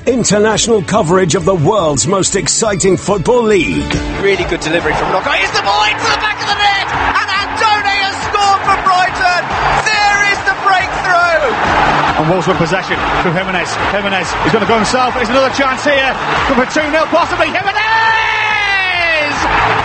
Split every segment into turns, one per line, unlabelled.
international coverage of the world's most exciting football league.
Really good delivery from Knockout. Here's the ball into the back of the net, and Antony has scored for Brighton. There is the breakthrough.
And Wolves with possession through Jimenez. Jimenez is going to go himself. There's another chance here. Go for 2-0 possibly. Jimenez!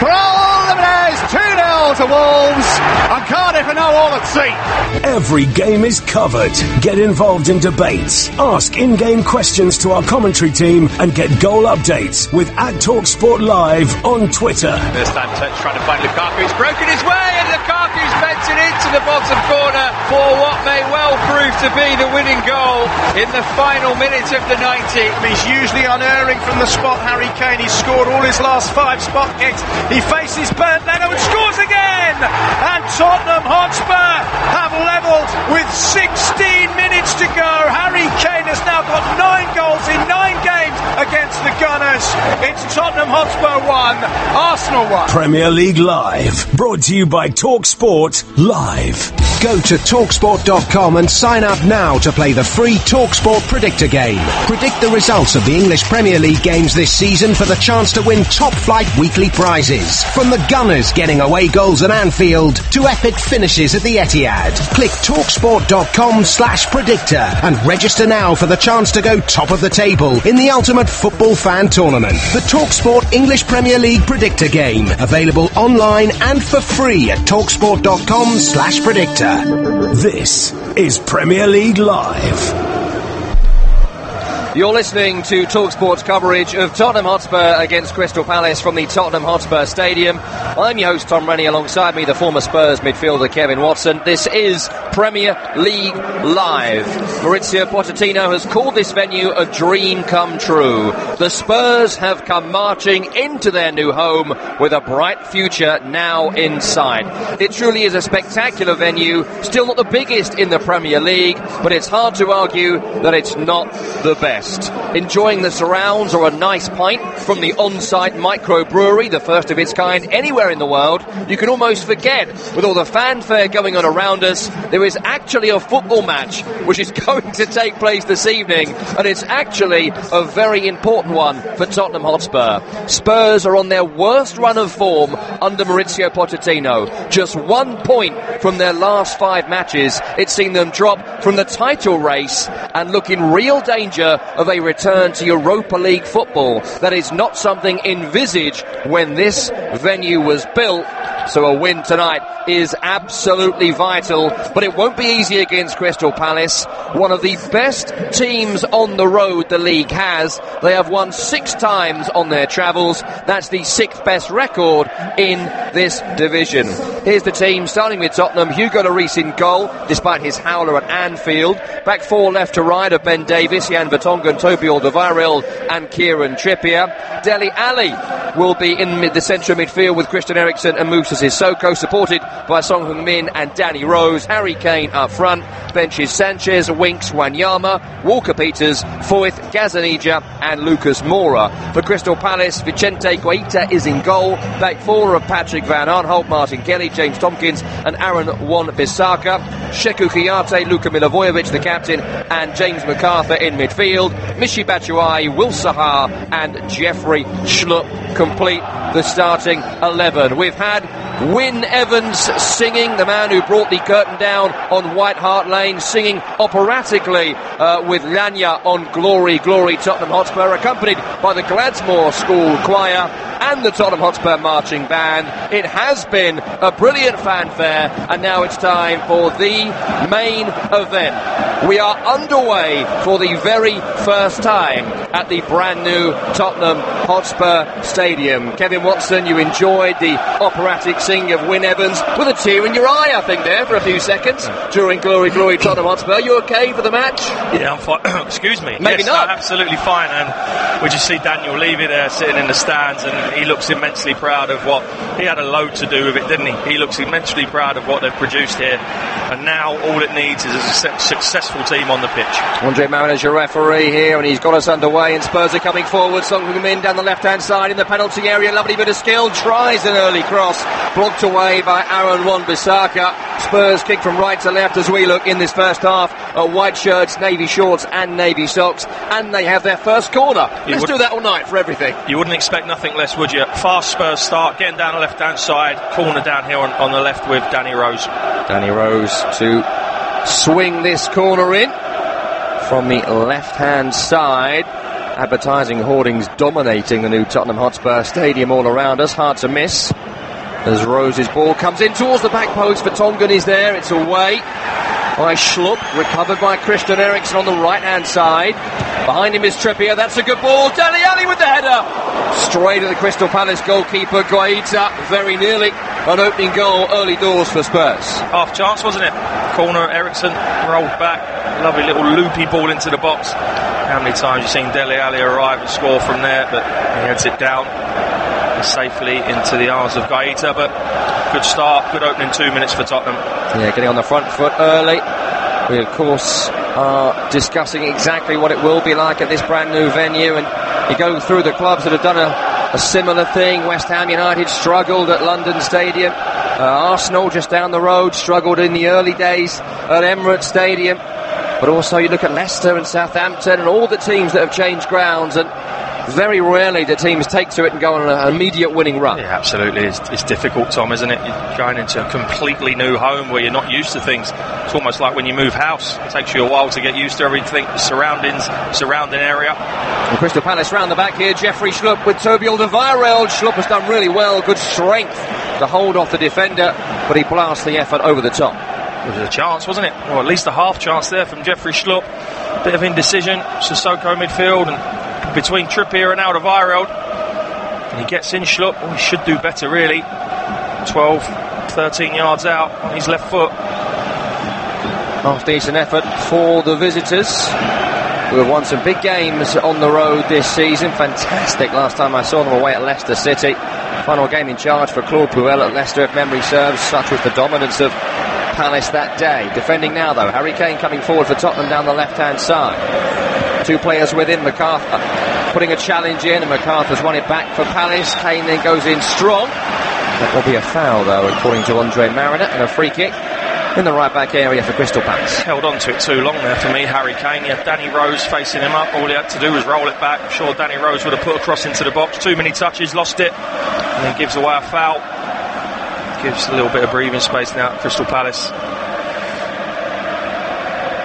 Raul Jimenez, 2-0 to Wolves. And Cardiff are now all at sea.
Every game is covered. Get involved in debates. Ask in-game questions to our commentary team and get goal updates with @TalkSport Live on Twitter.
First time touch trying to find Lukaku. He's broken his way and Lukaku's meant it into the bottom corner for what may well prove to be the winning goal in the final minute of the 90.
He's usually unerring from the spot. Harry Kane, he's scored all his last 5 spot kicks. He faces Bernd Leno and scores again. And Tottenham Hotspur have levelled with 16 minutes to go. Harry Kane has now got 9 goals in 9 games against the Gunners. It's Tottenham Hotspur 1, Arsenal 1.
Premier League Live, brought to you by TalkSport Live.
Go to TalkSport.com and sign up now to play the free TalkSport Predictor game. Predict the results of the English Premier League games this season for the chance to win top-flight weekly prizes. From the Gunners getting away goals at Anfield to epic finishes at the Etihad. Click TalkSport.com/predictor and register now for the chance to go top of the table in the ultimate football fan tournament. The TalkSport English Premier League Predictor game. Available online and for free at TalkSport.com/predictor. This is Premier League Live.
You're listening to TalkSport's coverage of Tottenham Hotspur against Crystal Palace from the Tottenham Hotspur Stadium. I'm your host Tom Rennie, alongside me the former Spurs midfielder Kevin Watson. This is Premier League Live. Maurizio Pochettino has called this venue a dream come true. The Spurs have come marching into their new home with a bright future now in sight. It truly is a spectacular venue, still not the biggest in the Premier League, but it's hard to argue that it's not the best. Enjoying the surrounds or a nice pint from the on-site microbrewery, the first of its kind anywhere in the world, you can almost forget, with all the fanfare going on around us, there is actually a football match which is going to take place this evening, and it's actually a very important one for Tottenham Hotspur. Spurs are on their worst run of form under Maurizio Pochettino. Just 1 point from their last 5 matches. It's seen them drop from the title race and look in real danger of a return to Europa League football. That is not something envisaged when this venue was built. So a win tonight is absolutely vital, but it won't be easy against Crystal Palace, one of the best teams on the road the league has. They have won 6 times on their travels. That's the 6th best record in this division. Here's the team, starting with Tottenham. Hugo Lloris in goal, despite his howler at Anfield. Back 4 left to right of Ben Davies, Jan Vertonghen, Toby Alderweireld and Kieran Trippier. Dele Alli will be in the central midfield with Christian Eriksen and Moussa Sissoko, supported by Son Heung-min and Danny Rose. Harry Kane up front, benches Sanchez, Winks, Wanyama, Walker-Peters, Foyth, Gazzaniga and Lucas Moura. For Crystal Palace, Vicente Guaita is in goal. Back 4 of Patrick Van Aanholt, Martin Kelly, James Tompkins and Aaron Wan-Bissaka. Sheku Kouyaté, Luka Milivojevic, the captain, and James MacArthur in midfield. Michy Batshuayi, Will Sahar and Jeffrey Schlupp complete the starting 11. We've had Wyn Evans singing, the man who brought the curtain down on White Hart Lane, singing operatically with Lanya on Glory, Glory Tottenham Hotspur, accompanied by the Gladsmore School Choir and the Tottenham Hotspur Marching Band. It has been a brilliant fanfare, and now it's time for the main event. We are underway for the very first time at the brand new Tottenham Hotspur Stadium. Kevin Watson, you enjoyed the operatic singing of Wyn Evans with a tear in your eye, I think, there for a few seconds during Glory, Glory Tottenham Hotspur. You okay for the match?
Yeah, I'm fine. Excuse me.
Maybe
yes,
not.
No, absolutely fine. And we just see Daniel Levy there sitting in the stands, and he looks immensely proud of what he had a load to do with it, didn't he? He looks immensely proud of what they've produced here, and now all it needs is a successful team on the pitch.
Andre Marin is your referee here, and he's got us underway away, and Spurs are coming forward. Song Heung-min down the left-hand side in the penalty area. Lovely bit of skill. Tries an early cross. Blocked away by Aaron Wan-Bissaka. Spurs kick from right to left as we look in this first half at white shirts, navy shorts and navy socks. And they have their first corner. Let's do that all night for everything.
You wouldn't expect nothing less, would you? Fast Spurs start, getting down the left-hand side. Corner down here on the left with Danny Rose.
Danny Rose to swing this corner in from the left-hand side. Advertising hoardings dominating the new Tottenham Hotspur Stadium all around us. Hard to miss as Rose's ball comes in towards the back post for Tongan. Is there, it's away by Schlupp, recovered by Christian Eriksen on the right-hand side. Behind him is Trippier. That's a good ball. Dele Alli with the header. Straight at the Crystal Palace goalkeeper, Guaita. Very nearly an opening goal early doors for Spurs.
Half chance, wasn't it? Corner, Eriksen rolled back. Lovely little loopy ball into the box. How many times you've seen Dele Alli arrive and score from there, but he heads it down safely into the arms of Guaita. But good start, good opening 2 minutes for Tottenham.
Yeah, getting on the front foot early. We, of course, are discussing exactly what it will be like at this brand new venue, and you go through the clubs that have done a similar thing. West Ham United struggled at London Stadium. Arsenal just down the road struggled in the early days at Emirates Stadium. But also you look at Leicester and Southampton and all the teams that have changed grounds, and very rarely do teams take to it and go on an immediate winning run.
Yeah, absolutely. It's difficult, Tom, isn't it? You're going into a completely new home where you're not used to things. It's almost like when you move house. It takes you a while to get used to everything, the surrounding area.
And Crystal Palace round the back here. Jeffrey Schlupp with Toby Alderweireld. Schlupp has done really well. Good strength to hold off the defender, but he blasts the effort over the top.
It was a chance, wasn't it? Or at least a half chance there from Jeffrey Schlupp. Bit of indecision. Sissoko midfield, and between Trippier and Alderweireld. And he gets in Schlupp. Oh, he should do better, really. 12, 13 yards out on his left foot.
Half decent effort for the visitors, who have won some big games on the road this season. Fantastic last time I saw them away at Leicester City. Final game in charge for Claude Puel at Leicester, if memory serves. Such was the dominance of Palace that day. Defending now, though, Harry Kane coming forward for Tottenham down the left-hand side. Two players within. MacArthur putting a challenge in, and MacArthur's won it back for Palace. Kane then goes in strong. That will be a foul, though, according to Andre Mariner, and a free kick in the right-back area for Crystal Palace.
Held on to it too long there for me, Harry Kane. He had Danny Rose facing him up. All he had to do was roll it back. I'm sure Danny Rose would have put a cross into the box. Too many touches, lost it, and then gives away a foul. Gives a little bit of breathing space now at Crystal Palace.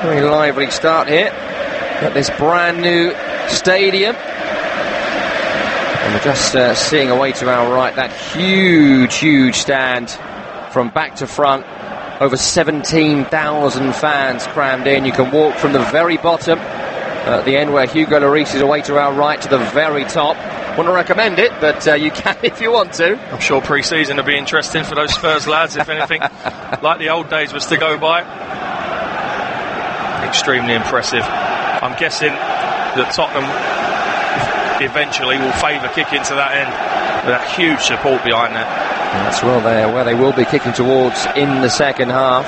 Very lively start here at this brand new stadium. And we're just seeing away to our right that huge stand from back to front. Over 17,000 fans crammed in. You can walk from the very bottom at the end where Hugo Lloris is away to our right to the very top. Wouldn't recommend it, but you can if you want to.
I'm sure pre-season will be interesting for those Spurs lads, if anything like the old days was to go by. Extremely impressive. I'm guessing that Tottenham eventually will favour kick into that end with that huge support behind that.
And that's where they will be kicking towards in the second half.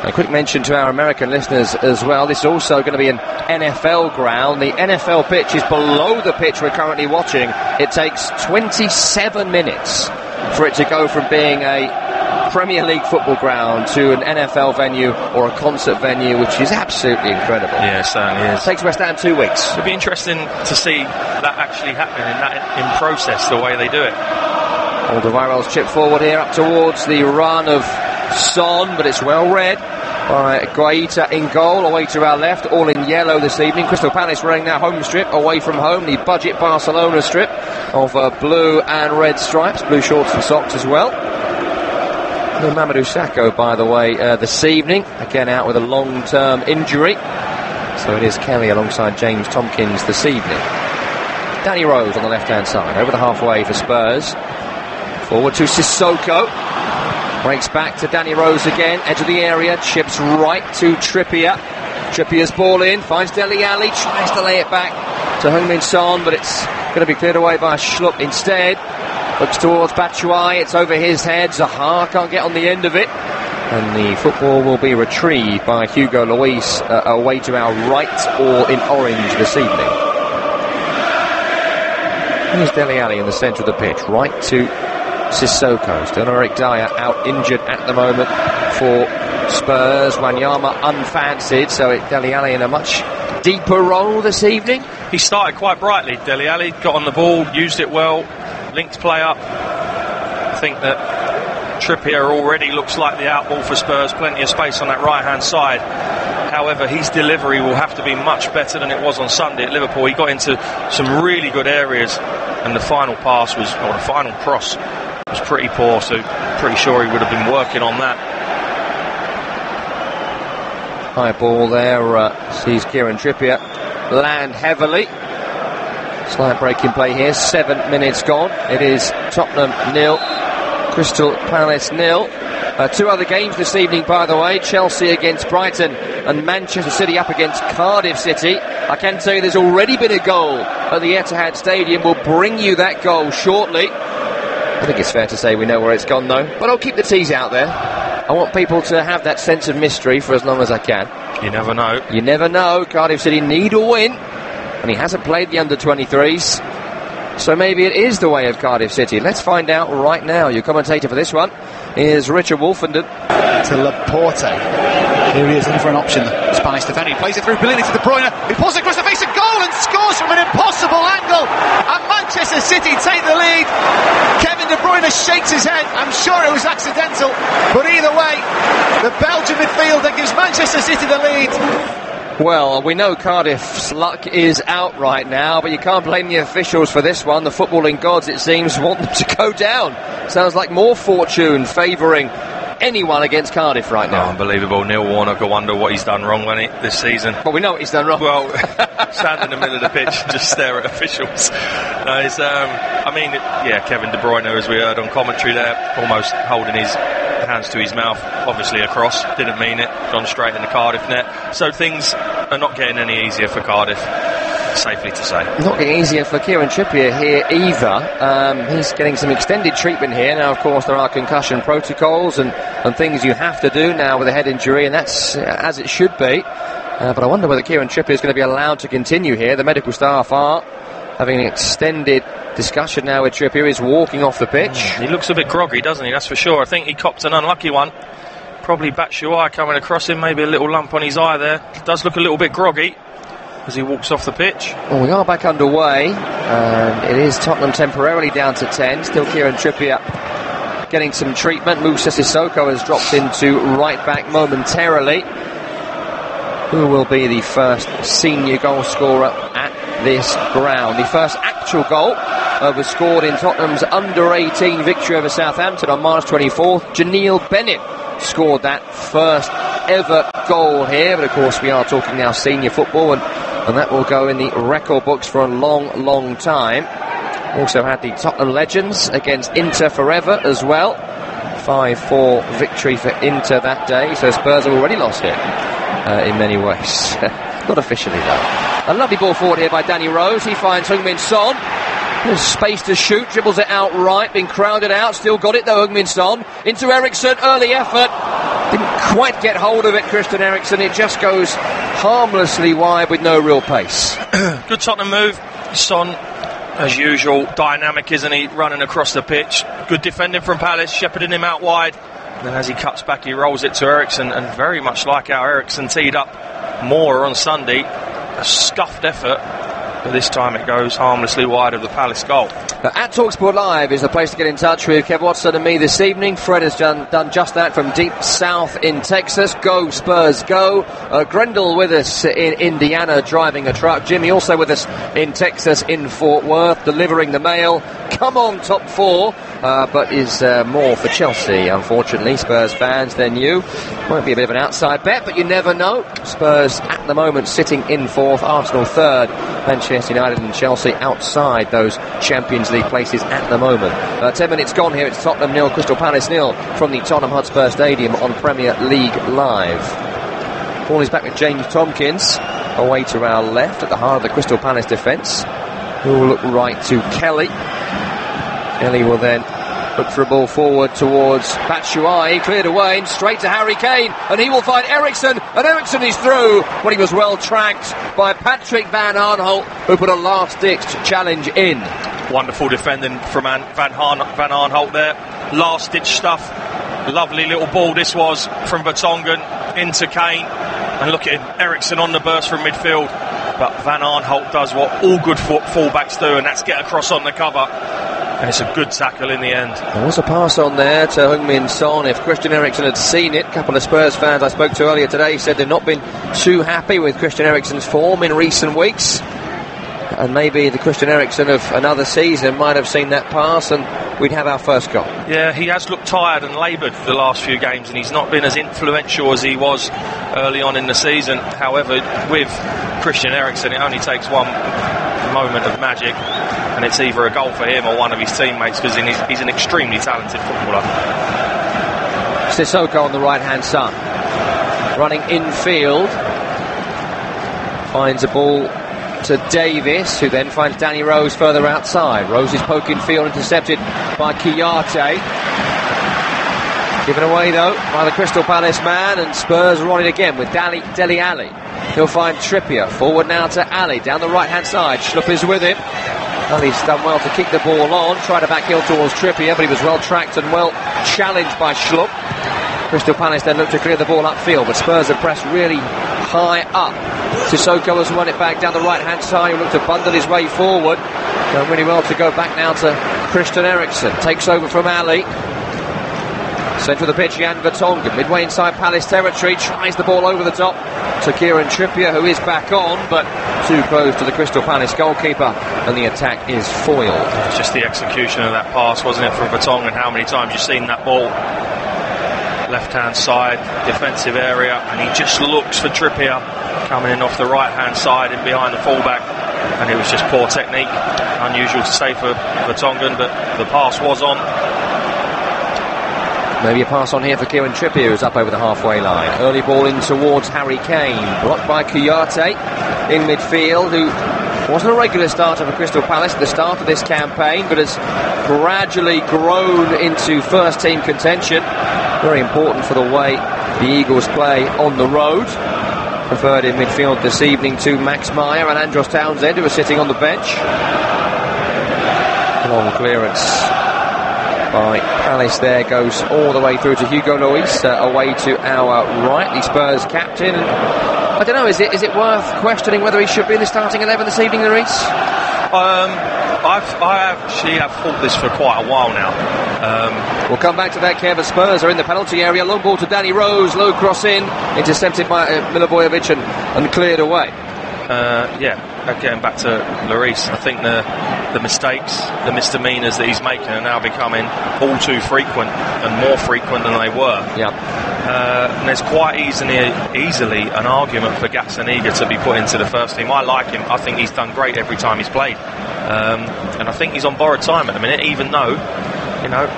A quick mention to our American listeners as well. This is also going to be an NFL ground. The NFL pitch is below the pitch we're currently watching. It takes 27 minutes for it to go from being a Premier League football ground to an NFL venue or a concert venue, which is absolutely incredible.
Yeah, it certainly is.
It takes West Ham 2 weeks.
It'll be interesting to see that actually happening in process, the way they do it.
Alderweireld's chip forward here up towards the run of Son, but it's well read by Guaita in goal, away to our left, all in yellow this evening. Crystal Palace running their home strip away from home, the budget Barcelona strip of blue and red stripes, blue shorts and socks as well. And Mamadou Sakho, by the way, this evening, again out with a long-term injury. So it is Kelly alongside James Tompkins this evening. Danny Rose on the left-hand side, over the halfway for Spurs. Forward to Sissoko. Breaks back to Danny Rose again, edge of the area, chips right to Trippier. Trippier's ball in, finds Dele Alli, tries to lay it back to Heung-min Son, but it's going to be cleared away by Schlupp instead. Looks towards Batshuayi, it's over his head. Zaha can't get on the end of it. And the football will be retrieved by Hugo Lloris away to our right, all in orange this evening. Here's Dele Alli in the centre of the pitch, right to Sissoko. Still Eric Dyer out injured at the moment for Spurs. Wanyama unfancied, so Dele Alli in a much deeper role this evening.
He started quite brightly, Dele Alli, got on the ball, used it well, linked play up. I think that Trippier already looks like the outball for Spurs, plenty of space on that right hand side. However, his delivery will have to be much better than it was on Sunday at Liverpool. He got into some really good areas, and the final pass was, or the final cross was pretty poor, so pretty sure he would have been working on that.
High ball there, sees Kieran Trippier land heavily. Slight breaking play here, 7 minutes gone. It is Tottenham 0, Crystal Palace 0. 2 other games this evening, by the way. Chelsea against Brighton and Manchester City up against Cardiff City. I can tell you there's already been a goal at the Etihad Stadium. We'll bring you that goal shortly. I think it's fair to say we know where it's gone, though. But I'll keep the tease out there. I want people to have that sense of mystery for as long as I can.
You never know.
You never know. Cardiff City need a win. And he hasn't played the under-23s. So maybe it is the way of Cardiff City. Let's find out right now. Your commentator for this one is Richard Wolfenden.
To Laporte. Here he is looking for an option. The Spanish defender. He plays it through brilliantly to De Bruyne. He pulls it across the face of goal and scores from an impossible angle. And Manchester City take the lead. Kevin De Bruyne shakes his head. I'm sure it was accidental. But either way, the Belgian midfielder gives Manchester City the lead.
Well, we know Cardiff's luck is out right now, but you can't blame the officials for this one. The footballing gods, it seems, want them to go down. Sounds like more fortune favouring anyone against Cardiff right now.
Oh, unbelievable. Neil Warner, go wonder what he's done wrong this season.
Well, we know what he's done wrong.
Well, stand in the middle of the pitch and just stare at officials. No, it's, Kevin De Bruyne, as we heard on commentary there, almost holding his hands to his mouth, obviously a cross, didn't mean it, gone straight in the Cardiff net. So things are not getting any easier for Cardiff, safely to say.
Not getting easier for Kieran Trippier here either. He's getting some extended treatment here. Now, of course, there are concussion protocols and things you have to do now with a head injury, and that's as it should be. But I wonder whether Kieran Trippier is going to be allowed to continue here. The medical staff are having an extended discussion now with Trippier. He's walking off the pitch.
He looks a bit groggy, doesn't he? That's for sure. I think he copped an unlucky one. Probably Batshuayi coming across him, maybe a little lump on his eye there. Does look a little bit groggy as he walks off the pitch.
Well, we are back underway, and it is Tottenham temporarily down to 10. Still Kieran Trippier getting some treatment. Moussa Sissoko has dropped into right back momentarily. Who will be the first senior goal scorer at this ground? The first actual goal was scored in Tottenham's under-18 victory over Southampton on March 24th. Janeel Bennett scored that first ever goal here, but of course we are talking now senior football, and that will go in the record books for a long time. Also had the Tottenham legends against Inter forever as well. 5-4 victory for Inter that day, so Spurs have already lost it in many ways. Not officially though. A lovely ball forward here by Danny Rose. He finds Heung-min Son. There's space to shoot, dribbles it out right, been crowded out, still got it though, Heung-min Son. Into Eriksen, early effort. Didn't quite get hold of it, Christian Eriksen. It just goes harmlessly wide with no real pace.
Good Tottenham move. Son, as usual, dynamic, isn't he? Running across the pitch. Good defending from Palace, shepherding him out wide. And then as he cuts back, he rolls it to Eriksen, and very much like how Eriksen teed up more on Sunday, a scuffed effort. But this time it goes harmlessly wide of the Palace goal.
At TalkSport Live is the place to get in touch with Kev Watson and me this evening. Fred has done just that from deep south in Texas. Go Spurs, go. Grendel with us in Indiana driving a truck. Jimmy also with us in Texas in Fort Worth delivering the mail. Come on, top four. But is more for Chelsea, unfortunately. Spurs fans than you. Might be a bit of an outside bet, but you never know. Spurs at the moment sitting in fourth, Arsenal third, Manchester United and Chelsea outside those Champions League places at the moment. 10 minutes gone here. It's Tottenham 0, Crystal Palace 0 from the Tottenham Hotspur Stadium on Premier League Live. Ball is back with James Tompkins away to our left at the heart of the Crystal Palace defence. Who will look right to Kelly. Kelly will then Look for a ball forward towards Batshuayi, cleared away and straight to Harry Kane, and he will find Eriksson, and Eriksson is through when he was well tracked by Patrick Van Aanholt, who put a last-ditch challenge in.
Wonderful defending from Van Aanholt there. Last-ditch stuff. Lovely little ball this was from Vertonghen into Kane, and look at him, Eriksson on the burst from midfield. But Van Aanholt does what all good fullbacks do, and that's get across on the cover. And it's a good tackle in the end.
There was a pass on there to Heung-min Son. If Christian Eriksen had seen it, a couple of Spurs fans I spoke to earlier today said they've not been too happy with Christian Eriksen's form in recent weeks. And maybe the Christian Eriksen of another season might have seen that pass and we'd have our first goal.
Yeah, he has looked tired and laboured the last few games, and he's not been as influential as he was early on in the season. However, with Christian Eriksen, it only takes one moment of magic and it's either a goal for him or one of his teammates, because he's an extremely talented footballer.
Sissoko on the right hand side, running infield, finds a ball to Davis, who then finds Danny Rose further outside. Rose is poking field, intercepted by Kouyaté. Given away though by the Crystal Palace man, and Spurs are on it again with Dele Alli. He'll find Trippier, forward now to Ali, down the right hand side. Schlupp is with him. Ali's done well to kick the ball on, tried to backheel towards Trippier, but he was well tracked and well challenged by Schlupp. Crystal Palace then looked to clear the ball upfield, but Spurs have pressed really high up. Sissoko has won it back down the right hand side. He looked to bundle his way forward. Going really well to go back now to Christian Eriksen. Takes over from Ali. Centre of the pitch, Jan Vertonghen, midway inside Palace territory, tries the ball over the top to Kieran Trippier, who is back on, but too close to the Crystal Palace goalkeeper, and the attack is foiled.
It's just the execution of that pass, wasn't it, from Vertonghen? How many times you've seen that ball? Left-hand side, defensive area, and he just looks for Trippier, coming in off the right-hand side and behind the fullback, and it was just poor technique. Unusual to say for Vertonghen, but the pass was on.
Maybe a pass on here for Kieran Trippier, who's up over the halfway line. Early ball in towards Harry Kane, blocked by Kouyaté in midfield, who wasn't a regular starter for Crystal Palace at the start of this campaign, but has gradually grown into first team contention. Very important for the way the Eagles play on the road. Preferred in midfield this evening to Max Meyer and Andros Townsend, who are sitting on the bench. Long clearance by Palace there, goes all the way through to Hugo Lloris, away to our right, the Spurs captain. I don't know, is it worth questioning whether he should be in the starting 11 this evening, Lloris?
I actually have thought this for quite a while now.
We'll come back to that, Kev. Spurs are in the penalty area. Long ball to Danny Rose, low cross in, intercepted by Milivojevic and cleared away.
Getting back to Lloris, I think the mistakes, the misdemeanours that he's making are now becoming all too frequent and more frequent than they were. And there's quite easily an argument for Gazzaniga to be put into the first team. I like him. I think he's done great every time he's played. And I think he's on borrowed time at the minute, even though,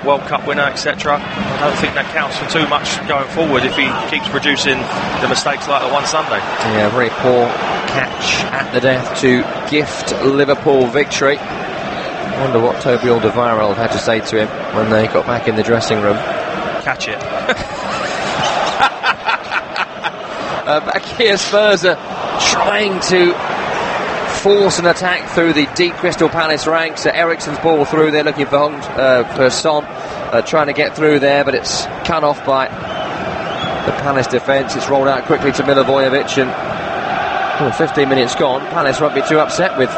World Cup winner, etc. I don't think that counts for too much going forward if he keeps producing the mistakes like the one Sunday.
Yeah, very poor catch at the death to gift Liverpool victory. I wonder what Toby Alderweireld had to say to him when they got back in the dressing room.
Catch it.
Back here, Spurs are trying to force an attack through the deep Crystal Palace ranks. Eriksen's ball through there, looking for Son, trying to get through there, but it's cut off by the Palace defence. It's rolled out quickly to Milivojevic, and 15 minutes gone. Palace won't be too upset with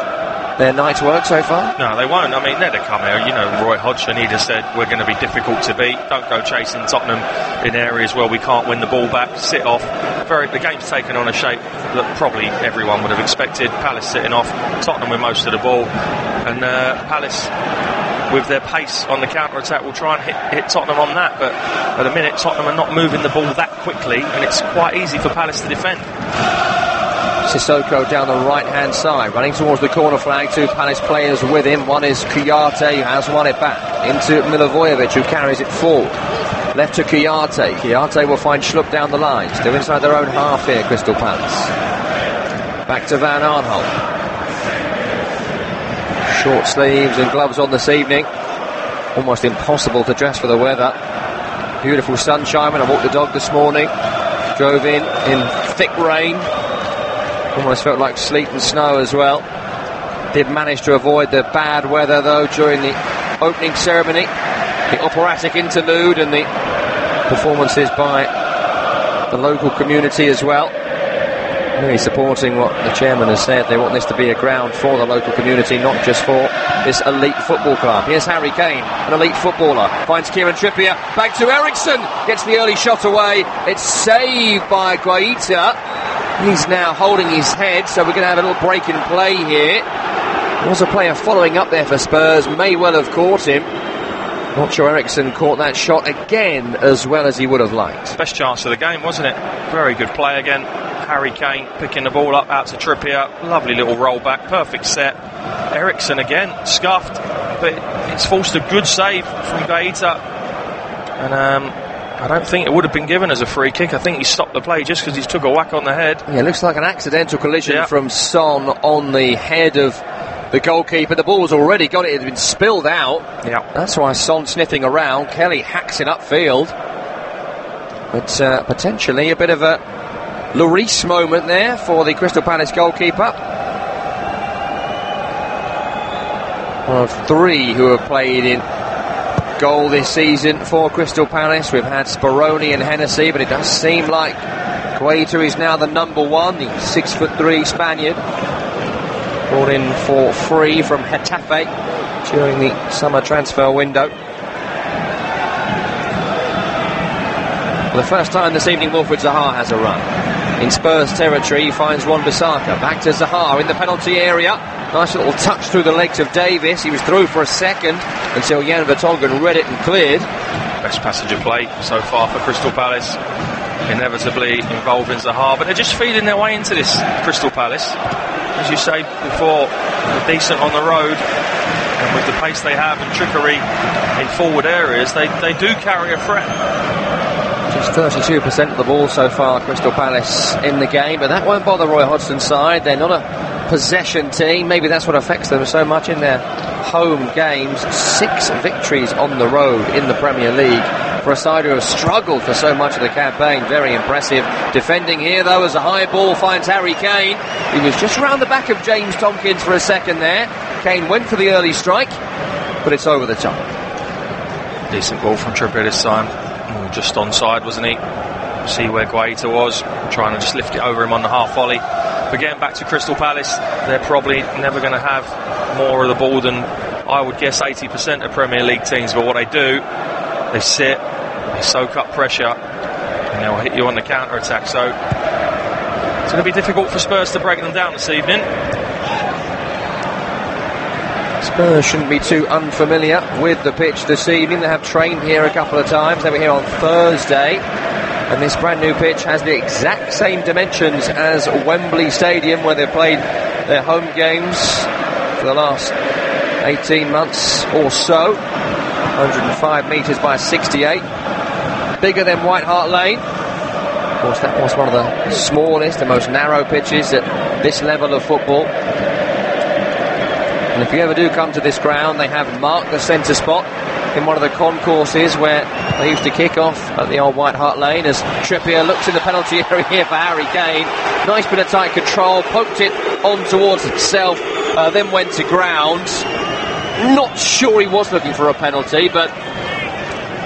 their night's work so far.
No, they won't. I mean, they'd have come here. Roy Hodgson, he just said, we're going to be difficult to beat. Don't go chasing Tottenham in areas where we can't win the ball back. Sit off. The game's taken on a shape that probably everyone would have expected. Palace sitting off, Tottenham with most of the ball, and Palace with their pace on the counter-attack will try and hit Tottenham on that, but at the minute Tottenham are not moving the ball that quickly, and it's quite easy for Palace to defend.
Sissoko down the right hand side, running towards the corner flag. Two Palace players with him. One is Kouyaté, who has won it back into Milivojevic, who carries it forward. Left to Kouyaté. Kouyaté will find Schlupp down the line. Still inside their own half here, Crystal Palace. Back to Van Aanholt. Short sleeves and gloves on this evening. almost impossible to dress for the weather. Beautiful sunshine when I walked the dog this morning. Drove in thick rain. Almost felt like sleet and snow as well. Did manage to avoid the bad weather though during the opening ceremony, the operatic interlude and the performances by the local community as well. Really supporting what the chairman has said. They want this to be a ground for the local community, not just for this elite football club. Here's Harry Kane, an elite footballer. Finds Kieran Trippier. Back to Ericsson. Gets the early shot away. It's saved by Guaita. He's now holding his head, so we're going to have a little break in play here. There was a player following up there for Spurs. May well have caught him. Not sure Ericsson caught that shot again as well as he would have liked.
Best chance of the game, wasn't it? Very good play again. Harry Kane picking the ball up out to Trippier. Lovely little roll back, perfect set. Ericsson again, scuffed, but it's forced a good save from Guaita. And I don't think it would have been given as a free kick. I think he stopped the play just because he took a whack on the head.
Yeah, it looks like an accidental collision from Son on the head of the goalkeeper. The ball's already got it. It had been spilled out.
Yeah.
That's why Son sniffing around. Kelly hacks it upfield. But potentially a bit of a Lloris moment there for the Crystal Palace goalkeeper. One of three who have played in goal this season for Crystal Palace. We've had Speroni and Hennessy, but it does seem like Guaita is now the number one, the 6'3" Spaniard. Brought in for free from Getafe during the summer transfer window. For the first time this evening, Wilfried Zaha has a run. In Spurs territory, he finds Wan-Bissaka. Back to Zaha in the penalty area. Nice little touch through the legs of Davis. He was through for a second until Jan Vertonghen read it and cleared.
Best passage of play so far for Crystal Palace. Inevitably involving Zaha, but they're just feeding their way into this Crystal Palace. As you say before, they're decent on the road, and with the pace they have and trickery in forward areas, they do carry a threat.
Just 32% of the ball so far, Crystal Palace in the game, but that won't bother Roy Hodgson's side. They're not a possession team. Maybe that's what affects them so much in their home games. 6 victories on the road in the Premier League for a side who have struggled for so much of the campaign. Very impressive defending here, though, as a high ball finds Harry Kane. He was just round the back of James Tompkins for a second there. Kane went for the early strike, but it's over the top.
Decent ball from Trippier this time. Just onside, wasn't he? See where Guaita was, trying to just lift it over him on the half volley. But getting back to Crystal Palace, they're probably never going to have more of the ball than, I would guess, 80% of Premier League teams. But what they do, they sit, they soak up pressure, and they'll hit you on the counter-attack. So it's going to be difficult for Spurs to break them down this evening.
Spurs shouldn't be too unfamiliar with the pitch this evening. They have trained here a couple of times. They were here on Thursday, and this brand new pitch has the exact same dimensions as Wembley Stadium, where they've played their home games for the last 18 months or so. 105 metres by 68. Bigger than White Hart Lane. Of course, that was one of the smallest and most narrow pitches at this level of football. And if you ever do come to this ground, they have marked the centre spot in one of the concourses where they used to kick off at the old White Hart Lane, as Trippier looks in the penalty area here for Harry Kane. Nice bit of tight control, poked it on towards himself, then went to ground. Not sure he was looking for a penalty, but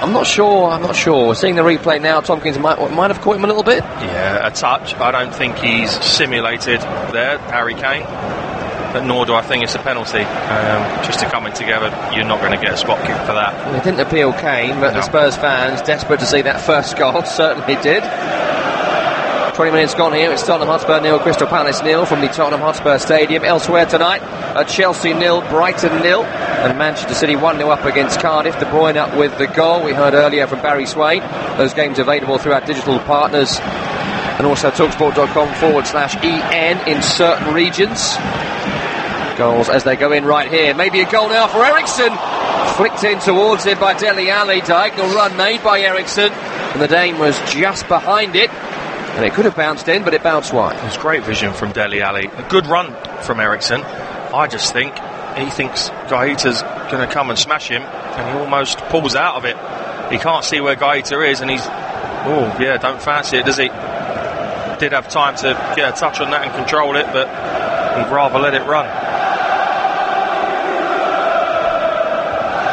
I'm not sure. Seeing the replay now, Tompkins might have caught him a little bit.
Yeah, a touch. I don't think he's simulated there, Harry Kane. But nor do I think it's a penalty. Just to coming together, you're not going to get a spot kick for that.
Well, it didn't appeal Kane, but the Spurs fans, desperate to see that first goal, certainly did. 20 minutes gone here. It's Tottenham Hotspur 0, Crystal Palace 0 from the Tottenham Hotspur Stadium. Elsewhere tonight, Chelsea 0, Brighton 0, and Manchester City 1-0 up against Cardiff. De Bruyne up with the goal. We heard earlier from Barry Swain. Those games available through our digital partners and also talksport.com/EN in certain regions. Goals as they go in right here. Maybe a goal now for Ericsson. Flicked in towards him by Dele Alli. Diagonal run made by Ericsson, and the Dane was just behind it, and it could have bounced in, but it bounced wide.
It was great vision from Dele Alli. A good run from Ericsson. I just think he thinks Guaita's going to come and smash him, and he almost pulls out of it. He can't see where Gaeta is, and he's, don't fancy it, does he? Did have time to get a touch on that and control it, but he'd rather let it run.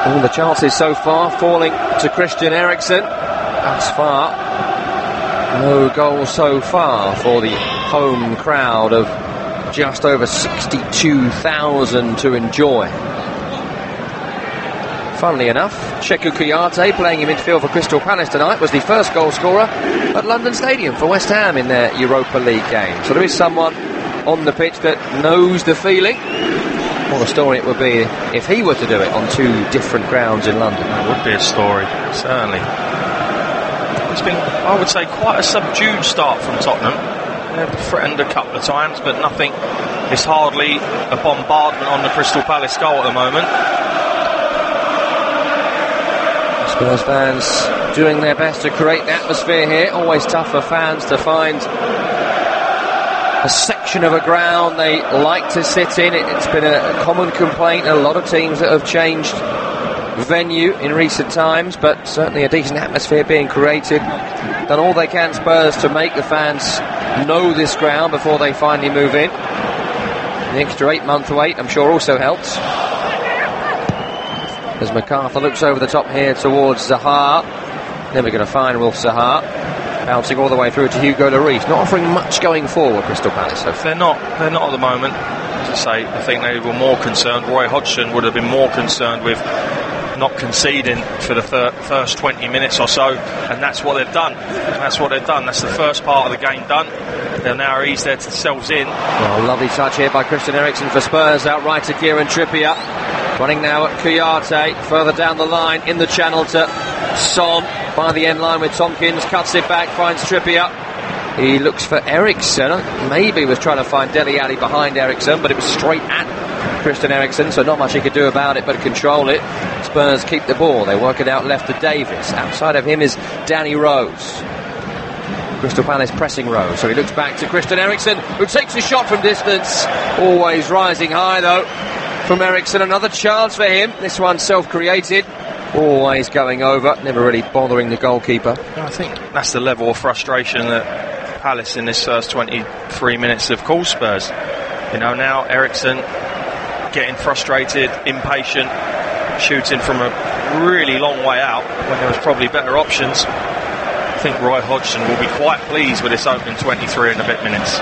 All the chances so far falling to Christian Eriksen. Thus far, no goal so far for the home crowd of just over 62,000 to enjoy. Funnily enough, Sheku Kouyaté, playing in midfield for Crystal Palace tonight, was the first goal scorer at London Stadium for West Ham in their Europa League game. So there is someone on the pitch that knows the feeling. What a story it would be if he were to do it on two different grounds in London.
It would be a story, certainly. It's been, I would say, quite a subdued start from Tottenham. They've threatened a couple of times, but nothing. It's hardly a bombardment on the Crystal Palace goal at the moment.
Spurs fans doing their best to create the atmosphere here. Always tough for fans to find a section of a ground they like to sit in. It's been a common complaint. A lot of teams that have changed venue in recent times, but certainly a decent atmosphere being created. Done all they can, Spurs, to make the fans know this ground before they finally move in. The extra 8-month wait, I'm sure, also helps. As MacArthur looks over the top here towards Zaha. Never going to find Wilf Zaha. Bouncing all the way through to Hugo Lloris. Not offering much going forward, Crystal Palace. So
they're not at the moment. As I say, I think they were more concerned. Roy Hodgson would have been more concerned with not conceding for the first 20 minutes or so, and that's what they've done. That's the first part of the game done. They'll now ease themselves in.
Well, lovely touch here by Christian Eriksen for Spurs, out right to Kieran Trippier. Running now at Kouyaté, further down the line in the channel to Son, by the end line with Tompkins, cuts it back, finds Trippier. He looks for Eriksen, maybe was trying to find Dele Alli behind Eriksen, but it was straight at Christian Eriksen, so not much he could do about it but control it. Spurs keep the ball, they work it out left to Davis. Outside of him is Danny Rose. Crystal Palace pressing Rose, so he looks back to Christian Eriksen, who takes a shot from distance. Always rising high though from Eriksen. Another chance for him, this one self-created. Always going over, never really bothering the goalkeeper.
I think that's the level of frustration that Palace in this first 23 minutes have caused Spurs. You know, now Eriksen getting frustrated, impatient, shooting from a really long way out when there was probably better options. I think Roy Hodgson will be quite pleased with this opening 23 and a bit minutes.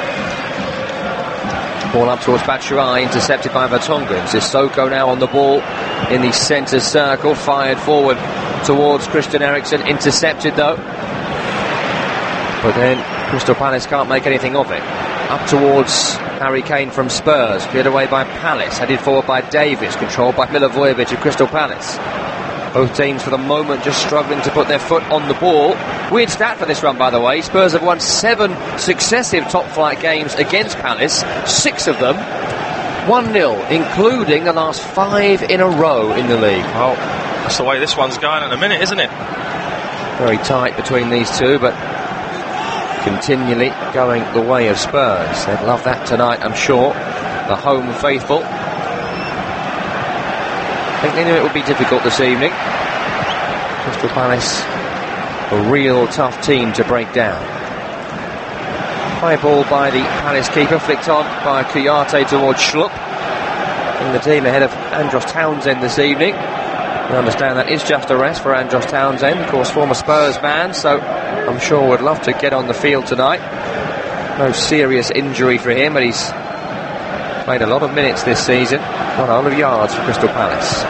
Ball up towards Batshuayi, intercepted by Vertonghen. Sissoko now on the ball in the centre circle, fired forward towards Christian Eriksen, intercepted though. But then Crystal Palace can't make anything of it. Up towards Harry Kane from Spurs, cleared away by Palace, headed forward by Davis, controlled by Milivojevic of Crystal Palace. Both teams for the moment just struggling to put their foot on the ball. Weird stat for this run, by the way. Spurs have won 7 successive top-flight games against Palace, 6 of them 1-0, including the last 5 in a row in the league.
Well, that's the way this one's going at the minute, isn't it?
Very tight between these two, but continually going the way of Spurs. They'd love that tonight, I'm sure. The home faithful. I think they knew it would be difficult this evening. Crystal Palace, a real tough team to break down. High ball by the Palace keeper, flicked on by Kouyaté towards Schlupp. In the team ahead of Andros Townsend this evening. I understand that is just a rest for Andros Townsend, of course former Spurs man, so I'm sure would love to get on the field tonight. No serious injury for him, but he's played a lot of minutes this season. Not a lot of yards for Crystal Palace.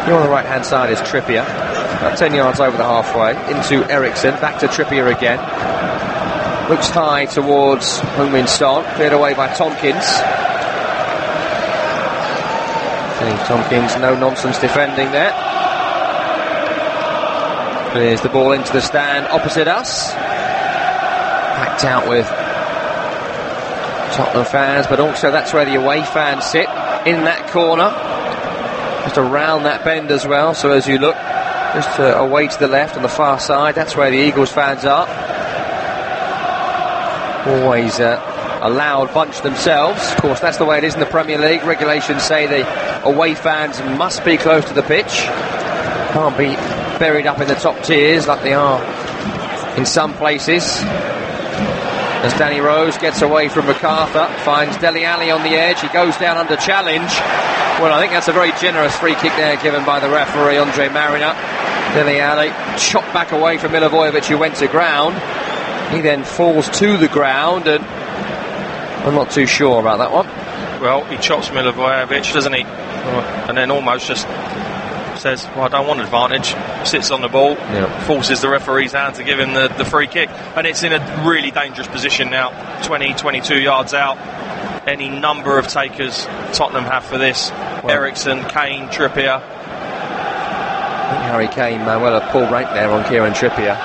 Here on the right hand side is Trippier, about 10 yards over the halfway, into Eriksen, back to Trippier again. Looks high towards Heung-min Son, cleared away by Tompkins. Tompkins, no nonsense defending there. Clears the ball into the stand opposite us. Packed out with Tottenham fans, but also that's where the away fans sit, in that corner. Just around that bend as well, so as you look, just away to the left on the far side, that's where the Eagles fans are. Always a loud bunch themselves. Of course, that's the way it is in the Premier League. Regulations say the away fans must be close to the pitch. Can't be buried up in the top tiers like they are in some places. As Danny Rose gets away from MacArthur, finds Dele Alli on the edge. He goes down under challenge. Well, I think that's a very generous free kick there given by the referee, Andre Mariner. Dele Alli chopped back away from Milivojevic, who went to ground. He then falls to the ground, and I'm not too sure about that one.
Well, he chops Milivojevic, doesn't he? And then almost just says, well, I don't want advantage, sits on the ball, forces the referee's hand to give him the free kick, and it's in a really dangerous position now, 22 yards out. Any number of takers Tottenham have for this. Eriksen, Kane, Trippier.
I think Harry Kane may well have pulled rank there on Kieran Trippier.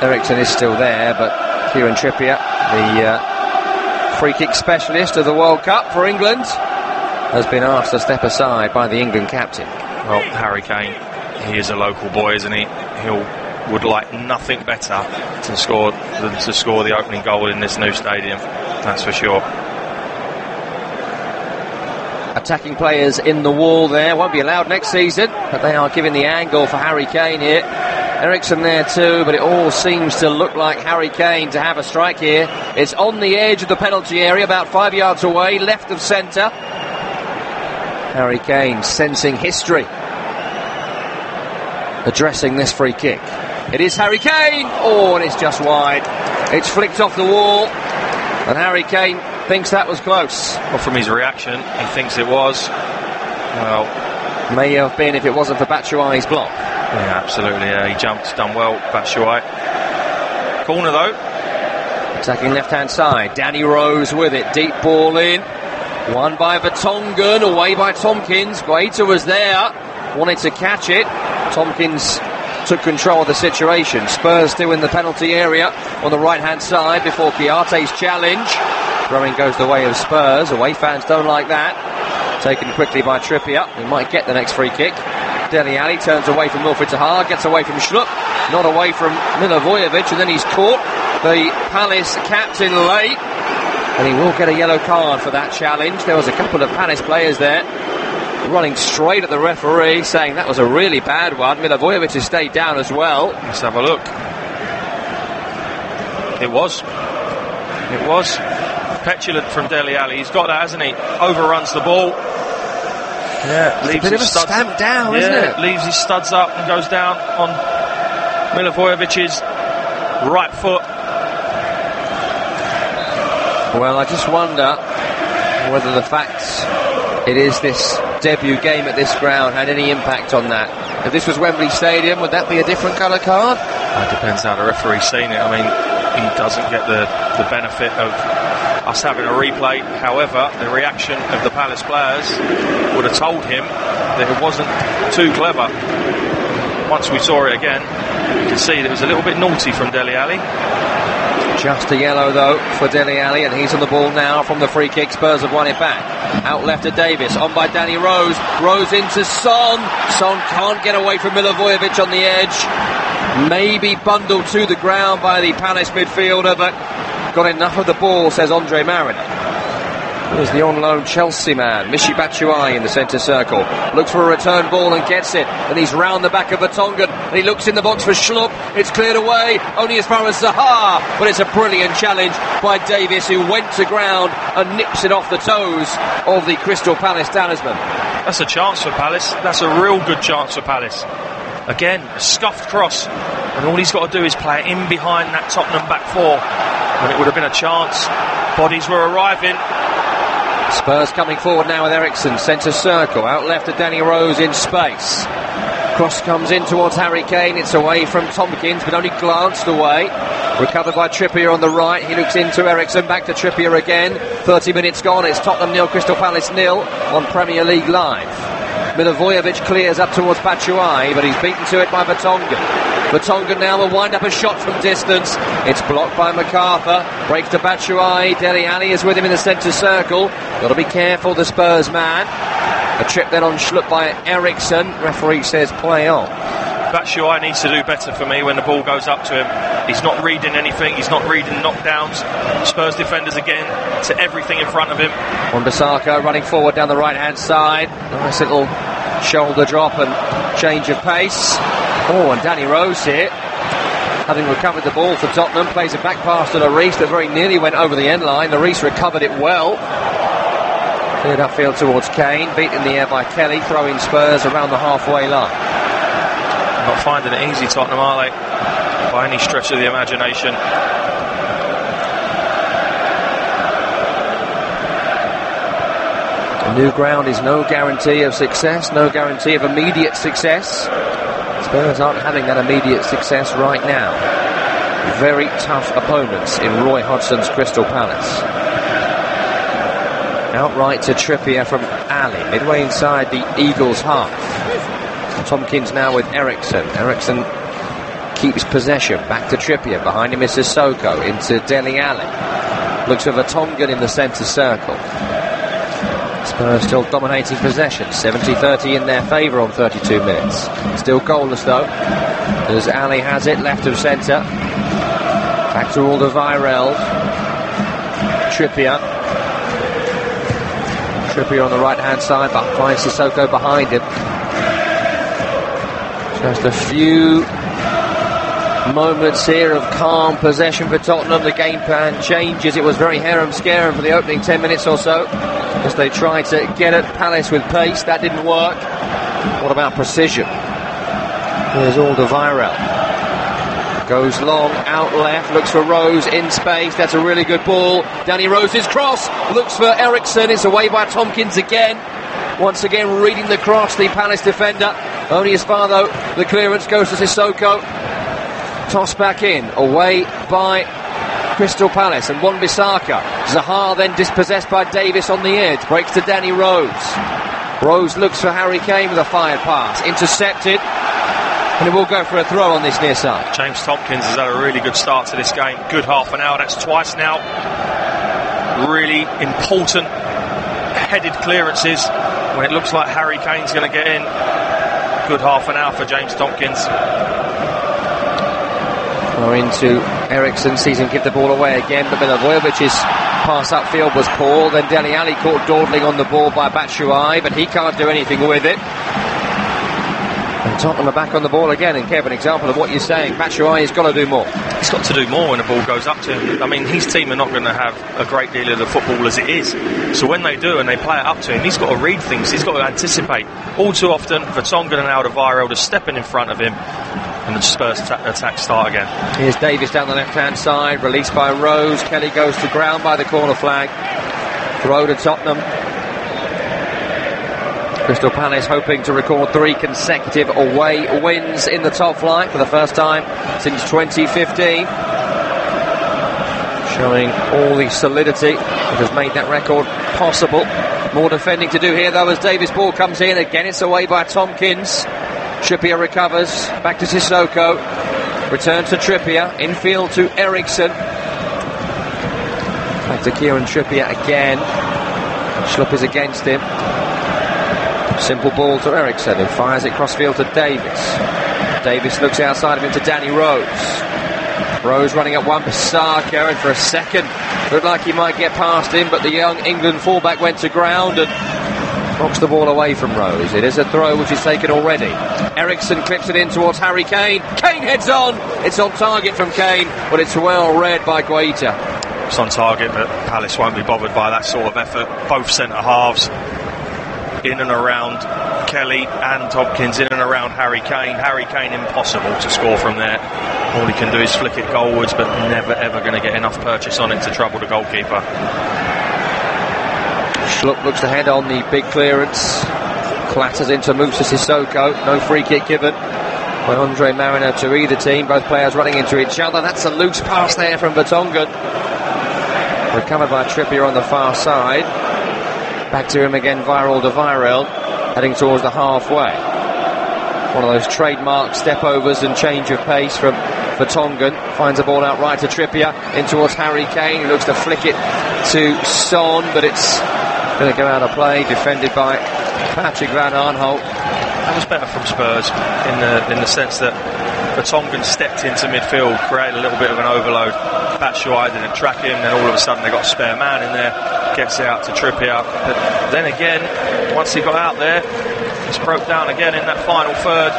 Eriksen is still there, but Kieran Trippier, the free kick specialist of the World Cup for England, has been asked to step aside by the England captain.
Well, Harry Kane, he is a local boy, isn't he? Would like nothing better to score than to score the opening goal in this new stadium. That's for sure.
Attacking players in the wall there, won't be allowed next season, but they are giving the angle for Harry Kane here. Eriksen there too, but it all seems to look like Harry Kane to have a strike here. It's on the edge of the penalty area, about 5 yards away, left of centre. Harry Kane sensing history, addressing this free kick. It is Harry Kane! Oh, and it's just wide. It's flicked off the wall, and Harry Kane thinks that was close.
Well, from his reaction, he thinks it was. Well,
may have been if it wasn't for Batshuayi's block.
Yeah, absolutely. He jumped, done well, Batshuayi. Corner though.
Attacking left-hand side. Danny Rose with it. Deep ball in. Won by Vertonghen, away by Tompkins. Guaita was there, wanted to catch it. Tompkins took control of the situation. Spurs still in the penalty area on the right-hand side before Kiarte's challenge. Throwing goes the way of Spurs. Away fans don't like that. Taken quickly by Trippier. He might get the next free kick. Dele Alli turns away from Wilfried Zaha, gets away from Schlupp, not away from Milivojevic, and then he's caught the Palace captain late. And he will get a yellow card for that challenge. There was a couple of Palace players there running straight at the referee, saying that was a really bad one. Milivojevic has stayed down as well.
Let's have a look. It was petulant from Dele Alli. He's got that, hasn't he? Overruns the ball. Yeah,
leaves a bit of a stamp down, isn't it?
Leaves his studs up and goes down on Milivojevic's right foot.
Well, I just wonder whether the fact it is this debut game at this ground had any impact on that. If this was Wembley Stadium, would that be a different colour card?
It depends how the referee's seen it. I mean, he doesn't get the benefit of us having a replay. However, the reaction of the Palace players would have told him that it wasn't too clever. Once we saw it again, you can see that it was a little bit naughty from Dele Alli.
Just a yellow though for Dele Alli, and he's on the ball now from the free kick. Spurs have won it back. Out left to Davis, on by Danny Rose. Rose into Son. Son can't get away from Milivojevic on the edge. Maybe bundled to the ground by the Palace midfielder, but got enough of the ball, says Andre Mariner. There's the on-loan Chelsea man, Michy Batshuayi in the centre circle. Looks for a return ball and gets it. And he's round the back of Vertonghen. And he looks in the box for Schlupp. It's cleared away, only as far as Zaha. But it's a brilliant challenge by Davis, who went to ground and nips it off the toes of the Crystal Palace talisman.
That's a chance for Palace. That's a real good chance for Palace. Again, a scuffed cross. And all he's got to do is play it in behind that Tottenham back four. And it would have been a chance. Bodies were arriving.
Spurs coming forward now with Eriksen, centre circle, out left to Danny Rose in space. Cross comes in towards Harry Kane, it's away from Tompkins, but only glanced away. Recovered by Trippier on the right, he looks into Eriksen, back to Trippier again. 30 minutes gone, it's Tottenham 0, Crystal Palace 0 on Premier League Live. Milivojevic clears up towards Batshuayi, but he's beaten to it by Vertonghen. Vertonghen now will wind up a shot from distance. It's blocked by MacArthur. Breaks to Batshuayi. Dele Alli is with him in the centre circle. Got to be careful, the Spurs man. A trip then on Schlupp by Eriksen. Referee says play on.
Batshuayi needs to do better for me when the ball goes up to him. He's not reading anything, he's not reading knockdowns. Spurs defenders again to everything in front of him.
Wan-Bissaka running forward down the right hand side. Nice little shoulder drop and change of pace. Oh, and Danny Rose here, having recovered the ball for Tottenham, plays a back pass to Lloris that very nearly went over the end line. Lloris recovered it well. Cleared upfield towards Kane, beat in the air by Kelly, throwing Spurs around the halfway line.
Not finding it easy, Tottenham, are they? By any stretch of the imagination.
A new ground is no guarantee of success, no guarantee of immediate success. Spurs aren't having that immediate success right now. Very tough opponents in Roy Hodgson's Crystal Palace. Outright to Trippier from Ali, midway inside the Eagles' half. Tompkins now with Ericsson. Ericsson keeps possession. Back to Trippier. Behind him is Sissoko. Into Dele Alli. Looks for Vertonghen in the centre circle. Spurs still dominating possession. 70-30 in their favour on 32 minutes. Still goalless though, as Ali has it left of centre. Back to Alderweireld. Trippier on the right hand side, but finds Sissoko behind him. Just a few moments here of calm possession for Tottenham. The game plan changes. It was very harem-scarum for the opening 10 minutes or so as they tried to get at Palace with pace. That didn't work. What about precision? Here's Alderweireld. Goes long, out left, looks for Rose in space. That's a really good ball. Danny Rose's cross, looks for Ericsson. It's away by Tompkins again. Once again reading the cross, the Palace defender. Only as far though, the clearance goes to Sissoko. Toss back in, away by Crystal Palace and Wan-Bissaka. Zaha then dispossessed by Davis on the edge. Breaks to Danny Rose. Rose looks for Harry Kane with a fired pass. Intercepted. And it will go for a throw on this near side.
James Tompkins has had a really good start to this game. Good half an hour, that's twice now. Really important headed clearances when it looks like Harry Kane's going to get in. Good half an hour for James Tompkins.
We're into Ericsson, sees him give the ball away again, but Milivojevic's pass upfield was poor. Then Dele Alli caught dawdling on the ball by Batshuayi, but he can't do anything with it. And Tottenham are back on the ball again, and Kev, an example of what you're saying. Batshuayi's got to do more.
He's got to do more when the ball goes up to him. I mean, his team are not going to have a great deal of the football as it is. So when they do and they play it up to him, he's got to read things, he's got to anticipate. All too often, Vertonghen and Alderweireld are stepping in front of him, and the Spurs attack start again.
Here's Davis down the left-hand side, released by Rose. Kelly goes to ground by the corner flag. Throw to Tottenham. Crystal Palace hoping to record 3 consecutive away wins in the top flight for the first time since 2015. Showing all the solidity that has made that record possible. More defending to do here though as Davis' ball comes in. Again it's away by Tompkins. Trippier recovers. Back to Sissoko. Return to Trippier. Infield to Ericsson. Back to Kieran Trippier again. Schlupp is against him. Simple ball to Ericsson, who fires it crossfield to Davis. Davis looks outside of him to Danny Rose. Rose running at Wan-Bissaka, and for a second looked like he might get past him, but the young England fullback went to ground and knocks the ball away from Rose. It is a throw which is taken already. Ericsson clips it in towards Harry Kane. Kane heads on. It's on target from Kane, but it's well read by Guaita.
It's on target, but Palace won't be bothered by that sort of effort. Both centre halves in and around Kelly and Tompkins, in and around Harry Kane. Harry Kane impossible to score from there. All he can do is flick it goalwards, but never ever going to get enough purchase on it to trouble the goalkeeper.
Schlupp looks to head on the big clearance. Clatters into Moussa Sissoko. No free kick given by Andre Mariner to either team. Both players running into each other. That's a loose pass there from Vertonghen. Recovered by Trippier on the far side. Back to him again via Alderweireld, heading towards the halfway. One of those trademark step-overs and change of pace from Vertonghen. Finds the ball out right to Trippier, in towards Harry Kane, who looks to flick it to Son, but it's going to go out of play, defended by Patrick Van Aanholt.
That was better from Spurs in the sense that Vertonghen stepped into midfield, created a little bit of an overload. Batshuayi didn't track him, then all of a sudden they got a spare man in there, gets it out to Trippier. But then again, once he got out there, it's broke down again in that final third.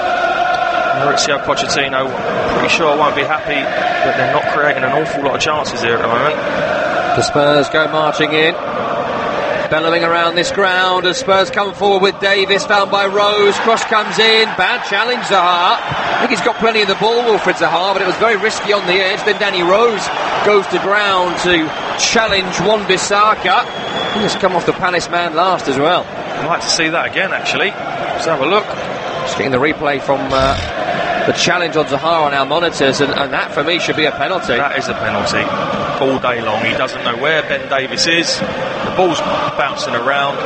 Mauricio Pochettino, pretty sure, won't be happy that they're not creating an awful lot of chances here at the moment.
The Spurs go marching in, bellowing around this ground as Spurs come forward with Davis, found by Rose. Cross comes in, bad challenge, Zaha. I think he's got plenty of the ball, Wilfried Zaha, but it was very risky on the edge. Then Danny Rose goes to ground to challenge Wan-Bissaka. He's come off the Palace man last as well.
I'd like to see that again, actually. Let's have a look.
Just getting the replay from the challenge on Zaha on our monitors, and that for me should be a penalty.
That is a penalty all day long. He doesn't know where Ben Davies is. The ball's bouncing around.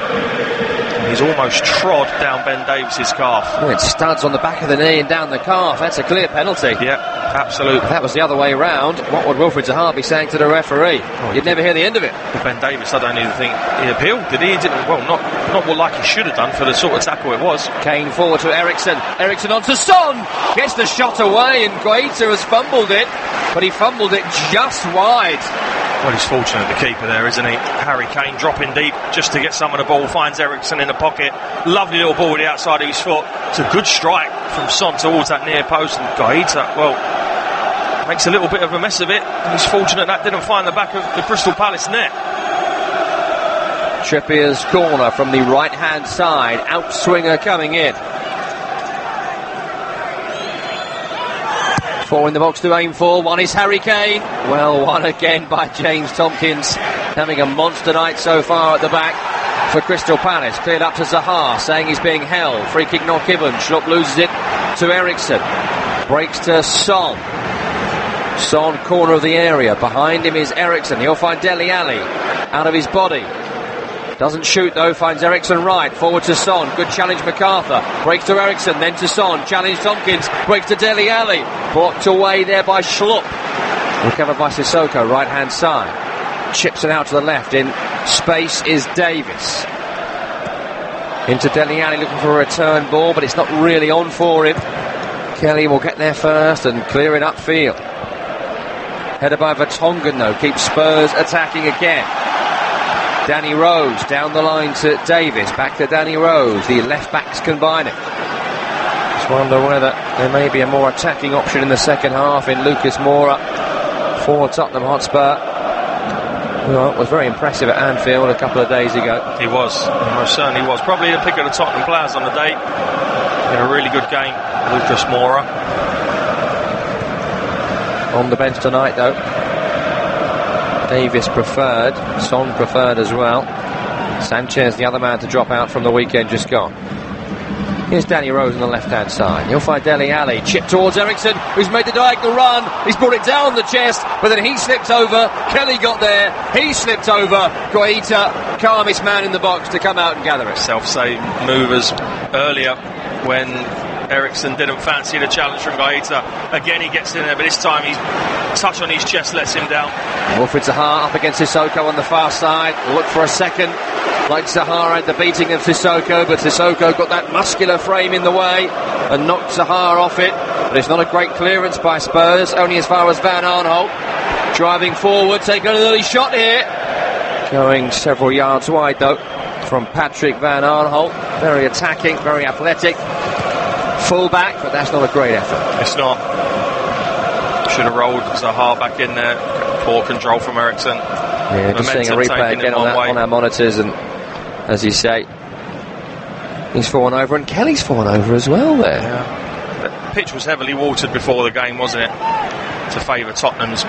He's almost trod down Ben Davies' calf.
Oh, it studs on the back of the knee and down the calf. That's a clear penalty.
Yeah, absolutely.
If that was the other way round, what would Wilfried Zaha be saying to the referee? You'd never hear the end of it.
Well, Ben Davies, I don't even think he appealed, did he? Well, not what like he should have done for the sort of tackle it was.
Kane forward to Eriksen. Eriksen onto Son. Gets the shot away, and Guaita has fumbled it, but he fumbled it just wide.
Well, he's fortunate, the keeper there, isn't he? Harry Kane dropping deep just to get some of the ball, finds Eriksen in the pocket. Lovely little ball with the outside of his foot. It's a good strike from Son towards that near post, and Guaita, well, makes a little bit of a mess of it, and he's fortunate that didn't find the back of the Crystal Palace net.
Trippier's corner from the right-hand side. Outswinger coming in. 4 in the box to aim for. 1 is Harry Kane. Well, 1 again by James Tompkins. Having a monster night so far at the back for Crystal Palace. Cleared up to Zaha, saying he's being held. Free kick not given. Schlupp loses it to Eriksen. Breaks to Son. Son, corner of the area. Behind him is Eriksen. He'll find Dele Alli out of his body. Doesn't shoot though, finds Eriksen right, forward to Son, good challenge MacArthur, breaks to Eriksen, then to Son, challenge Tompkins, breaks to Dele Alli, blocked away there by Schlupp, recovered by Sissoko, right hand side, chips it out to the left, in space is Davis, into Dele Alli looking for a return ball, but it's not really on for him. Kelly will get there first and clear it upfield. Headed by Vertonghen though, keeps Spurs attacking again. Danny Rose down the line to Davis, back to Danny Rose, the left backs combine it. Just wonder whether there may be a more attacking option in the second half in Lucas Moura for Tottenham Hotspur. Well, was very impressive at Anfield a couple of days ago.
He was, most certainly was. Probably the pick of the Tottenham players on the day. He had a really good game, Lucas Moura.
On the bench tonight though, Davis preferred, Son preferred as well. Sanchez, the other man to drop out from the weekend, just gone. Here's Danny Rose on the left-hand side. He'll find Dele Alli, chip towards Eriksen, who's made the diagonal run. He's brought it down the chest, but then he slipped over. Kelly got there, he slipped over. Guaita, calmest man in the box to come out and gather it.
Self-same movers earlier when Eriksen didn't fancy the challenge from Guaita. Again he gets in there, but this time he's touch on his chest lets him down.
Wilfried Zaha up against Sissoko on the far side. Look for a second. Like Zaha had the beating of Sissoko, but Sissoko got that muscular frame in the way and knocked Zaha off it. But it's not a great clearance by Spurs, only as far as Van Aanholt. Driving forward, taking an early shot here. Going several yards wide though from Patrick Van Aanholt. Very attacking, very athletic. Full back, but that's not a great effort.
It's not. Should have rolled Zaha back in there. Poor control from Eriksen.
Yeah, just seeing a replay again on our monitors, and as you say, he's fallen over, and Kelly's fallen over as well there.
Yeah. The pitch was heavily watered before the game, wasn't it? To favour Tottenham's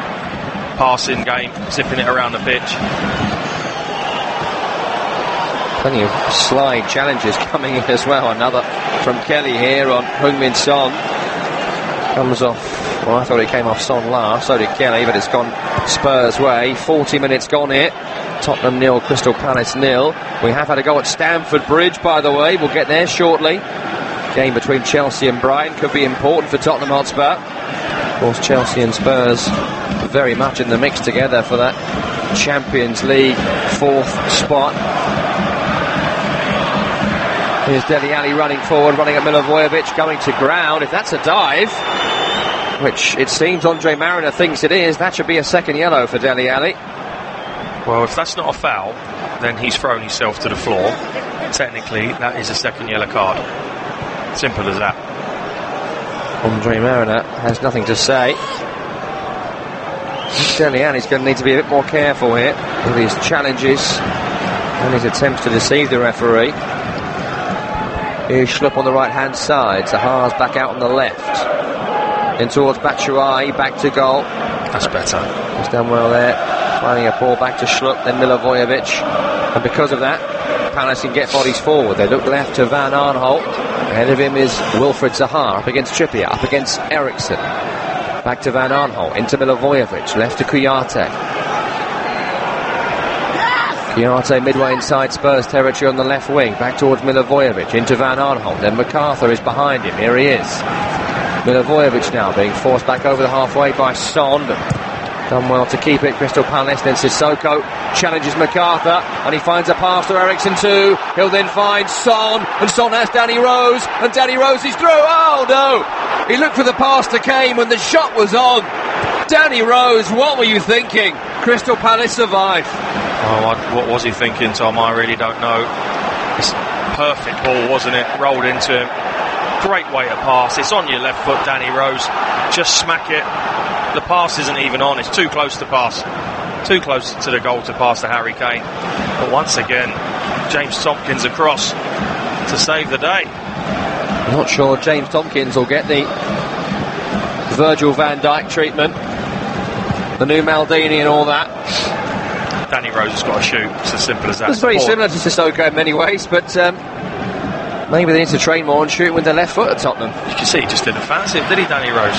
passing game, zipping it around the pitch.
Plenty of slide challenges coming in as well. Another from Kelly here on Heung-min Son. Comes off. Well, I thought it came off Son last, so did Kelly, but it's gone Spurs' way. 40 minutes gone here. Tottenham 0, Crystal Palace 0. We have had a go at Stamford Bridge, by the way. We'll get there shortly. Game between Chelsea and Brighton could be important for Tottenham Hotspur. Of course, Chelsea and Spurs very much in the mix together for that Champions League 4th spot. Here's Dele Alli running forward, running at Milivojevic, going to ground. If that's a dive, which it seems Andre Mariner thinks it is, that should be a second yellow for Dele Alli.
Well, if that's not a foul, then he's thrown himself to the floor. Technically, that is a second yellow card. Simple as that.
Andre Mariner has nothing to say. Dele Alli's going to need to be a bit more careful here with his challenges and his attempts to deceive the referee. Here's Schlupp on the right hand side. Zaha's back out on the left. In towards Batshuayi, back to goal.
That's better.
He's done well there. Finding a ball back to Schlupp, then Milivojevic. And because of that, Palace can get bodies forward. They look left to Van Aanholt. Ahead of him is Wilfried Zaha, up against Trippier, up against Eriksson. Back to Van Aanholt, into Milivojevic, left to Kouyaté. Kouyaté midway inside Spurs territory on the left wing, back towards Milivojevic, into Van Aanholt. Then MacArthur is behind him, here he is. Milivojevic now being forced back over the halfway by Son. Done well to keep it, Crystal Palace. Then Sissoko challenges MacArthur, and he finds a pass to Eriksson too. He'll then find Son, and Son has Danny Rose, and Danny Rose is through. Oh no! He looked for the pass to Kane when the shot was on. Danny Rose, what were you thinking? Crystal Palace survive.
Oh, what was he thinking, Tom? I really don't know. It's a perfect ball, wasn't it? Rolled into him. Great way to pass. It's on your left foot, Danny Rose. Just smack it. The pass isn't even on. It's too close to pass. Too close to the goal to pass to Harry Kane. But once again, James Tompkins across to save the day.
Not sure James Tompkins will get the Virgil van Dijk treatment. The new Maldini and all that.
Danny Rose has got to shoot. It's as simple as that.
It's very similar to Sissoko in many ways, but maybe they need to train more and shoot with the left foot at Tottenham.
You can see he just didn't fancy it, did he, Danny Rose?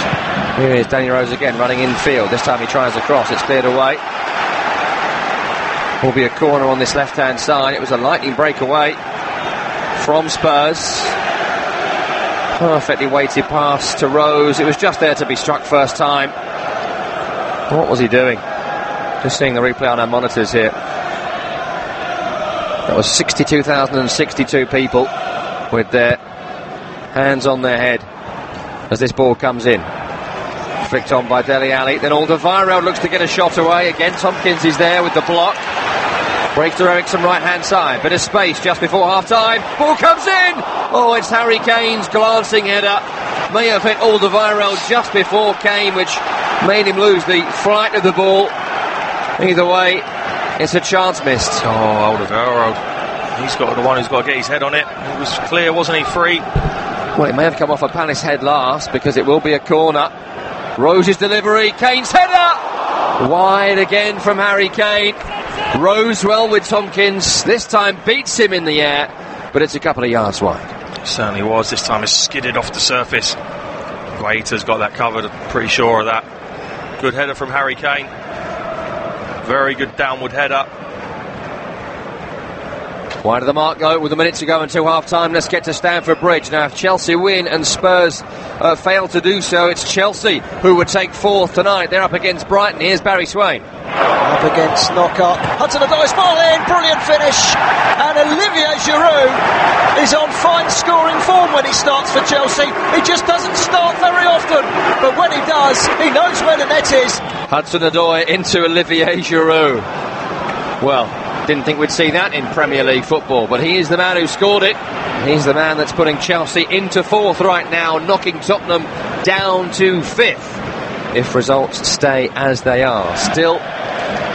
Here is Danny Rose again, running infield. This time he tries a cross. It's cleared away. Will be a corner on this left-hand side. It was a lightning breakaway from Spurs. Perfectly weighted pass to Rose. It was just there to be struck first time. What was he doing? Just seeing the replay on our monitors here. That was 62,062 people with their hands on their head as this ball comes in. Flicked on by Dele Alli. Then Alderweireld looks to get a shot away. Again, Tompkins is there with the block. Breaks to Eriksson right hand side. Bit of space just before half time. Ball comes in. Oh, it's Harry Kane's glancing header. May have hit Alderweireld just before Kane, which made him lose the flight of the ball. Either way, it's a chance missed.
Oh, Alderweireld. He's got the one who's got to get his head on it. It was clear, wasn't he? Free.
Well, it may have come off a Palace head last because it will be a corner. Rose's delivery. Kane's header. Wide again from Harry Kane. Rose well with Tompkins. This time beats him in the air, but it's a couple of yards wide.
It certainly was. This time it's skidded off the surface. Guaita's got that covered. I'm pretty sure of that. Good header from Harry Kane. Very good downward header.
Wide of the mark though, with a minute to go until half time. Let's get to Stamford Bridge. Now if Chelsea win and Spurs fail to do so, it's Chelsea who would take fourth tonight. They're up against Brighton. Here's Barry Swain.
Up against Knockout. Hudson-Odoi ball in, brilliant finish. And Olivier Giroud is on fine scoring form when he starts for Chelsea. He just doesn't start very often, but when he does, he knows where the net is.
Hudson-Odoi into Olivier Giroud. Well, didn't think we'd see that in Premier League football, but he is the man who scored it. He's the man that's putting Chelsea into fourth right now, knocking Tottenham down to fifth if results stay as they are. Still,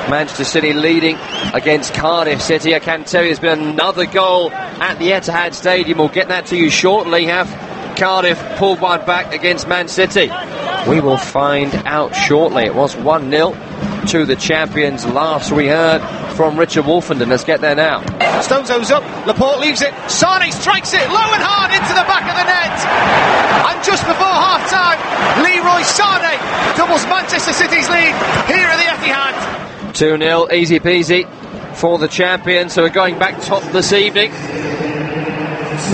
Manchester City leading against Cardiff City. I can tell you there's been another goal at the Etihad Stadium. We'll get that to you shortly. Have Cardiff pulled one back against Man City? We will find out shortly. It was 1-0 to the champions last we heard from Richard Wolfenden. Let's get there now.
Stone's up, Laporte leaves it, Sane strikes it low and hard into the back of the net, and just before half time Leroy Sane doubles Manchester City's lead here at the Etihad.
2-0, easy peasy for the champions who are going back top this evening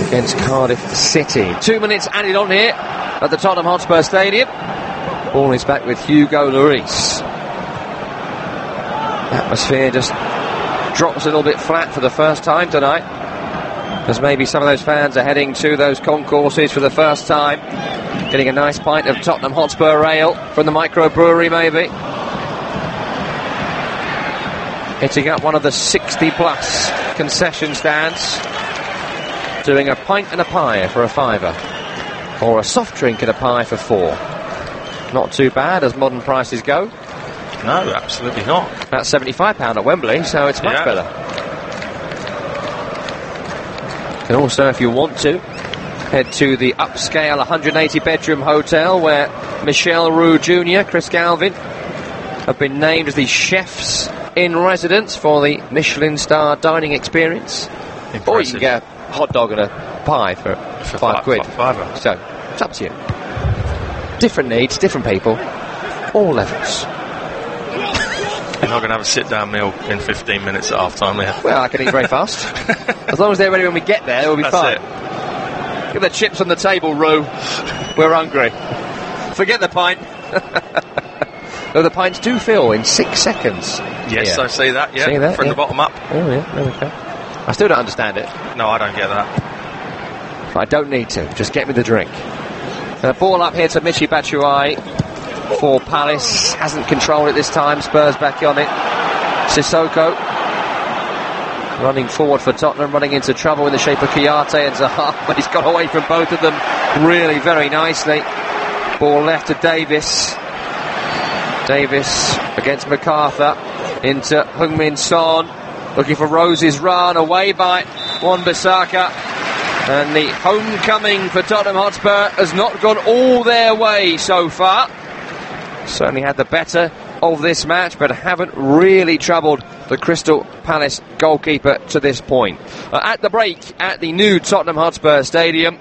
against Cardiff City. 2 minutes added on here at the Tottenham Hotspur Stadium. Ball is back with Hugo Lloris. Atmosphere just drops a little bit flat for the first time tonight. As maybe some of those fans are heading to those concourses for the first time, getting a nice pint of Tottenham Hotspur ale from the microbrewery maybe. Hitting up one of the 60 plus concession stands, doing a pint and a pie for a £5, or a soft drink and a pie for £4. Not too bad as modern prices go.
No, absolutely not.
That's £75 at Wembley, so it's much better. And also, if you want to, head to the upscale 180 bedroom hotel where Michel Roux Jr., Chris Galvin have been named as the chefs in residence for the Michelin star dining experience. Impressive. Or you can get a hot dog and a pie for £5. So, it's up to you. Different needs, different people, all levels.
You're not going to have a sit-down meal in 15 minutes at half-time, yeah?
Well, I can eat very fast. As long as they're ready when we get there, we'll be fine. Get the chips on the table, Roo. We're hungry. Forget the pint. Though the pints do fill in 6 seconds.
Yes, I see that, yeah. See that, from the bottom up.
Oh, yeah, there we go. I still don't understand it.
No, I don't get that.
But I don't need to. Just get me the drink. And a ball up here to Michy Batshuayi for Palace. Hasn't controlled it this time. Spurs back on it. Sissoko running forward for Tottenham, running into trouble in the shape of Kouyaté and Zaha, but he's got away from both of them really very nicely. Ball left to Davis. Davis against MacArthur into Heung-min Son, looking for Rose's run, away by Wan-Bissaka. And the homecoming for Tottenham Hotspur has not gone all their way so far. Certainly had the better of this match, but haven't really troubled the Crystal Palace goalkeeper to this point. At the break at the new Tottenham Hotspur Stadium,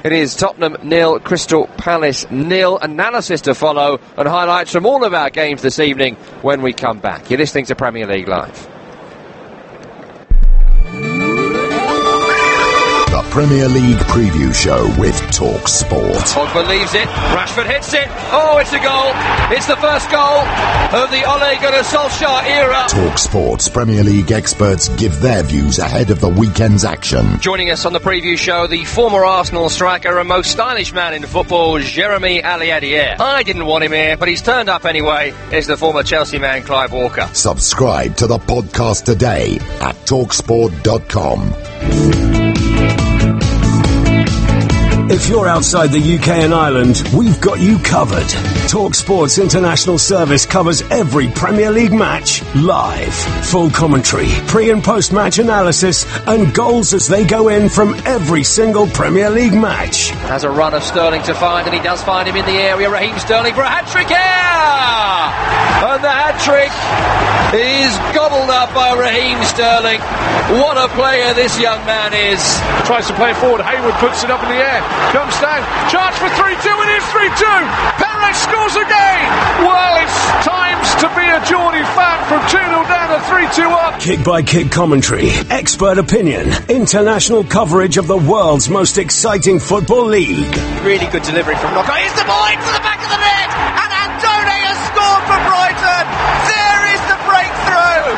it is Tottenham 0, Crystal Palace 0. Analysis to follow and highlights from all of our games this evening when we come back. You're listening to Premier League Live.
The Premier League Preview Show with Talk Sport.
Pogba leaves it, Rashford hits it, oh, it's a goal, it's the first goal of the Ole Gunnar Solskjaer era.
Talk Sport's Premier League experts give their views ahead of the weekend's action.
Joining us on the preview show, the former Arsenal striker and most stylish man in football, Jeremy Aliadier. I didn't want him here, but he's turned up anyway. Is the former Chelsea man, Clive Walker.
Subscribe to the podcast today at talksport.com.
If you're outside the UK and Ireland, we've got you covered. TalkSport's international service covers every Premier League match live. Full commentary, pre- and post-match analysis, and goals as they go in from every single Premier League match.
Has a run of Sterling to find, and he does find him in the area. Raheem Sterling for a hat-trick here! And the hat-trick is gobbled up by Raheem Sterling. What a player this young man is.
Tries to play it forward. Hayward puts it up in the air. Comes down. Chance for 3-2. It is 3-2. Perez scores again. Well, it's times to be a Geordie fan from 2-0 down to 3-2 up.
Kick-by-kick commentary, expert opinion, international coverage of the world's most exciting football league.
Really good delivery from Knockout. Here's the ball into the back of the net. And Antony has scored for Brighton. There is the breakthrough.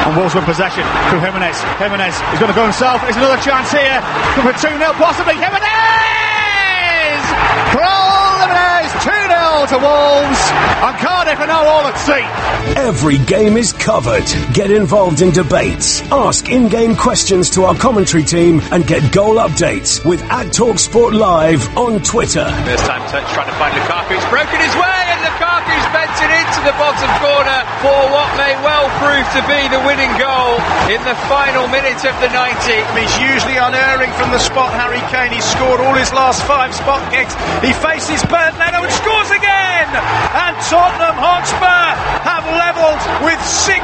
And Wolves with possession through Jimenez. Jimenez is going to go himself. There's another chance here. Going for 2-0 possibly. Jimenez! Raul Jimenez, 2-0 to Wolves. And Cardiff are now all at sea.
Every game is covered. Get involved in debates. Ask in-game questions to our commentary team and get goal updates with @TalkSport Live on Twitter.
There's time trying to find Lukaku. It's broken his way and Lukaku's bent it into the bottom corner for what may well prove to be the winning goal in the final minute of the 90.
He's usually unerring from the spot, Harry Kane. He's scored all his last 5 spot kicks. He faces Bernd Leno and scores again! And Tottenham Hotspur have levelled with 16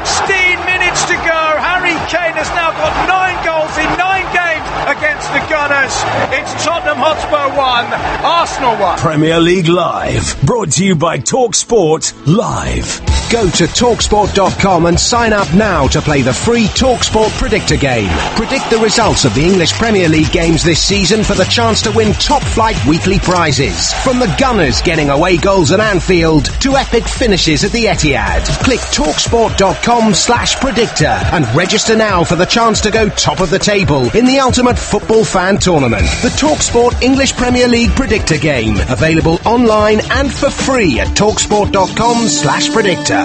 minutes to go. Harry Kane has now got 9 goals in 9 games against the Gunners.
Gunners. It's Tottenham Hotspur 1, Arsenal 1.
Premier League Live, brought to you by TalkSport Live.
Go to TalkSport.com and sign up now to play the free TalkSport Predictor game. Predict the results of the English Premier League games this season for the chance to win top-flight weekly prizes. From the Gunners getting away goals at Anfield to epic finishes at the Etihad. Click TalkSport.com/predictor and register now for the chance to go top of the table in the ultimate football fan tournament. The TalkSport English Premier League Predictor game. Available online and for free at TalkSport.com/predictor.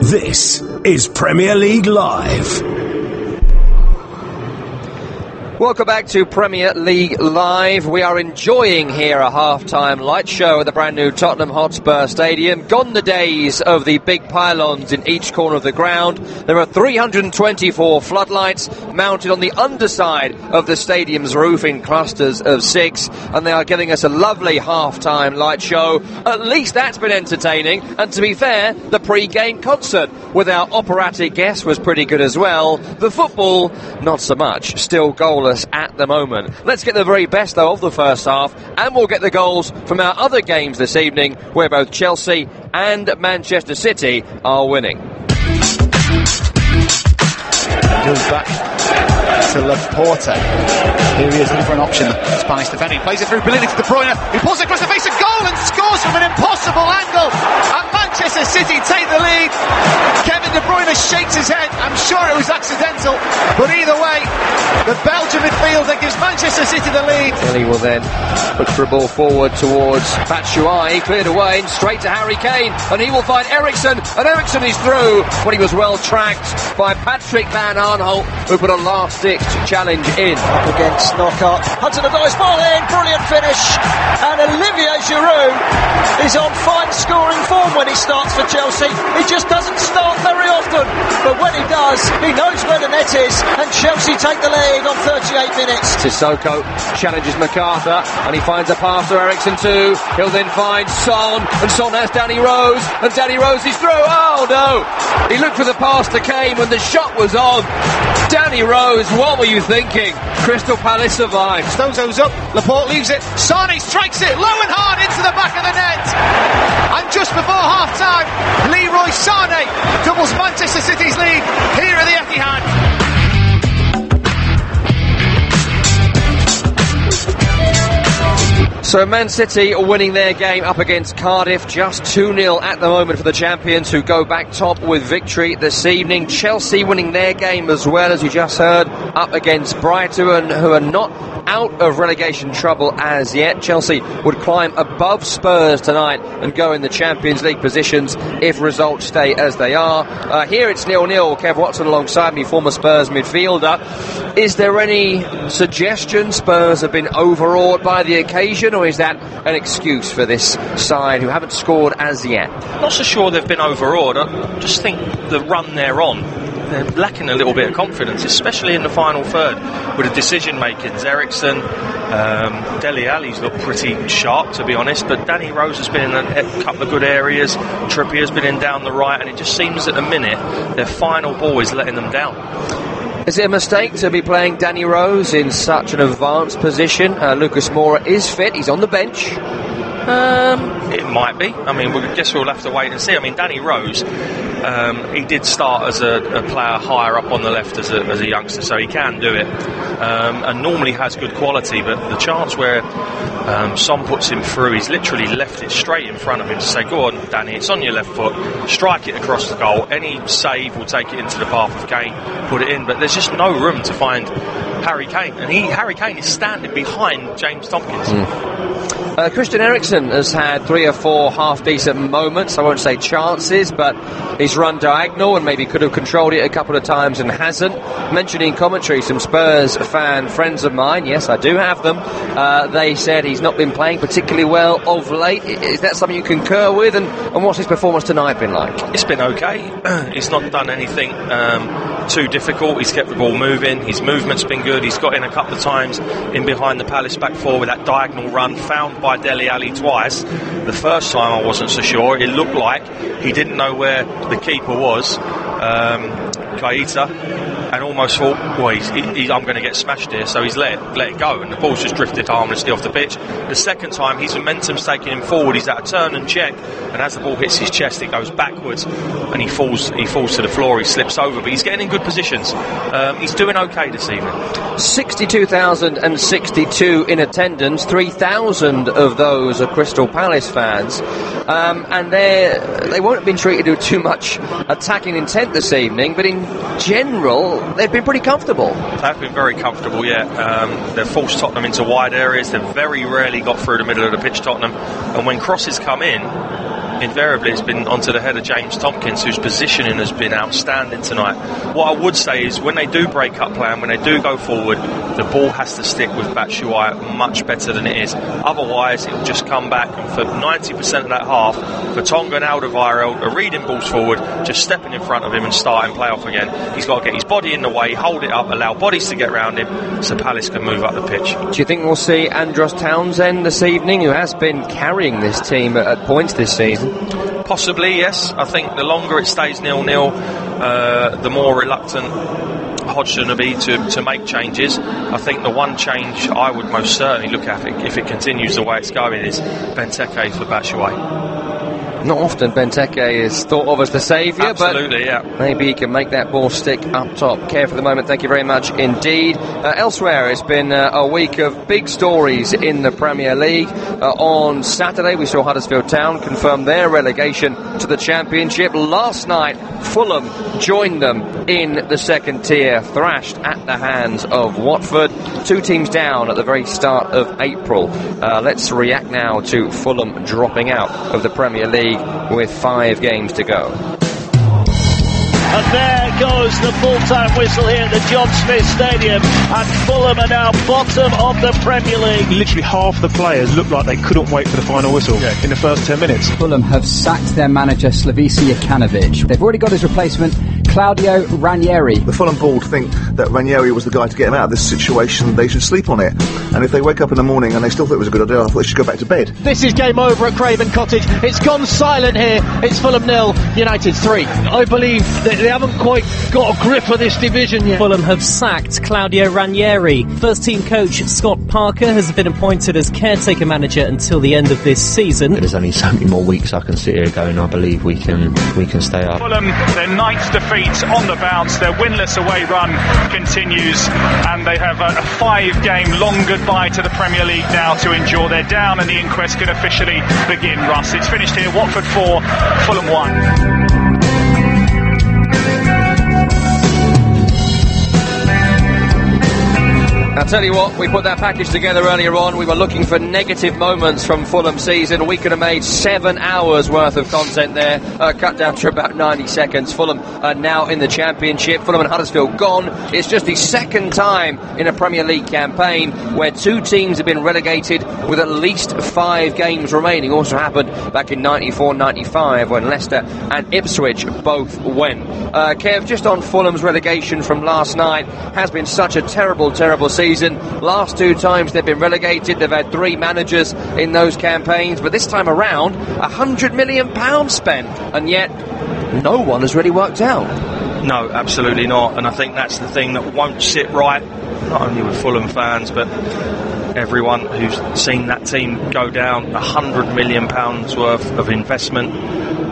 This is Premier League Live.
Welcome back to Premier League Live. We are enjoying here a half-time light show at the brand new Tottenham Hotspur Stadium. Gone the days of the big pylons in each corner of the ground. There are 324 floodlights mounted on the underside of the stadium's roof in clusters of 6, and they are giving us a lovely half-time light show. At least that's been entertaining, and to be fair, the pre-game concert with our operatic guest was pretty good as well. The football, not so much. Still goalless at the moment. Let's get the very best though of the first half, and we'll get the goals from our other games this evening, where both Chelsea and Manchester City are winning.
Goes back to Laporta. Here he is looking for an option. Spanish defender, he plays it through brilliantly to De Bruyne. He pulls it across the face of goal and scores from an impossible angle. And Manchester City take the lead. Kevin De Bruyne shakes his head. I'm sure it was accidental, but either way, the Belgian midfielder gives Manchester City the lead.
Kelly will then put the ball forward towards Batshuayi, cleared away and straight to Harry Kane, and he will find Eriksson, and Eriksson is through when he was well tracked by Patrick Van Aanholt, who put a last-ditch challenge in.
Up against Knockout. Hudson-Odoi ball in, brilliant finish, and Olivier Giroud is on fine scoring form when he starts for Chelsea. He just doesn't start very often, but when he does, he knows where the net is, and Chelsea take the lead on 38 minutes.
Sissoko challenges MacArthur, and he finds a pass to Eriksson too. He'll then find Son, and Son has Danny Rose, and Danny Rose is through. Oh no! He looked for the pass to Kane when the shot was on. Danny Rose, what were you thinking? Crystal Palace survived.
Stozo's up, Laporte leaves it, Sane strikes it low and hard into the back of the net. And just before half-time, Leroy Sane doubles Manchester City's lead here at the Etihad.
So Man City are winning their game up against Cardiff, just 2-0 at the moment for the champions, who go back top with victory this evening. Chelsea winning their game as well, as you just heard, up against Brighton, who are not out of relegation trouble as yet. Chelsea would climb above Spurs tonight and go in the Champions League positions if results stay as they are. Here it's 0-0. Kev Watson alongside me, former Spurs midfielder. Is there any suggestion Spurs have been overawed by the occasion, or is that an excuse for this side who haven't scored as yet?
Not so sure they've been overawed. I just think the run they're on, they're lacking a little bit of confidence, especially in the final third with the decision makings. Eriksson, Dele Alli's looked pretty sharp, to be honest, but Danny Rose has been in a couple of good areas. Trippier's been in down the right, and it just seems at the minute their final ball is letting them down.
Is it a mistake to be playing Danny Rose in such an advanced position? Lucas Moura is fit, he's on the bench.
It might be. I mean, I guess we'll have to wait and see. I mean, Danny Rose, he did start as a player higher up on the left as a youngster, so he can do it, and normally has good quality, but the chance where Son puts him through, he's literally left it straight in front of him to say, go on Danny, it's on your left foot, strike it across the goal. Any save will take it into the path of Kane, put it in, but there's just no room to find Harry Kane, and Harry Kane is standing behind James Tompkins.
Christian Eriksen has had 3 or 4 half-decent moments, I won't say chances, but he's run diagonal and maybe could have controlled it a couple of times and hasn't. Mentioning commentary, some Spurs fan friends of mine, yes, I do have them, they said he's not been playing particularly well of late. Is that something you concur with, and what's his performance tonight been like?
It's been okay. He's not done anything too difficult. He's kept the ball moving, his movement's been good, he's got in a couple of times in behind the Palace back four with that diagonal run, found by Dele Alli twice. The first time I wasn't so sure, it looked like he didn't know where the keeper was, Keita, and almost thought, well, I'm going to get smashed here, so he's let it go, and the ball's just drifted harmlessly off the pitch. The second time, his momentum's taking him forward. He's at a turn and check, and as the ball hits his chest, it goes backwards, and he falls to the floor. He slips over, but he's getting in good positions. He's doing okay this evening.
62,062 in attendance. 3,000 of those are Crystal Palace fans, and they won't have been treated with too much attacking intent this evening, but in general they've been pretty comfortable.
They've been very comfortable, yeah. They've forced Tottenham into wide areas. They've very rarely got through the middle of the pitch, Tottenham, and when crosses come in, invariably it's been onto the head of James Tompkins, whose positioning has been outstanding tonight. What I would say is when they do break up play and when they do go forward, the ball has to stick with Batshuayi much better than it is. Otherwise it will just come back, and for 90% of that half, for Tonga and Alderweireld are reading balls forward, just stepping in front of him and starting play off again. He's got to get his body in the way, hold it up, allow bodies to get around him so Palace can move up the pitch.
Do you think we'll see Andros Townsend this evening, who has been carrying this team at points this season?
Possibly, yes. I think the longer it stays 0-0, the more reluctant Hodgson will be to make changes. I think the one change I would most certainly look at if it continues the way it's going is Benteke for Batshuayi.
Not often Benteke is thought of as the saviour, but
yeah,
maybe he can make that ball stick up top. Care for the moment, thank you very much indeed. Elsewhere, it's been a week of big stories in the Premier League. On Saturday, we saw Huddersfield Town confirm their relegation to the Championship. Last night, Fulham joined them in the second tier, thrashed at the hands of Watford. Two teams down at the very start of April. Let's react now to Fulham dropping out of the Premier League with 5 games to go.
And there goes the full-time whistle here at the John Smith Stadium, and Fulham are now bottom of the Premier League.
Literally half the players looked like they couldn't wait for the final whistle in the first 10 minutes.
Fulham have sacked their manager Slavica Jokanovic. They've already got his replacement, Claudio Ranieri.
The Fulham board think that Ranieri was the guy to get him out of this situation. They should sleep on it. And if they wake up in the morning and they still think it was a good idea, I thought they should go back to bed.
This is game over at Craven Cottage. It's gone silent here. It's Fulham 0, United 3. I believe that they haven't quite got a grip of this division yet.
Fulham have sacked Claudio Ranieri. First team coach Scott Parker has been appointed as caretaker manager until the end of this season.
There's only so many more weeks I can sit here going, I believe we can stay up.
Fulham, their 9th defeat on the bounce. Their winless away run continues, and they have a 5-game long goodbye to the Premier League now to endure. They're down and the inquest can officially begin. Russ, it's finished here. Watford 4, Fulham 1.
I'll tell you what, we put that package together earlier on. We were looking for negative moments from Fulham's season. We could have made 7 hours worth of content there, cut down to about 90 seconds. Fulham are now in the Championship. Fulham and Huddersfield gone. It's just the second time in a Premier League campaign where 2 teams have been relegated with at least 5 games remaining. Also happened back in 94-95 when Leicester and Ipswich both went. Kev, just on Fulham's relegation from last night, has been such a terrible season. Last 2 times they've been relegated, they've had 3 managers in those campaigns, but this time around £100 million spent, and yet no one has really worked out.
No, absolutely not, and I think that's the thing that won't sit right, not only with Fulham fans but everyone who's seen that team go down. £100 million worth of investment,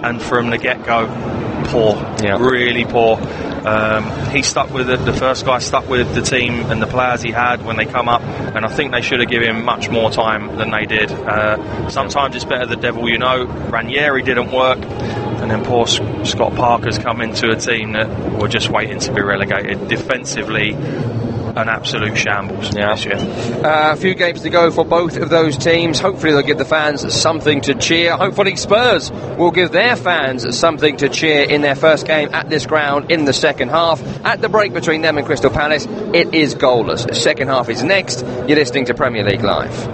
and from the get-go, poor, really poor. He stuck with it. The first guy stuck with the team and the players he had when they come up, and I think they should have given him much more time than they did. Sometimes it's better the devil you know. Ranieri didn't work, and then poor Scott Parker's come into a team that were just waiting to be relegated. Defensively, an absolute shambles this year.
A few games to go for both of those teams. Hopefully they'll give the fans something to cheer. Hopefully Spurs will give their fans something to cheer in their first game at this ground in the second half. At the break between them and Crystal Palace, it is goalless. The second half is next. You're listening to Premier League Live.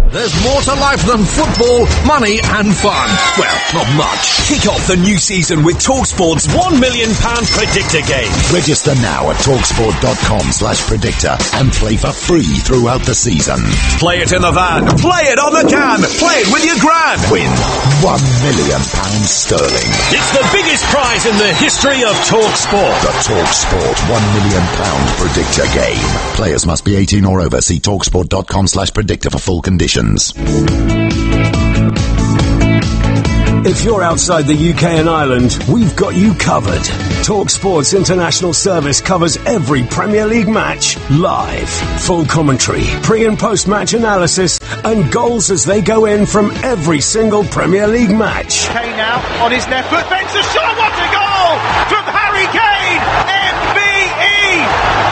There's more to life than football, money and fun. Well, not much.
Kick off the new season with TalkSport's £1 million Predictor game.
Register now at talksport.com/predictor and play for free throughout the season.
Play it in the van. Play it on the can. Play it with your gran.
Win £1 million sterling.
It's the biggest prize in the history of TalkSport.
The TalkSport £1 million Predictor game. Players must be 18 or over. See talksport.com/predictor for full conditions.
If you're outside the UK and Ireland, we've got you covered. TalkSport's international service covers every Premier League match live. Full commentary, pre- and post-match analysis, and goals as they go in from every single Premier League match.
Kane now on his left foot, bends the shot, what a goal from Harry Kane! MBE!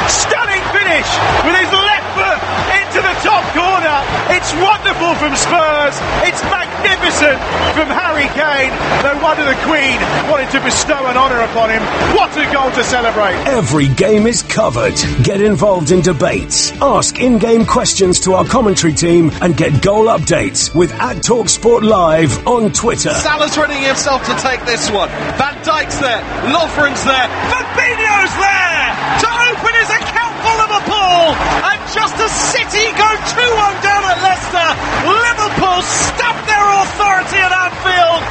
Stunning finish with his left foot into the top corner. It's wonderful from Spurs. It's magnificent from Harry Kane. No wonder the Queen wanted to bestow an honour upon him. What a goal to celebrate.
Every game is covered. Get involved in debates. Ask in-game questions to our commentary team and get goal updates with @TalkSport Live on Twitter.
Salah's readying himself to take this one. Van Dijk's there. Lovren's there. Fabinho's there to open his account for Liverpool. And just as City go 2-1 down at Leicester, Liverpool stamp their authority at Anfield.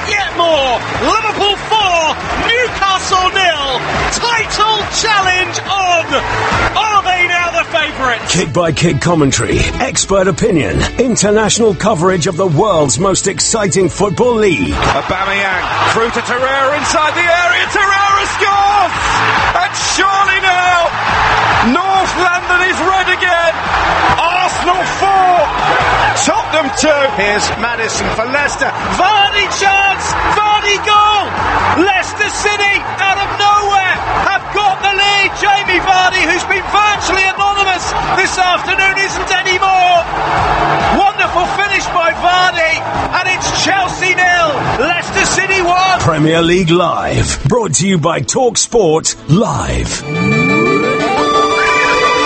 Yet more. Liverpool 4, Newcastle 0. Title challenge on. Are they now the favourites?
Kick-by-kick commentary, expert opinion, international coverage of the world's most exciting football league.
Aubameyang through to Torreira inside the area. Torreira scores! And surely now, North London is red again. Arsenal 4, Tottenham 2. Here's Maddison for Leicester. Vardy chance, Vardy goal. Leicester City out of nowhere have got the lead. Jamie Vardy, who's been virtually anonymous this afternoon, isn't anymore. Wonderful finish by Vardy, and it's Chelsea 0, Leicester City 1.
Premier League Live, brought to you by TalkSport Live.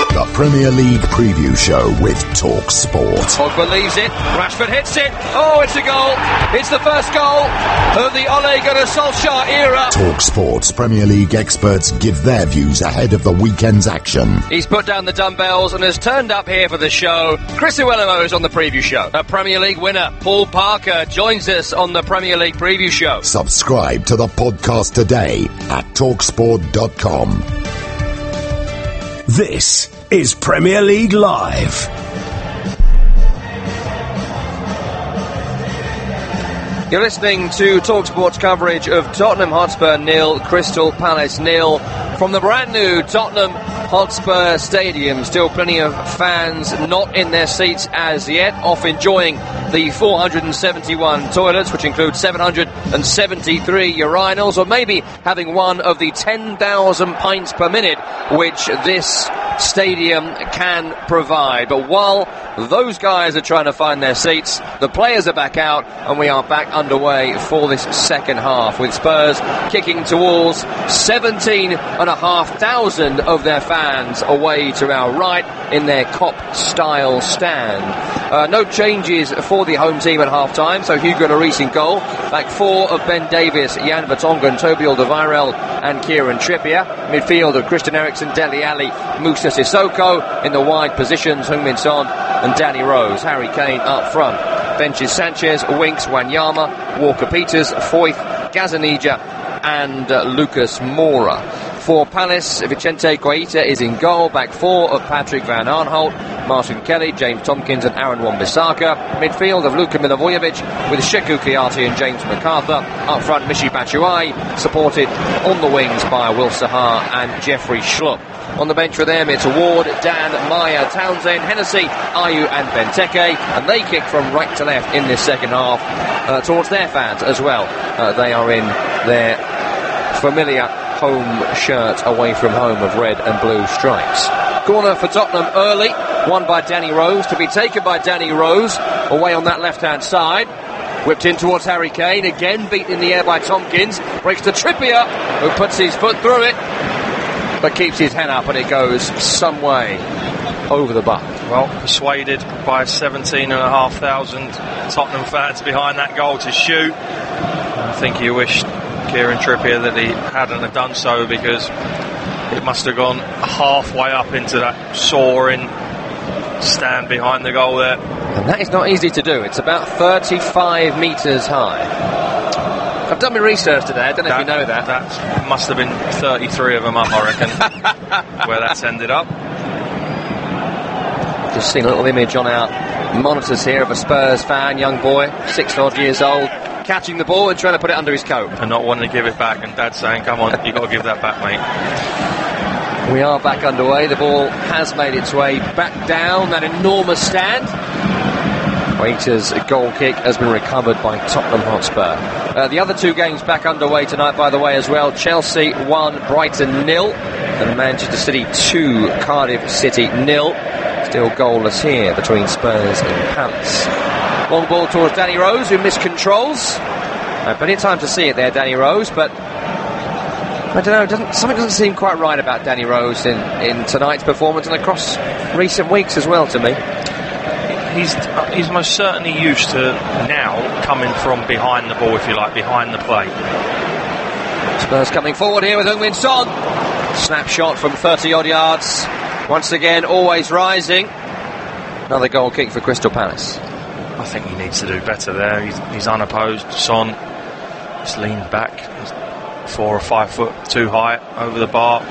The Premier League Preview Show with TalkSport.
Pogba leaves it, Rashford hits it, oh it's a goal, it's the first goal of the Ole Gunnar Solskjaer era.
TalkSport's Premier League experts give their views ahead of the weekend's action.
He's put down the dumbbells and has turned up here for the show. Chris Iwelumo is on the preview show. A Premier League winner, Paul Parker, joins us on the Premier League Preview Show.
Subscribe to the podcast today at talksport.com.
This is Premier League Live.
You're listening to TalkSport's coverage of Tottenham Hotspur 0, Crystal Palace 0 from the brand new Tottenham Hotspur Stadium. Still plenty of fans not in their seats as yet, off enjoying the 471 toilets, which include 773 urinals, or maybe having one of the 10,000 pints per minute which this stadium can provide. But while those guys are trying to find their seats, the players are back out and we are back underway for this second half, with Spurs kicking towards 17,500 of their fans away to our right in their Kop-style stand. No changes for the home team at half-time, so Hugo Lloris in goal. Back four of Ben Davies, Jan Vertonghen, Toby Alderweireld and Kieran Trippier. Midfield of Christian Eriksen, Dele Alli, Moussa Sissoko. In the wide positions, Heung-min Son and Danny Rose. Harry Kane up front. Benches Sanchez, Winks, Wanyama, Walker-Peters, Foyth, Gazzaniga and Lucas Moura. For Palace, Vicente Guaita is in goal. Back four of Patrick Van Aanholt, Martin Kelly, James Tompkins and Aaron Wan-Bissaka. Midfield of Luka Milivojevic with Sheku Kouyaté and James MacArthur. Up front, Michy Batshuayi, supported on the wings by Will Sahar and Jeffrey Schlupp. On the bench for them, it's Ward, Dan, Maya, Townsend, Hennessy, Ayew and Benteke, and they kick from right to left in this second half towards their fans as well. They are in their familiar home shirt away from home of red and blue stripes. Corner for Tottenham early, won by Danny Rose, to be taken by Danny Rose, away on that left-hand side. Whipped in towards Harry Kane, again beaten in the air by Tompkins, breaks to Trippier, who puts his foot through it, but keeps his head up and it goes some way. over the bar.
Well, persuaded by 17,500 Tottenham fans behind that goal to shoot. I think he wished Kieran Trippier that he hadn't have done so, because it must have gone halfway up into that soaring stand behind the goal there.
And that is not easy to do. It's about 35 metres high. I've done my research today. I don't know if you know that.
That must have been 33 of them up, I reckon, where that's ended up.
Just seen a little image on our monitors here of a Spurs fan, young boy, 6 odd years old, catching the ball and trying to put it under his coat.
And not wanting to give it back, and Dad saying, come on, you've got to give that back, mate.
We are back underway. The ball has made its way back down that enormous stand. Waiter's goal kick has been recovered by Tottenham Hotspur. The other 2 games back underway tonight, by the way, as well. Chelsea 1, Brighton 0, and Manchester City 2, Cardiff City 0. Still goalless here between Spurs and Palace. Long ball towards Danny Rose, who miscontrols. Plenty of time to see it there, Danny Rose, but I don't know, something doesn't seem quite right about Danny Rose in tonight's performance and across recent weeks as well to me.
He's most certainly used to now coming from behind the ball, if you like, behind the play.
Spurs coming forward here with Heung-min Son. Snapshot from 30 odd yards. Once again, always rising. Another goal kick for Crystal Palace.
I think he needs to do better there. He's unopposed. Son just leaned back. He's 4 or 5 foot too high over the bar.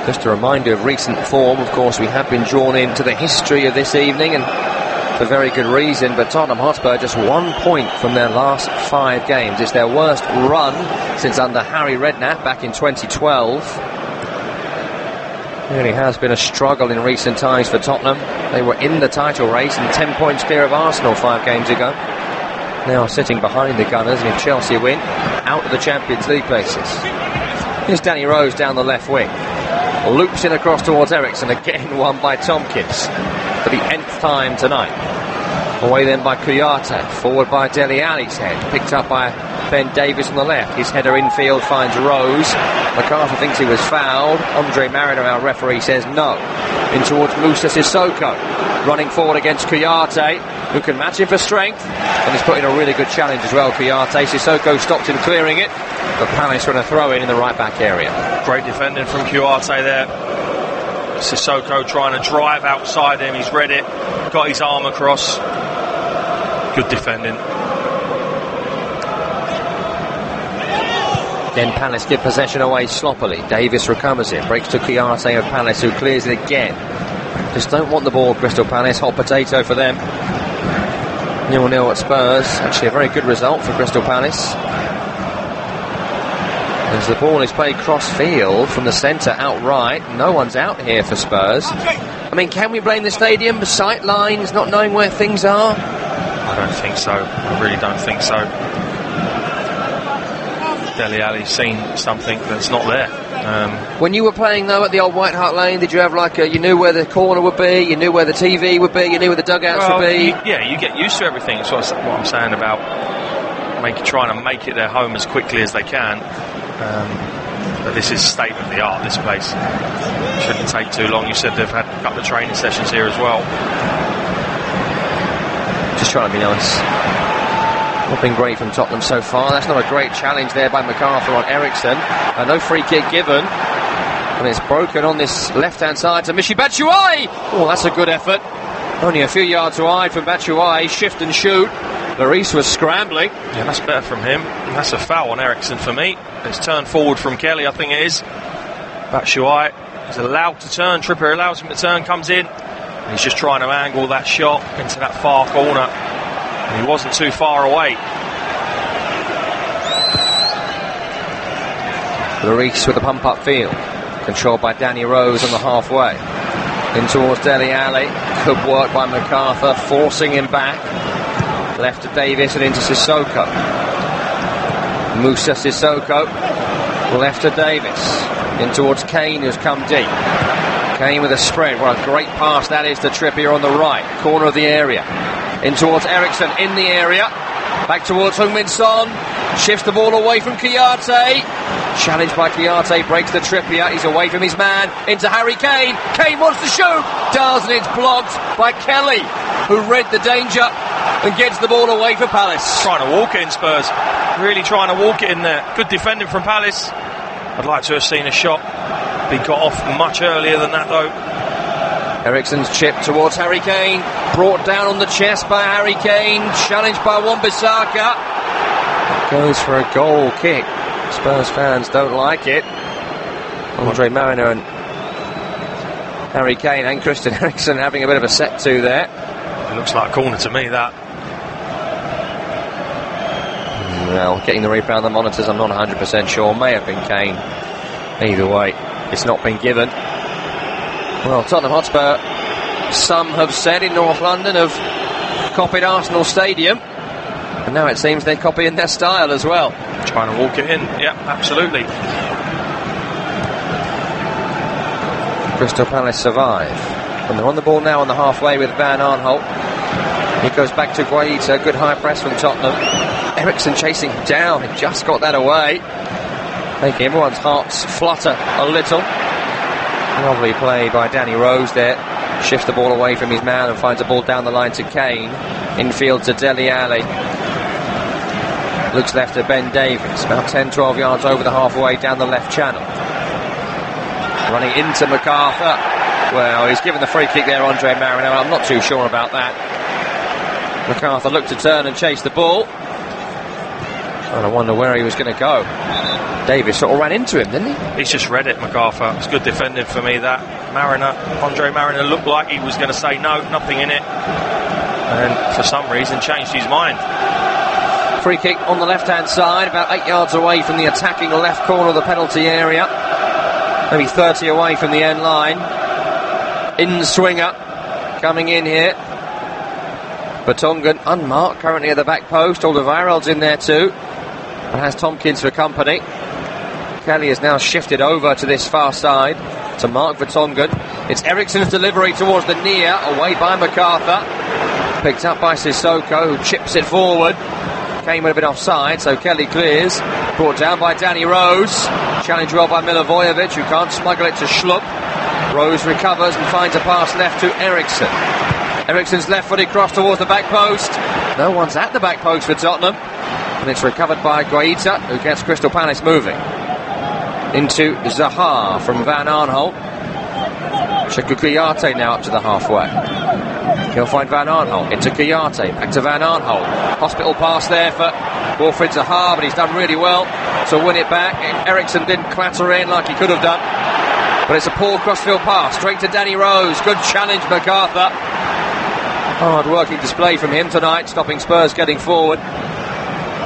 Just a reminder of recent form. Of course, we have been drawn into the history of this evening, and for very good reason, but Tottenham Hotspur just 1 point from their last 5 games. It's their worst run since under Harry Redknapp back in 2012. It really has been a struggle in recent times for Tottenham. They were in the title race and 10 points clear of Arsenal 5 games ago. Now sitting behind the Gunners, and if Chelsea win, out of the Champions League places. Here's Danny Rose down the left wing. Loops in across towards Ericsson, again won by Tompkins for the nth time tonight. Away then by Kouyaté, forward by Dele Alli's head, picked up by Ben Davies on the left. His header infield finds Rose. MacArthur thinks he was fouled. Andre Mariner, our referee, says no. In towards Moussa Sissoko, running forward against Kouyaté, who can match him for strength, and he's put in a really good challenge as well. Kouyaté, Sissoko stopped him clearing it, but Palace trying to throw in the right back area.
Great defending from Kouyaté there. Sissoko trying to drive outside him. He's read it, got his arm across. Good defending.
Then Palace give possession away sloppily. Davis recovers it, breaks to Kouyaté of Palace, who clears it again. Just don't want the ball, Crystal Palace. Hot potato for them. 0-0 at Spurs. Actually a very good result for Crystal Palace, as the ball is played cross-field from the centre outright. No one's out here for Spurs. I mean, can we blame the stadium, the sight lines, not knowing where things are?
I don't think so. I really don't think so. Dele Alli's seen something that's not there.
When you were playing, though, at the old White Hart Lane, did you have you knew where the corner would be, you knew where the TV would be, you knew where the dugouts would be?
You get used to everything. That's what I'm saying about trying to make it their home as quickly as they can. But this is state of the art, this place. Shouldn't take too long. You said they've had a couple of training sessions here as well.
Just trying to be nice. Not been great from Tottenham so far. That's not a great challenge there by MacArthur on Ericsson. No free kick given. And it's broken on this left-hand side to Michy Batshuayi. Oh, that's a good effort. Only a few yards wide from Batshuayi. Shift and shoot. Lloris was scrambling.
Yeah, that's better from him. And that's a foul on Ericsson for me. It's turned forward from Kelly, I think it is. Batshuayi is allowed to turn. Trippier allows him to turn, comes in. And he's just trying to angle that shot into that far corner. And he wasn't too far away.
Lloris with the pump up field. Controlled by Danny Rose on the halfway. In towards Dele Alli. Good work by MacArthur, forcing him back. Left to Davis and into Sissoko. Moussa Sissoko. Left to Davis. In towards Kane, who's come deep. Kane with a spread. What a great pass that is to Trippier on the right. Corner of the area. In towards Ericsson in the area. Back towards Heung-min Son. Shifts the ball away from Kouyaté. Challenged by Kouyaté, breaks the Trippier. He's away from his man, into Harry Kane. Kane wants to shoot, does, and it's blocked by Kelly, who read the danger and gets the ball away for Palace.
Trying to walk it in, Spurs. Really trying to walk it in there. Good defending from Palace. I'd like to have seen a shot be got off much earlier than that, though.
Eriksen's chip towards Harry Kane, brought down on the chest by Harry Kane, challenged by Wan-Bissaka. Goes for a goal kick. Spurs fans don't like it. Andre Mariner and Harry Kane and Christian Eriksen having a bit of a set to there.
It looks like a corner to me, that.
Well, getting the replay on the monitors, I'm not 100% sure. May have been Kane. Either way, it's not been given. Well, Tottenham Hotspur, some have said in North London, have copied Arsenal Stadium, and now it seems they're copying their style as well.
Trying to walk it in, yeah, absolutely.
Crystal Palace survive. And they're on the ball now on the halfway with Van Aanholt. He goes back to Guaita, good high press from Tottenham. Eriksen chasing him down, he just got that away, making everyone's hearts flutter a little. Lovely play by Danny Rose there. Shifts the ball away from his man and finds the ball down the line to Kane. Infield to Dele Alli. Looks left to Ben Davies. About 10-12 yards over the halfway down the left channel. Running into MacArthur. Well, he's given the free kick there, Andre Mariner. I'm not too sure about that. MacArthur looked to turn and chase the ball. And I wonder where he was going to go. Davies sort of ran into him, didn't he?
He's just read it, MacArthur. It's good defending for me, that. Andre Mariner looked like he was going to say no, nothing in it. And for some reason changed his mind.
Free kick on the left-hand side, about 8 yards away from the attacking left corner of the penalty area. Maybe 30 away from the end line. In-swinger coming in here. Vertonghen unmarked, currently at the back post. Alderweireld's in there too, and has Tompkins for company. Kelly has now shifted over to this far side to mark Vertonghen. It's Eriksen's delivery towards the near, away by MacArthur. Picked up by Sissoko, who chips it forward. Came a bit offside, so Kelly clears. Brought down by Danny Rose. Challenged well by Milivojevic, who can't smuggle it to Schlupp. Rose recovers and finds a pass left to Eriksen. Eriksen's left-footed cross towards the back post. No one's at the back post for Tottenham. And it's recovered by Guaita, who gets Crystal Palace moving. Into Zaha from Van Aanholt. Cheikhou Kouyaté now up to the halfway. He'll find Van Aanholt. Into Kouyaté. Back to Van Aanholt. Hospital pass there for Wilfried Zaha, but he's done really well to win it back. Eriksen didn't clatter in like he could have done. But it's a poor crossfield pass. Straight to Danny Rose. Good challenge, MacArthur. Hard-working display from him tonight, stopping Spurs getting forward.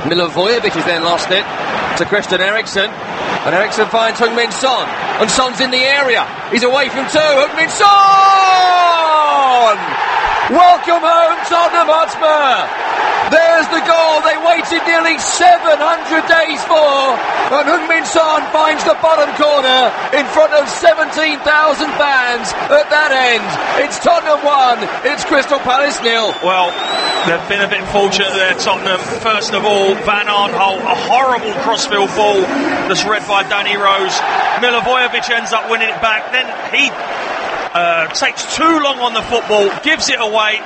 Milivojevic has then lost it to Christian Eriksen, and Eriksen finds Heung-min Son, and Son's in the area. He's away from two. Heung-min Son! Welcome home, Tottenham Hotspur. There's the goal they waited nearly 700 days for, and Heung-min Son finds the bottom corner in front of 17,000 fans at that end. It's Tottenham 1, it's Crystal Palace 0.
Well, they've been a bit fortunate there, Tottenham. First of all, Van Aanholt, a horrible crossfield ball that's read by Danny Rose. Milivojevic ends up winning it back. Then he takes too long on the football, gives it away,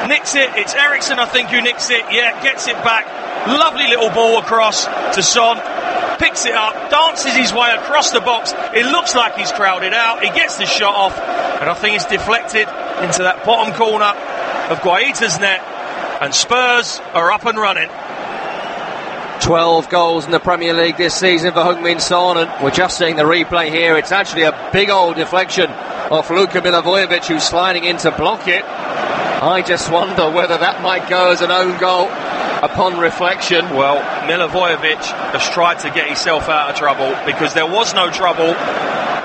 nicks it. It's Eriksen, I think, who nicks it. Yeah, gets it back. Lovely little ball across to Son. Picks it up, dances his way across the box. It looks like he's crowded out. He gets the shot off, and I think it's deflected into that bottom corner of Guaita's net, and Spurs are up and running.
12 goals in the Premier League this season for Heung-min Son, and we're just seeing the replay here. It's actually a big old deflection off Luka Milivojevic, who's sliding in to block it. I just wonder whether that might go as an own goal upon reflection.
Well, Milivojevic has tried to get himself out of trouble, because there was no trouble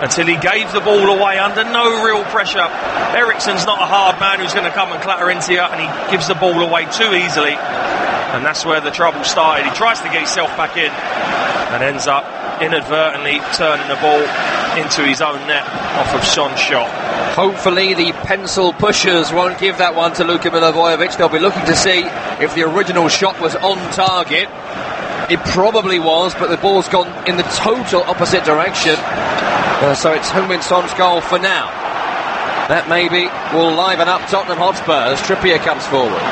until he gave the ball away under no real pressure. Eriksen's not a hard man who's going to come and clatter into you, and he gives the ball away too easily, and that's where the trouble started. He tries to get himself back in and ends up inadvertently turning the ball into his own net off of Son's shot.
Hopefully the pencil pushers won't give that one to Luka Milivojevic. They'll be looking to see if the original shot was on target. It probably was, but the ball's gone in the total opposite direction. So it's Heung-min Son's goal for now. That maybe will liven up Tottenham Hotspur as Trippier comes forward.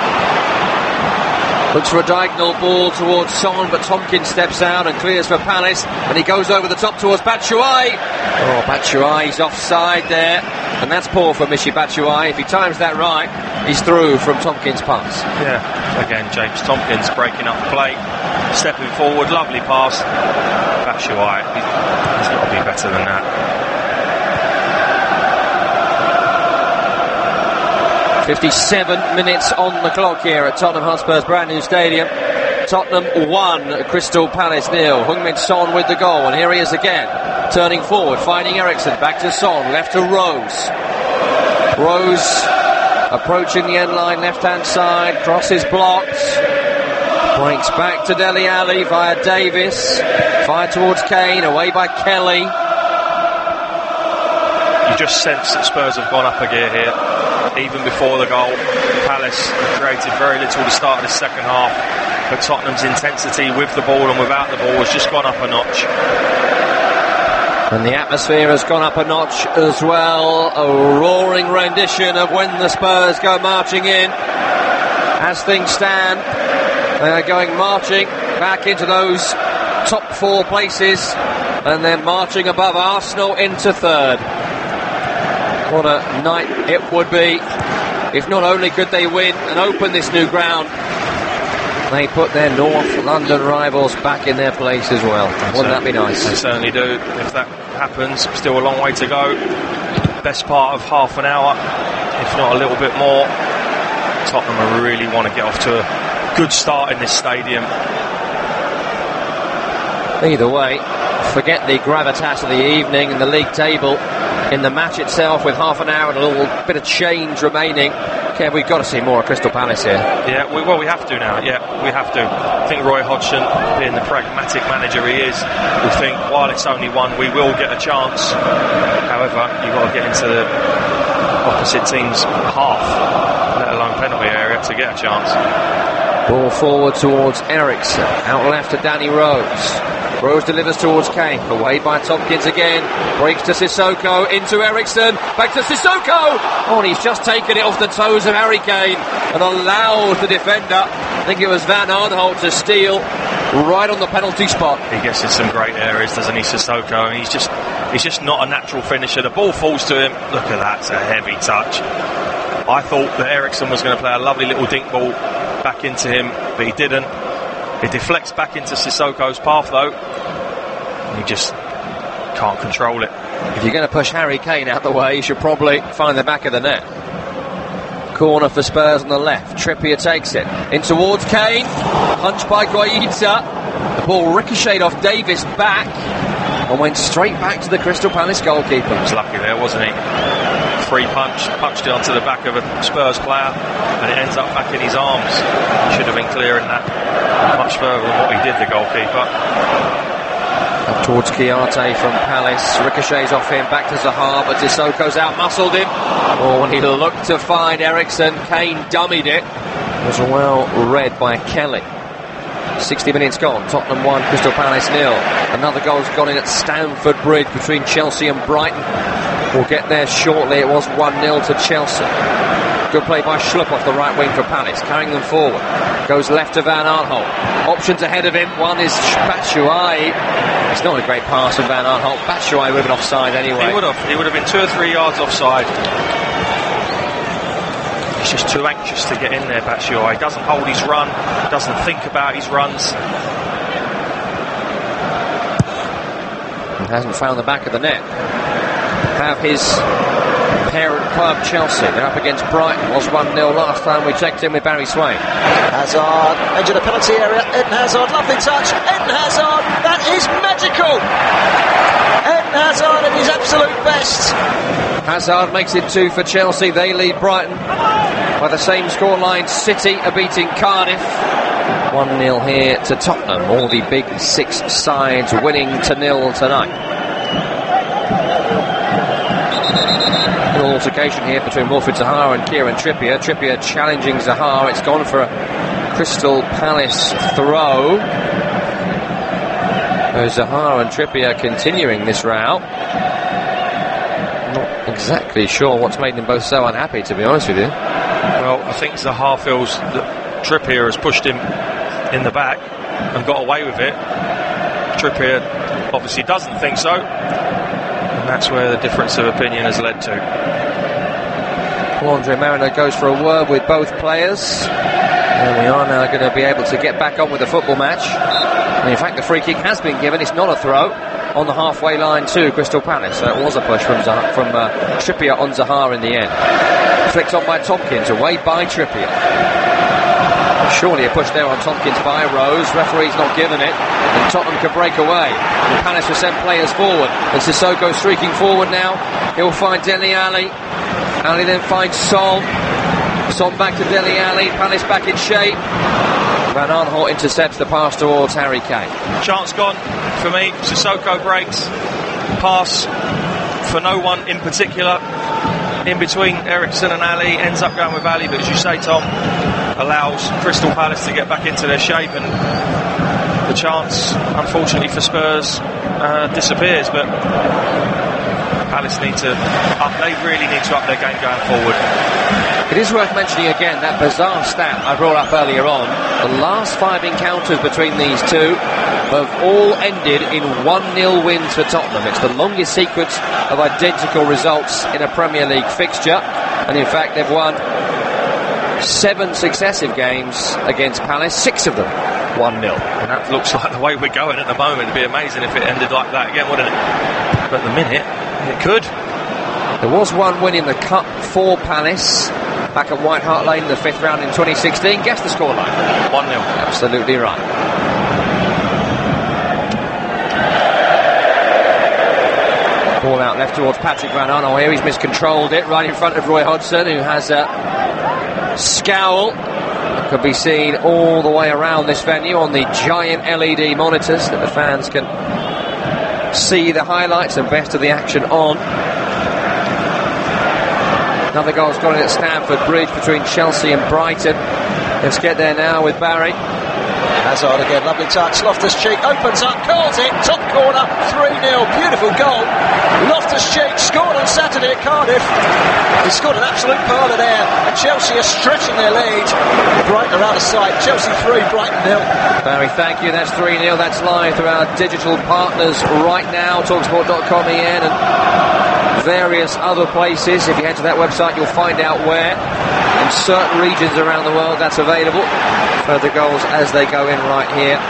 Looks for a diagonal ball towards Son, but Tompkins steps out and clears for Palace, and he goes over the top towards Batshuayi. Oh, Batshuayi's offside there, and that's poor for Michy Batshuayi. If he times that right, he's through from Tompkins' pass.
Yeah, again, James Tompkins breaking up the play, stepping forward, lovely pass. Batshuayi, he's got to be better than that.
57 minutes on the clock here at Tottenham Hotspur's brand new stadium. Tottenham 1, Crystal Palace 0. Heung-min Son with the goal, and here he is again, turning forward, finding Eriksson, back to Son, left to Rose. Rose approaching the end line, left-hand side, crosses blocked, breaks back to Dele Alli via Davis, fired towards Kane, away by Kelly.
You just sense that Spurs have gone up a gear here. Even before the goal, Palace created very little to start the second half, but Tottenham's intensity with the ball and without the ball has just gone up a notch.
And the atmosphere has gone up a notch as well. A roaring rendition of when the Spurs go marching in. As things stand, they are going marching back into those top 4 places, and they're marching above Arsenal into third. What a night it would be if not only could they win and open this new ground, they put their North London rivals back in their place as well. Wouldn't that be nice?
They certainly do. If that happens, still a long way to go. Best part of half an hour, if not a little bit more. Tottenham really want to get off to a good start in this stadium.
Either way, forget the gravitas of the evening and the league table. In the match itself, with half an hour and a little bit of change remaining, Kev, we've got to see more of Crystal Palace here.
Yeah, we have to now. Yeah, we have to. I think Roy Hodgson, being the pragmatic manager he is, will think, while it's only one, we will get a chance. However, you've got to get into the opposite team's half, let alone penalty area, to get a chance.
Ball forward towards Eriksson, out left to Danny Rose. Rose delivers towards Kane, away by Tompkins again, breaks to Sissoko, into Eriksson, back to Sissoko! Oh, and he's just taken it off the toes of Harry Kane and allowed the defender, I think it was Van Aanholt, to steal right on the penalty spot.
He gets in some great areas, doesn't he, Sissoko? And he's just not a natural finisher. The ball falls to him. Look at that, it's a heavy touch. I thought that Eriksson was going to play a lovely little dink ball back into him, but he didn't. It deflects back into Sissoko's path though. He just can't control it.
If you're going to push Harry Kane out the way, you should probably find the back of the net. Corner for Spurs on the left. Trippier takes it in towards Kane. Punched by Guaita. The ball ricocheted off Davis back and went straight back to the Crystal Palace goalkeeper.
He was lucky there, wasn't he? Free punch, punched it onto the back of a Spurs player, and it ends up back in his arms. Should have been clearing that much further than what he did, the goalkeeper.
Up towards Chiarte from Palace, ricochets off him, back to Zaha, but Sissoko's out-muscled him. Oh, when he looked to find Eriksson, Kane dummied it. It was well read by Kelly. 60 minutes gone, Tottenham 1, Crystal Palace 0. Another goal's gone in at Stamford Bridge between Chelsea and Brighton. We'll get there shortly. It was 1-0 to Chelsea. Good play by Schlupp off the right wing for Palace, carrying them forward. Goes left to Van Aanholt. Options ahead of him. One is Batshuayi. It's not a great pass from Van Aanholt. Batshuayi would have been offside anyway.
He would have been 2 or 3 yards offside. He's just too anxious to get in there, Batshuayi. Doesn't hold his run, doesn't think about his runs.
And hasn't found the back of the net. Have his parent club Chelsea. They're up against Brighton. Was 1-0 last time we checked in with Barry Swain.
Hazard entered the penalty area. Eden Hazard, lovely touch. Eden Hazard, that is magical. Eden Hazard at his absolute best.
Hazard makes it 2 for Chelsea. They lead Brighton by the same scoreline. City are beating Cardiff. 1-0 here to Tottenham. All the big 6 sides winning to 0 tonight. Altercation here between Wilfried Zaha and Kieran Trippier. Trippier challenging Zaha. It's gone for a Crystal Palace throw. Zaha and Trippier continuing this row. Not exactly sure what's made them both so unhappy, to be honest with you.
Well, I think Zaha feels that Trippier has pushed him in the back and got away with it. Trippier obviously doesn't think so, and that's where the difference of opinion has led to.
Andre Mariner goes for a word with both players, and we are now going to be able to get back on with the football match. And in fact, the free kick has been given. It's not a throw on the halfway line to Crystal Palace, so it was a push from Trippier on Zaha in the end. Flicked on by Tompkins, away by Trippier. Surely a push there on Tompkins by Rose. Referee's not given it, and Tottenham can break away. And Palace will send players forward, and Sissoko streaking forward now. He'll find Dele Alli. Ali then finds Son. Son back to Dele Alli. Palace back in shape. Van Aanholt intercepts the pass towards Harry Kane.
Chance gone for me. Sissoko breaks. Pass for no one in particular. In between Eriksen and Ali. Ends up going with Ali, but as you say, Tom, allows Crystal Palace to get back into their shape, and the chance, unfortunately for Spurs, disappears. But Palace need to they really need to up their game going forward.
It is worth mentioning again that bizarre stat I brought up earlier on. The last 5 encounters between these two have all ended in 1-0 wins for Tottenham. It's the longest sequence of identical results in a Premier League fixture, and in fact they've won 7 successive games against Palace, 6 of them 1-0.
And that looks like the way we're going at the moment. It'd be amazing if it ended like that again, wouldn't it? But at the minute, it could.
There was one win in the Cup for Palace back at White Hart Lane in the 5th round in 2016. Guess the scoreline.
1-0.
Absolutely right. Ball out left towards Patrick Van Aanholt here. He's miscontrolled it right in front of Roy Hodgson, who has a scowl that could be seen all the way around this venue on the giant LED monitors that the fans can see the highlights and best of the action on. Another goal scored at Stamford Bridge between Chelsea and Brighton. Let's get there now with Barry.
Hazard again, lovely touch. Loftus-Cheek opens up, calls it, top corner, 3-0, beautiful goal. Loftus-Cheek scored on Saturday at Cardiff. He scored an absolute pearler there, and Chelsea are stretching their lead. Brighton are out of sight. Chelsea 3, Brighton 0.
Barry, thank you. That's 3-0. That's live through our digital partners right now, talksport.com EN and various other places. If you head to that website, you'll find out where. In certain regions around the world, that's available. Further goals as they go in right here.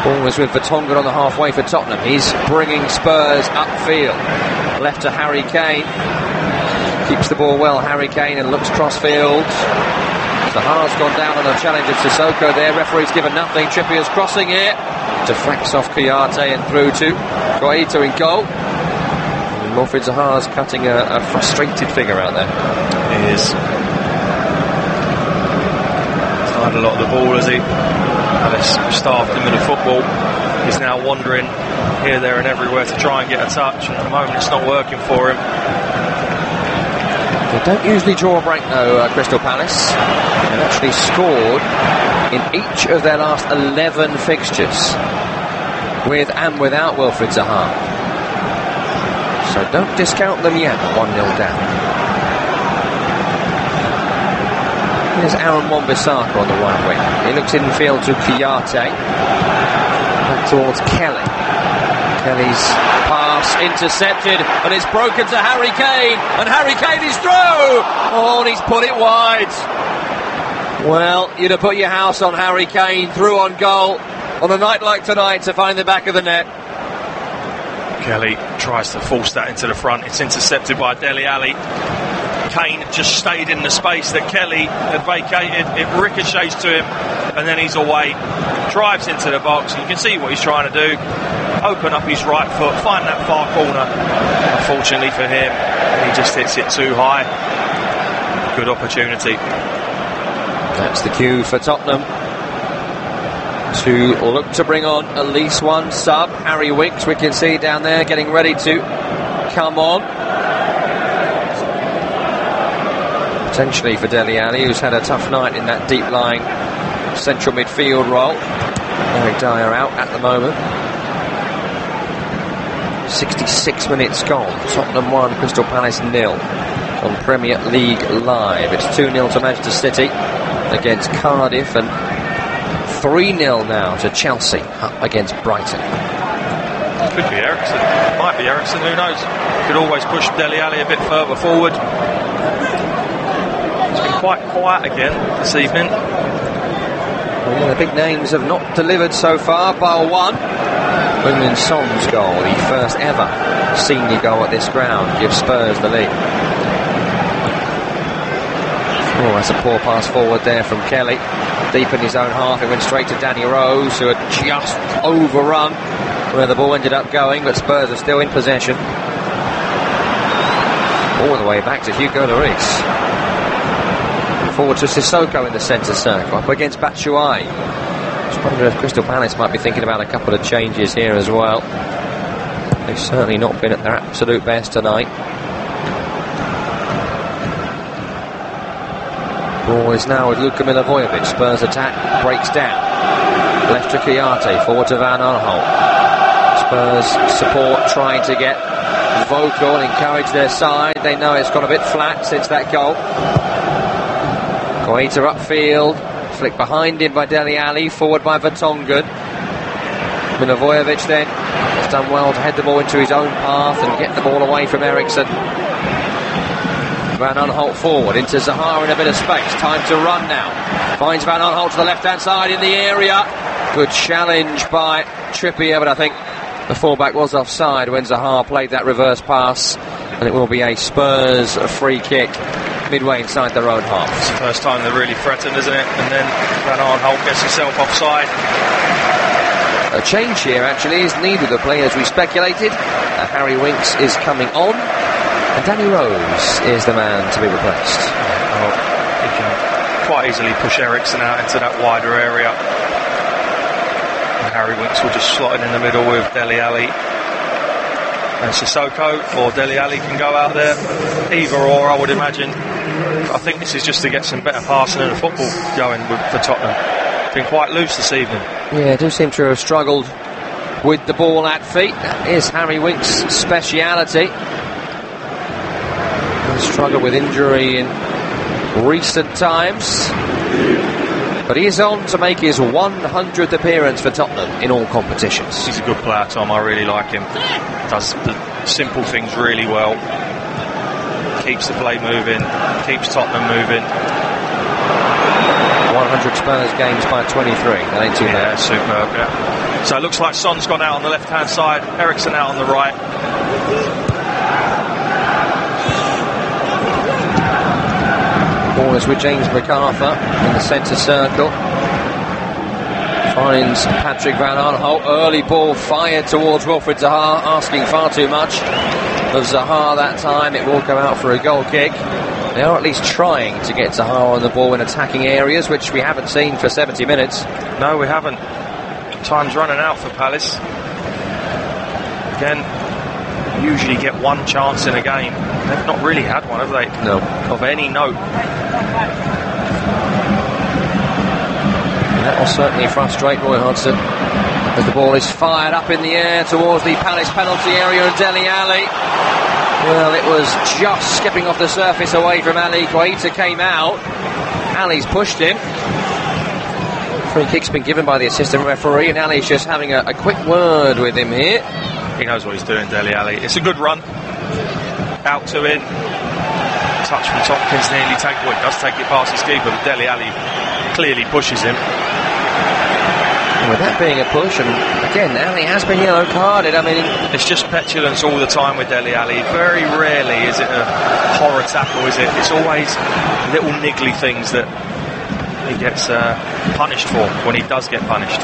Ball was with Vertonghen on the halfway for Tottenham. He's bringing Spurs upfield. Left to Harry Kane. Keeps the ball well, Harry Kane, and looks crossfield. Zaha's gone down on a challenge of Sissoko there. Referee's given nothing. Trippier's crossing it. Deflects off Kouyaté and through to Guaita in goal. Wilfried Zaha's cutting a frustrated figure out there.
He is. Had a lot of the ball, has he? Palace staffed him with the football. He's now wandering here, there and everywhere to try and get a touch, and at the moment it's not working for him.
They don't usually draw a break though, Crystal Palace. They've actually scored in each of their last 11 fixtures, with and without Wilfried Zaha. So don't discount them yet, 1-0 down. There's Aaron Wan-Bissaka on the right wing. He looks infield to Kouyaté. Back towards Kelly. Kelly's pass intercepted, and it's broken to Harry Kane. And Harry Kane is through! Oh, and he's put it wide. Well, you'd have put your house on Harry Kane through on goal on a night like tonight to find the back of the net.
Kelly tries to force that into the front. It's intercepted by Dele Alli. Kane just stayed in the space that Kelly had vacated. It ricochets to him, and then he's away. Drives into the box, and you can see what he's trying to do. Open up his right foot, find that far corner. Unfortunately for him, he just hits it too high. Good opportunity.
That's the cue for Tottenham to look to bring on at least one sub. Harry Winks, we can see down there, getting ready to come on. Potentially for Dele Alli, who's had a tough night in that deep-lying central midfield role. Eric Dyer out at the moment. 66 minutes gone. Tottenham 1, Crystal Palace 0 on Premier League Live. It's 2-0 to Manchester City against Cardiff and 3-0 now to Chelsea up against Brighton.
Could be Ericsson. Might be Ericsson, who knows? Could always push Dele Alli a bit further forward. It's been quite quiet again this evening.
Well, the big names have not delivered so far, bar one. Heung-min Son's goal, the first ever senior goal at this ground, gives Spurs the lead. Oh, that's a poor pass forward there from Kelly. Deep in his own half, it went straight to Danny Rose, who had just overrun where the ball ended up going, but Spurs are still in possession. All the way back to Hugo Lloris. Forward to Sissoko in the centre circle, up against Batshuayi. Just wonder if Crystal Palace might be thinking about a couple of changes here as well. They've certainly not been at their absolute best tonight. Ball is now with Luka Milivojevic. Spurs attack breaks down. Left to Kouyaté, forward to Van Aanholt. Spurs support trying to get vocal and encourage their side. They know it's gone a bit flat since that goal. Koita upfield, flick behind him by Dele Alli, forward by Vertonghen. Milivojevic then has done well to head the ball into his own path and get the ball away from Ericsson. Van Aanholt forward into Zaha in a bit of space. Time to run now. Finds Van Aanholt to the left-hand side in the area. Good challenge by Trippier, but I think the fullback was offside when Zaha played that reverse pass, and it will be a Spurs free kick midway inside their own half.
It's the first time they're really threatened, isn't it? And then Van Aanholt gets himself offside.
A change here actually is needed of the players we speculated. Harry Winks is coming on, and Danny Rose is the man to be replaced.
Well, he can quite easily push Ericsson out into that wider area. And Harry Winks will just slot it in the middle with Dele Alli. And Sissoko or Dele Alli can go out there. Either or, I would imagine. I think this is just to get some better passing and football going for Tottenham. Been quite loose this evening.
Yeah, do seem to have struggled with the ball at feet. That is Harry Winks' speciality. Struggled with injury in recent times, but he is on to make his 100th appearance for Tottenham in all competitions.
He's a good player, Tom. I really like him. Does the simple things really well. Keeps the play moving. Keeps Tottenham moving.
100 Spurs games by 23. That ain't too bad.
Superb, yeah. So it looks like Son's gone out on the left-hand side. Ericsson out on the right.
Ball is with James MacArthur in the centre circle. Finds Patrick Van Aanholt. Early ball fired towards Wilfried Zaha, asking far too much of Zaha that time. It will go out for a goal kick. They are at least trying to get Zaha on the ball in attacking areas, which we haven't seen for 70 minutes.
No, we haven't. Time's running out for Palace. Again, usually get one chance in a game. They've not really had one, have they?
No.
Of any note.
That will certainly frustrate Roy Hodgson as the ball is fired up in the air towards the Palace penalty area and Dele Alli. Well, it was just skipping off the surface away from Ali. Koita came out. Ali's pushed him. Free kick's been given by the assistant referee, and Ali's just having a quick word with him here.
He knows what he's doing, Dele Alli. It's a good run. Out to in. Touch from Tompkins nearly he does take it past his keeper, but Dele Alli clearly pushes him.
And with that being a push, and again, Ali has been yellow carded. I mean,
it's just petulance all the time with Dele Alli. Very rarely is it a horror tackle, is it? It's always little niggly things that he gets punished for when he does get punished.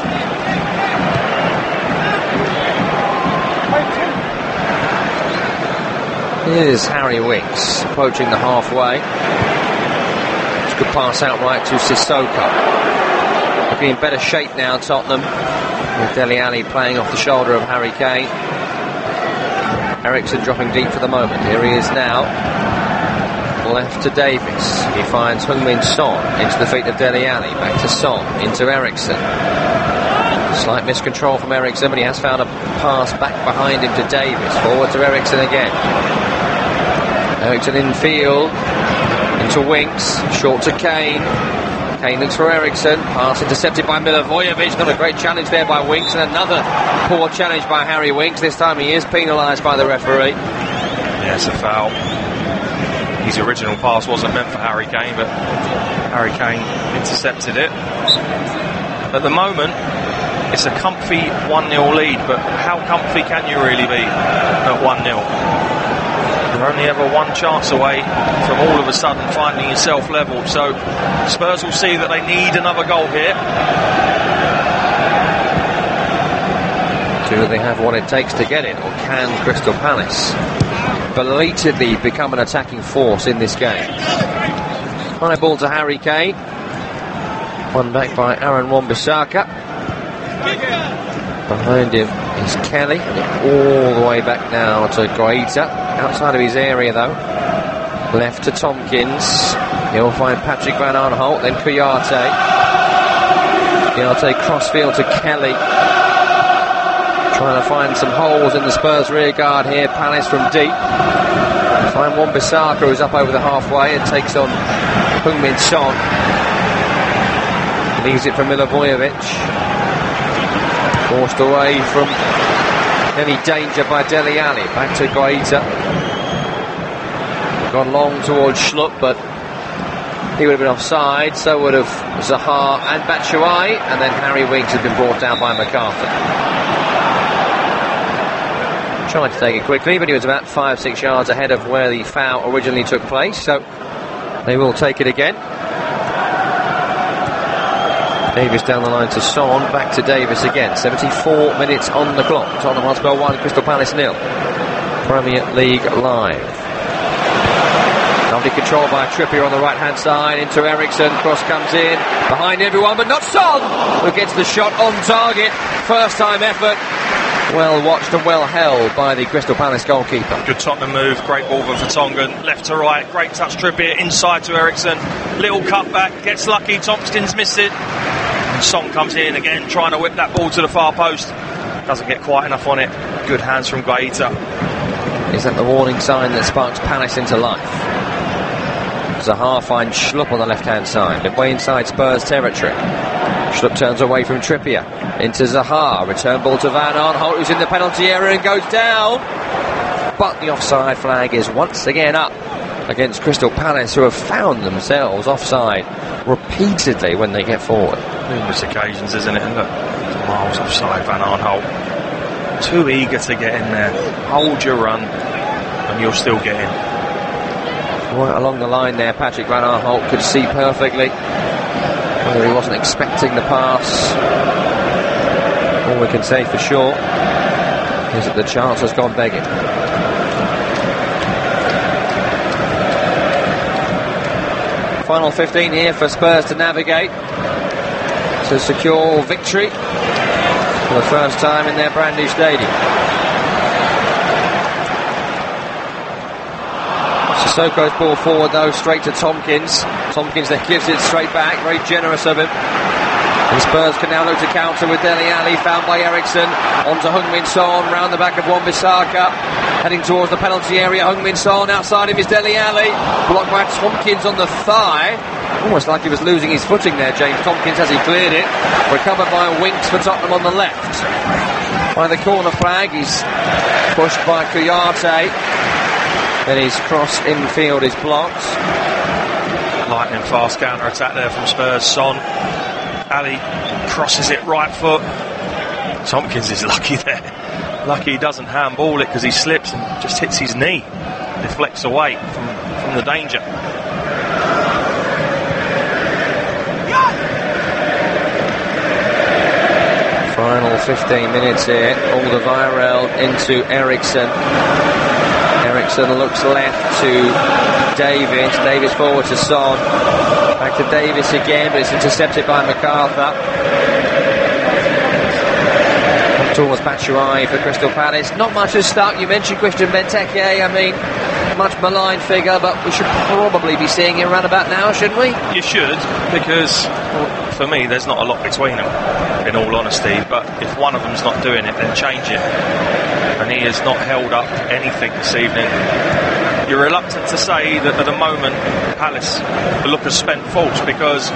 Here's Harry Winks approaching the halfway. It's a good pass out right to Sissoko. Looking in better shape now, Tottenham, with Dele Alli playing off the shoulder of Harry Kane. Ericsson dropping deep for the moment. Here he is now. Left to Davis. He finds Heung-min Son into the feet of Dele Alli. Back to Son, into Ericsson. Slight miscontrol from Eriksson, but he has found a pass back behind him to Davis. Forward to Eriksson again. Eriksson in field, into Winks, short to Kane. Kane looks for Eriksson, pass intercepted by Milivojevic. Not a great challenge there by Winks, and another poor challenge by Harry Winks. This time he is penalised by the referee.
Yeah, it's a foul. His original pass wasn't meant for Harry Kane, but Harry Kane intercepted it. At the moment, it's a comfy 1-0 lead, but how comfy can you really be at 1-0? You're only ever one chance away from all of a sudden finding yourself level. So Spurs will see that they need another goal here.
Do they have what it takes to get it, or can Crystal Palace belatedly become an attacking force in this game? High ball to Harry Kane. One back by Aaron Wan-Bissaka. Behind him is Kelly. All the way back now to Guaita. Outside of his area though. Left to Tompkins. He'll find Patrick Van Aanholt, then Kouyaté. Kouyaté crossfield to Kelly. Trying to find some holes in the Spurs rear guard here. Palace from deep. Find Wan-Bissaka, who's up over the halfway and takes on Heung-min Son. Leaves it for Milivojevic. Forced away from any danger by Dele Alli. Back to Guaita. Gone long towards Schlupp, but he would have been offside. So would have Zaha and Batshuayi. And then Harry Winks has been brought down by MacArthur. Tried to take it quickly, but he was about 5-6 yards ahead of where the foul originally took place. So they will take it again. Davis down the line to Son, back to Davis again. 74 minutes on the clock. Tottenham Hotspur 1, Crystal Palace 0. Premier League Live. Lovely control by Trippier on the right hand side, into Eriksson, cross comes in, behind everyone but not Son, who gets the shot on target. First time effort. Well watched and well held by the Crystal Palace goalkeeper.
Good Tottenham move, great ball from Vertonghen, left to right, great touch Trippier, inside to Eriksson, little cut back, gets lucky, Tompkins missed it, and Son comes in again, trying to whip that ball to the far post, doesn't get quite enough on it. Good hands from Guaita.
Is that the warning sign that sparks Palace into life? Zaha finds Schlupp on the left hand side, midway inside Spurs territory. Schlupp turns away from Trippier, into Zaha, return ball to Van Aanholt, who's in the penalty area and goes down, but the offside flag is once again up against Crystal Palace, who have found themselves offside repeatedly when they get forward.
Numerous occasions, isn't it? And look, miles offside, Van Aanholt, too eager to get in there. Hold your run and you'll still get in.
Right along the line there, Patrick Van Aanholt could see perfectly. Whether he wasn't expecting the pass, all we can say for sure is that the chance has gone begging. Final 15 here for Spurs to navigate to secure victory for the first time in their brand new stadium. Sissoko's ball forward though, straight to Tompkins. Tompkins then gives it straight back, very generous of him. And Spurs can now look to counter with Dele Alli, found by Eriksson. On to Heung-min Son, round the back of Wan-Bissaka. Heading towards the penalty area, Heung-min Son, outside him is Dele Alli. Blocked by Tompkins on the thigh. Almost like he was losing his footing there, James Tompkins, as he cleared it. Recovered by Winks for Tottenham on the left. By the corner flag, he's pushed by Kouyaté. Then his cross infield is blocked.
Lightning fast counter attack there from Spurs. Son, Ali crosses it right foot. Tompkins is lucky there. Lucky he doesn't handball it because he slips and just hits his knee. Deflects away from the danger.
Final 15 minutes here. Alderweireld into Eriksson. Eriksson looks left to Davis. Davis forward to Son. Back to Davis again, but it's intercepted by MacArthur. Up towards Batshuayi for Crystal Palace. Not much has stuck. You mentioned Christian Benteke. I mean, much maligned figure, but we should probably be seeing him around about now, shouldn't we?
You should, because for me, there's not a lot between them, in all honesty, but if one of them's not doing it, then change it. And he has not held up anything this evening. You're reluctant to say that at the moment Palace look as spent force because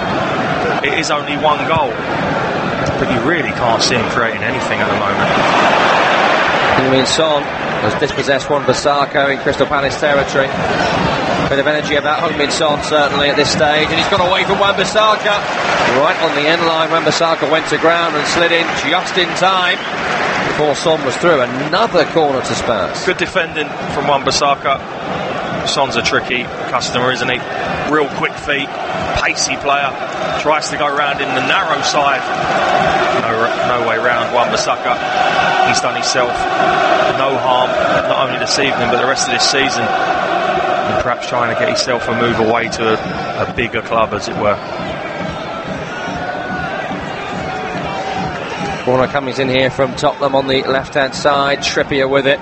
it is only one goal, but you really can't see him creating anything at the moment.
Heung-min Son has dispossessed Wan-Bissaka in Crystal Palace territory. Bit of energy about Heung-min Son certainly at this stage, and he's got away from Wan-Bissaka. Right on the end line, Wan-Bissaka went to ground and slid in just in time before Son was through. Another corner to Spurs.
Good defending from Wan-Bissaka. Son's a tricky customer, isn't he? Real quick feet, pacey player. Tries to go round in the narrow side. No way round Wan-Bissaka. He's done himself no harm, not only this evening but the rest of this season. And perhaps trying to get himself a move away to a bigger club, as it were.
Corner coming in here from Tottenham on the left-hand side. Trippier with it.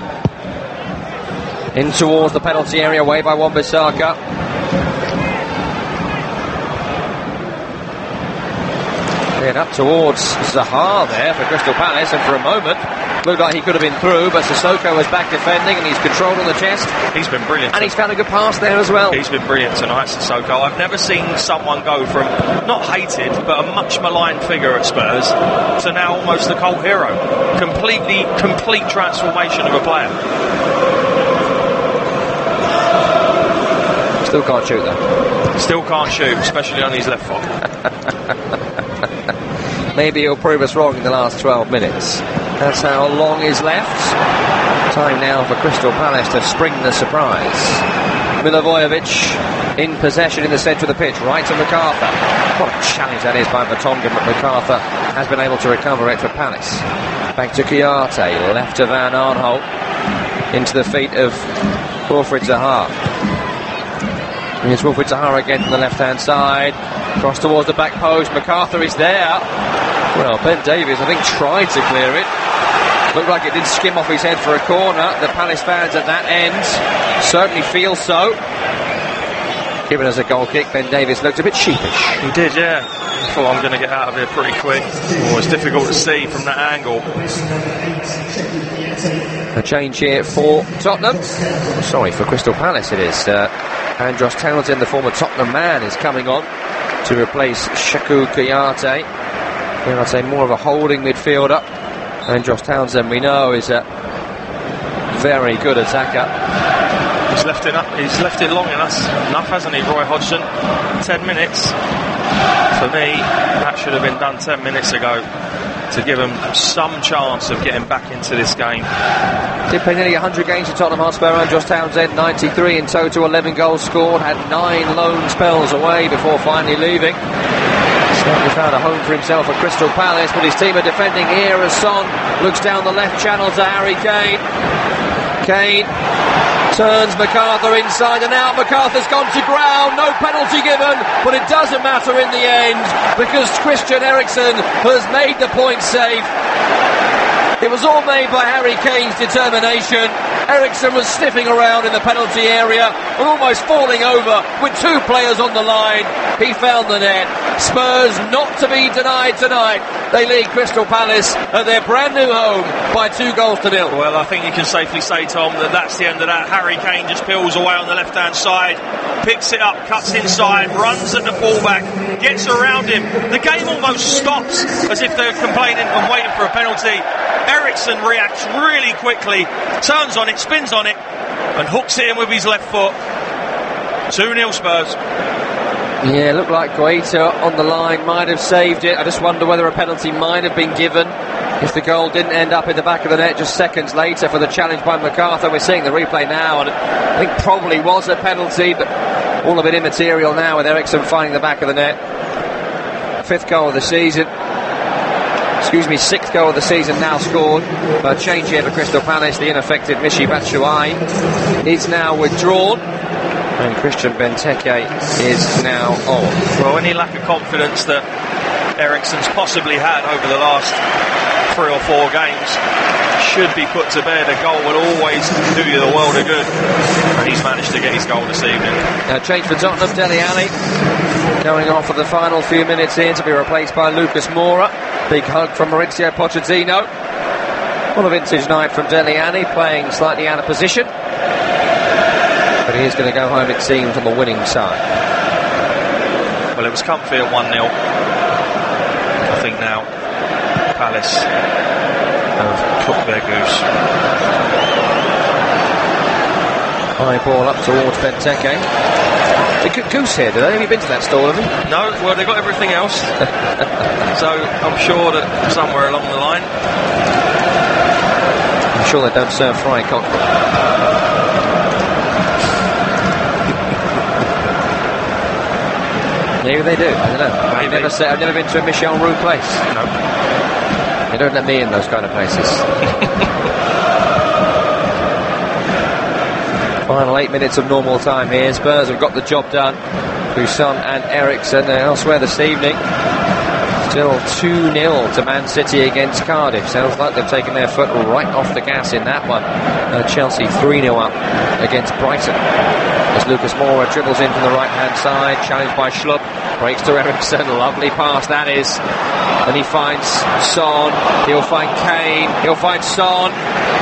In towards the penalty area, away by Wan-Bissaka. And up towards Zaha there for Crystal Palace, and for a moment looked like he could have been through, but Sissoko was back defending and he's controlled on the chest.
He's been brilliant.
And he's found a good pass there as well.
He's been brilliant tonight, Sissoko. I've never seen someone go from not hated but a much maligned figure at Spurs to now almost the cult hero. Complete transformation of a player.
Still can't shoot though.
Still can't shoot, especially on his left foot.
Maybe he'll prove us wrong in the last 12 minutes. That's how long is left. Time now for Crystal Palace to spring the surprise. Milivojevic in possession in the centre of the pitch, right to MacArthur. What a challenge that is by Vertonghen, but MacArthur has been able to recover it for Palace. Back to Kouyaté, left to Van Aanholt, into the feet of Wilfried Zaha. Here's Wilfried Zaha again from the left-hand side. Cross towards the back post. MacArthur is there. Well, Ben Davies, I think, tried to clear it. Looked like it did skim off his head for a corner. The Palace fans at that end certainly feel so. Given as a goal kick, Ben Davies looked a bit sheepish.
He did, yeah. I thought I'm going to get out of here pretty quick. Oh, it's difficult to see from that angle.
A change here for Tottenham. Sorry, for Crystal Palace it is. Andros Townsend, the former Tottenham man, is coming on to replace Cheikhou Kouyaté. Kouyaté more of a holding midfielder. Andros Townsend, we know, is a very good attacker.
He's left it long enough, hasn't he, Roy Hodgson? 10 minutes. For me, that should have been done 10 minutes ago to give him some chance of getting back into this game.
Did play nearly 100 games for Tottenham Hotspur. Andros Townsend, 93 in total, 11 goals scored, had 9 loan spells away before finally leaving. Certainly found a home for himself at Crystal Palace, but his team are defending here as Son looks down the left channel to Harry Kane. Kane turns MacArthur inside and out. MacArthur's gone to ground, no penalty given, but it doesn't matter in the end because Christian Eriksen has made the point safe. It was all made by Harry Kane's determination. Eriksen was sniffing around in the penalty area and almost falling over with 2 players on the line. He found the net. Spurs not to be denied tonight. They lead Crystal Palace at their brand new home by 2 goals to 0.
Well, I think you can safely say, Tom, that that's the end of that. Harry Kane just peels away on the left-hand side, picks it up, cuts inside, runs at the fullback, gets around him. The game almost stops as if they're complaining and waiting for a penalty. Eriksen reacts really quickly, turns on it, spins on it, and hooks it in with his left foot. 2-0 Spurs.
Yeah, looked like Guaita on the line might have saved it. I just wonder whether a penalty might have been given if the goal didn't end up in the back of the net just seconds later for the challenge by MacArthur. We're seeing the replay now, and I think probably was a penalty, but all of it immaterial now with Eriksen finding the back of the net. 5th goal of the season. 6th goal of the season now scored. But a change here for Crystal Palace. The ineffective Michy Batshuayi is now withdrawn, and Christian Benteke is now on.
Well, any lack of confidence that Eriksen's possibly had over the last 3 or 4 games should be put to bed. A goal will always do you the world of good, and he's managed to get his goal this evening.
Change for Tottenham. Dele Alli going off for the final few minutes here to be replaced by Lucas Moura. Big hug from Maurizio Pochettino. Well, a vintage night from Dele Alli, playing slightly out of position. But he is going to go home, it seems, on the winning side.
Well, it was comfy at 1-0. I think now Palace have cooked their goose.
High ball up towards Benteke. They cooked goose here, did they? Have you been to that stall, have you?
No, well, they've got everything else. So I'm sure that somewhere along the line.
I'm sure they don't serve fried cockerel. Maybe they do, I don't know. I've never been to a Michel Roux place.
No.
They don't let me in those kind of places. Final 8 minutes of normal time here. Spurs have got the job done. Buisson and Eriksen elsewhere this evening. Still 2-0 to Man City against Cardiff. Sounds like they've taken their foot right off the gas in that one. Chelsea 3-0 up against Brighton. As Lucas Moura dribbles in from the right-hand side, challenged by Schlupp. Breaks to Eriksen, lovely pass that is. And he finds Son, he'll find Kane, he'll find Son.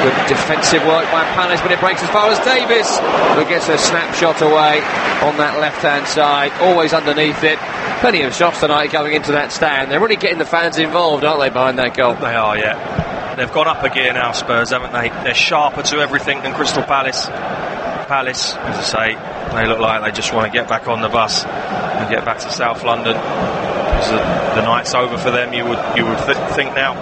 Good defensive work by Palace, but it breaks as far as Davis, who gets a snapshot away on that left-hand side, always underneath it. Plenty of shots tonight going into that stand. They're really getting the fans involved, aren't they, behind that goal?
They are, yeah. They've gone up a gear now, Spurs, haven't they? They're sharper to everything than Crystal Palace. Palace, as I say, they look like they just want to get back on the bus and get back to South London. Because the night's over for them, you would think now.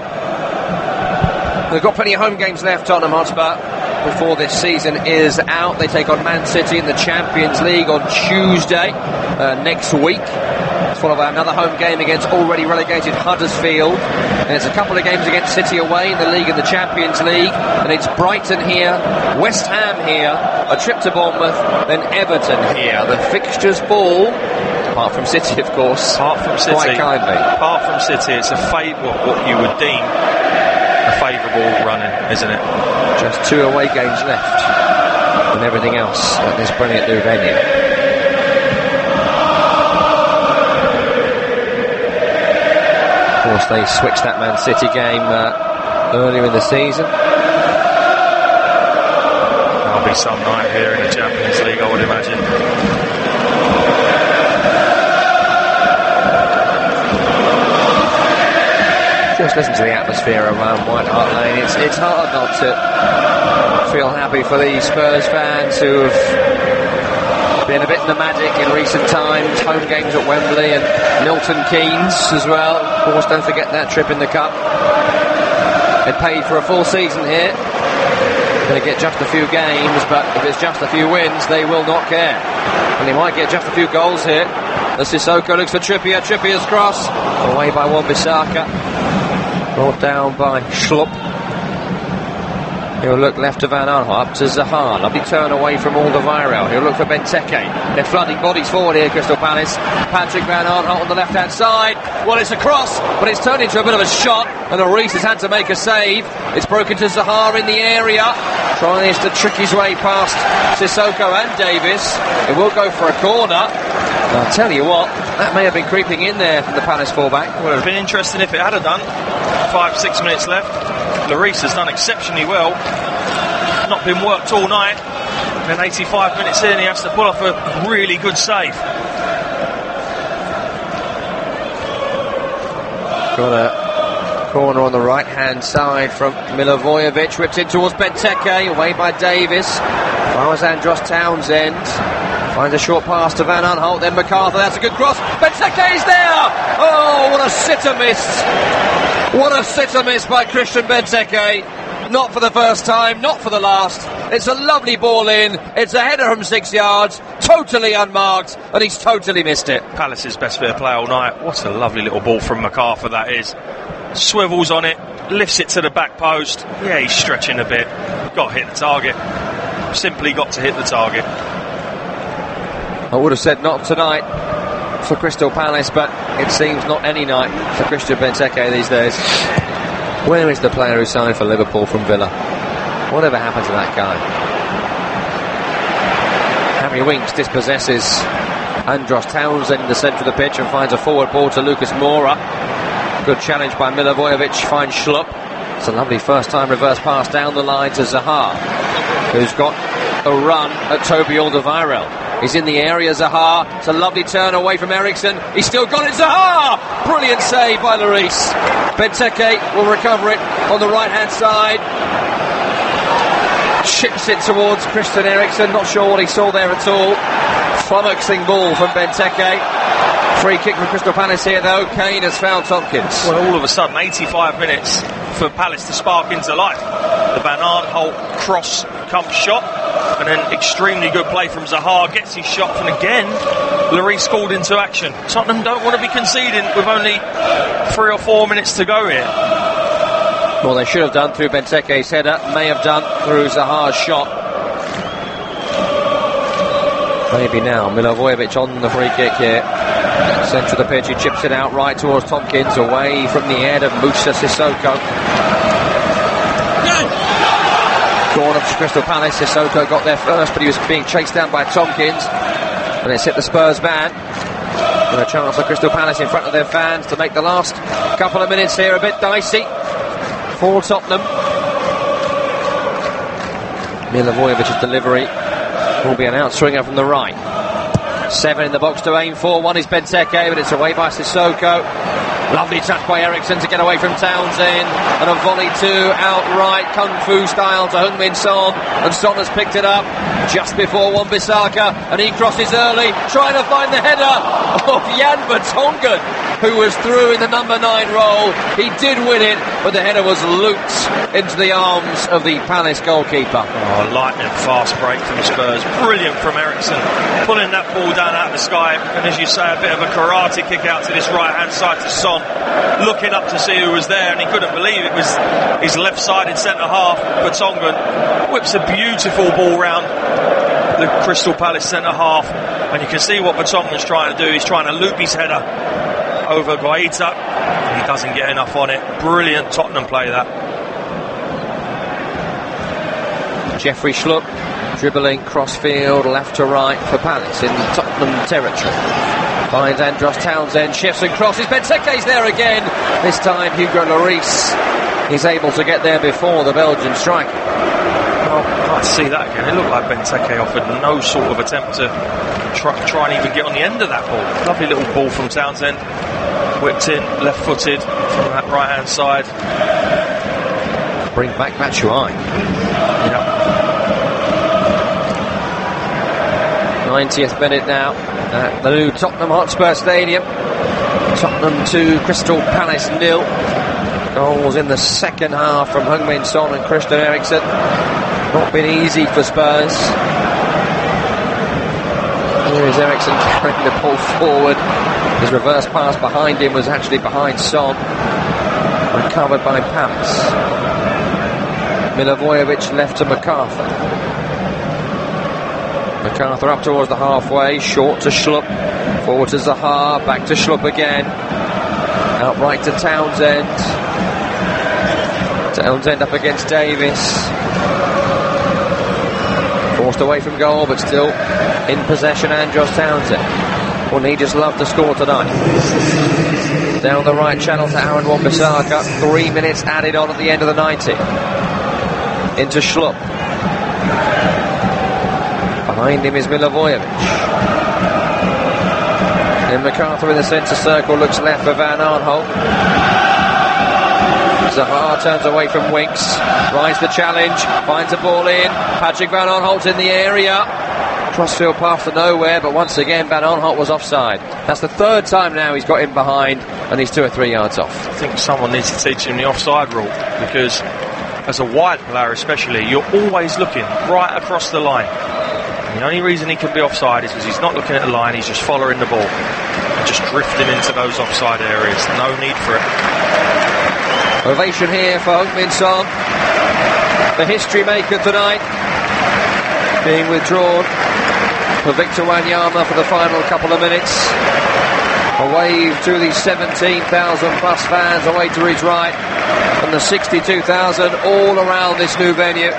They've got plenty of home games left, Tottenham Hotspur, before this season is out. They take on Man City in the Champions League on Tuesday next week. It's followed by another home game against already relegated Huddersfield. And it's a couple of games against City away in the league and the Champions League. And it's Brighton here, West Ham here, a trip to Bournemouth, then Everton here. The fixtures fall, apart from City, of course.
Apart from City,
quite kindly.
Apart from City, it's what you would deem a favourable running, isn't it?
Just 2 away games left and everything else at this brilliant new venue. Of course, they switched that Man City game earlier in the season.
There'll be some night here in the Champions League, I would imagine.
Just listen to the atmosphere around White Hart Lane. It's hard not to feel happy for these Spurs fans who have been a bit nomadic in recent times. Home games at Wembley and Milton Keynes as well. Of course, don't forget that trip in the Cup. They paid for a full season here. They get just a few games, but if it's just a few wins, they will not care. And they might get just a few goals here. The Sissoko looks for Trippier. Trippier's cross away by Wan-Bissaka. Brought down by Schlupp. He'll look left to Van Aanholt, up to Zaha. Lovely turn away from Alderweireld. He'll look for Benteke. They're flooding bodies forward here, Crystal Palace. Patrick Van Aanholt on the left-hand side. Well, it's a cross, but it's turned into a bit of a shot, and Reece has had to make a save. It's broken to Zaha in the area. Tries to trick his way past Sissoko and Davis. It will go for a corner. I'll tell you what, that may have been creeping in there from the Palace fullback.
Well, it would have been interesting if it had done. 5-6 minutes left. Reece has done exceptionally well. Not been worked all night. And 85 minutes in, he has to pull off a really good save.
Got a corner on the right-hand side from Milivojevic. Whipped in towards Benteke, away by Davis. Far as Andros Townsend. Finds a short pass to Van Aanholt, then MacArthur. That's a good cross. Benteke is there! Oh, what a sitter miss! What a sitter miss by Christian Benteke. Not for the first time, not for the last. It's a lovely ball in. It's a header from 6 yards, totally unmarked, and he's totally missed it.
Palace's best bit of play all night. What a lovely little ball from MacArthur that is. Swivels on it, lifts it to the back post. Yeah, he's stretching a bit. Got to hit the target. Simply got to hit the target.
I would have said not tonight for Crystal Palace, but it seems not any night for Christian Benteke these days. Where is the player who signed for Liverpool from Villa? Whatever happened to that guy? Harry Winks dispossesses Andros Townsend in the centre of the pitch and finds a forward ball to Lucas Moura. Good challenge by Milivojevic, finds Schlupp. It's a lovely first time reverse pass down the line to Zaha, who's got a run at Toby Alderweireld. He's in the area, Zaha. It's a lovely turn away from Eriksson. He's still got it, Zaha! Brilliant save by Lloris. Benteke will recover it on the right-hand side. Chips it towards Christian Eriksen. Not sure what he saw there at all. Flummoxing ball from Benteke. Free kick for Crystal Palace here, though. Kane has fouled Tompkins.
Well, all of a sudden, 85 minutes for Palace to spark into life. The Van Aanholt cross comes shot, and then extremely good play from Zaha. Gets his shot, and again, Lloris called into action. Tottenham don't want to be conceding with only 3 or 4 minutes to go here.
Well, they should have done through Benteke's header. May have done through Zaha's shot. Maybe now. Milivojevic on the free kick here. Centre of the pitch, he chips it out right towards Tompkins, away from the head of Moussa Sissoko. Corner to Crystal Palace. Sissoko got there first, but he was being chased down by Tompkins, and it's hit the Spurs man. And a chance for Crystal Palace in front of their fans to make the last couple of minutes here a bit dicey for Tottenham. Milivojevic's delivery will be an outswinger from the right. 7 in the box to aim for. 1 is Benteke, but it's away by Sissoko. Lovely touch by Eriksson to get away from Townsend, and a volley to outright Kung Fu style to Heung-min Son, and Son has picked it up just before Wan-Bissaka, and he crosses early, trying to find the header of Jan Vertonghen, who was through in the number 9 role. He did win it, but the header was looped into the arms of the Palace goalkeeper.
Oh, lightning fast break from Spurs. Brilliant from Eriksson, pulling that ball down out of the sky, and as you say, a bit of a karate kick out to this right-hand side to Son, looking up to see who was there, and he couldn't believe it was his left-sided centre-half. Vertonghen whips a beautiful ball round the Crystal Palace centre-half, and you can see what Vertonghen's trying to do. He's trying to loop his header over Guaita, and he doesn't get enough on it. Brilliant Tottenham play, that.
Jeffrey Schlupp dribbling crossfield left to right for Palace in Tottenham territory. Finds Andros Townsend, shifts and crosses. Benteke's there again. This time Hugo Lloris is able to get there before the Belgian striker.
Well, can't see that again. It looked like Benteke offered no sort of attempt to try and even get on the end of that ball. Lovely little ball from Townsend, whipped in, left-footed from that right-hand side.
Bring back Batshuayi.
Yep.
90th minute now at the new Tottenham Hotspur Stadium. Tottenham 2, Crystal Palace 0. Goals in the second half from Heung-min Son and Christian Eriksen. Not been easy for Spurs. Here is Eriksen carrying the ball forward. His reverse pass behind him was actually behind Son, recovered by Palace. Milivojevic left to MacArthur. MacArthur up towards the halfway, short to Schlupp, forward to Zaha, back to Schlupp again, outright to Townsend. Townsend up against Davis, forced away from goal, but still in possession. Andros Townsend. Wouldn't he just love to score tonight? Down the right channel to Aaron Wan-Bissaka. 3 minutes added on at the end of the 90. Into Schlupp. Behind him is Milivojevic. Then MacArthur in the centre circle, looks left for Van Aanholt. Zaha turns away from Winks, rides the challenge, finds a ball in. Patrick Van Aanholt's in the area. Crossfield pass to nowhere, but once again Van Aanholt was offside. That's the 3rd time now he's got him behind, and he's 2 or 3 yards off.
I think someone needs to teach him the offside rule, because as a wide player especially, you're always looking right across the line. And the only reason he can be offside is because he's not looking at the line, he's just following the ball and just drifting into those offside areas. No need for it.
Ovation here for Heung-min Son, the history maker tonight, being withdrawn for Victor Wanyama for the final couple of minutes. A wave to the 17,000 plus fans away to his right. and the 62,000 all around this new venue.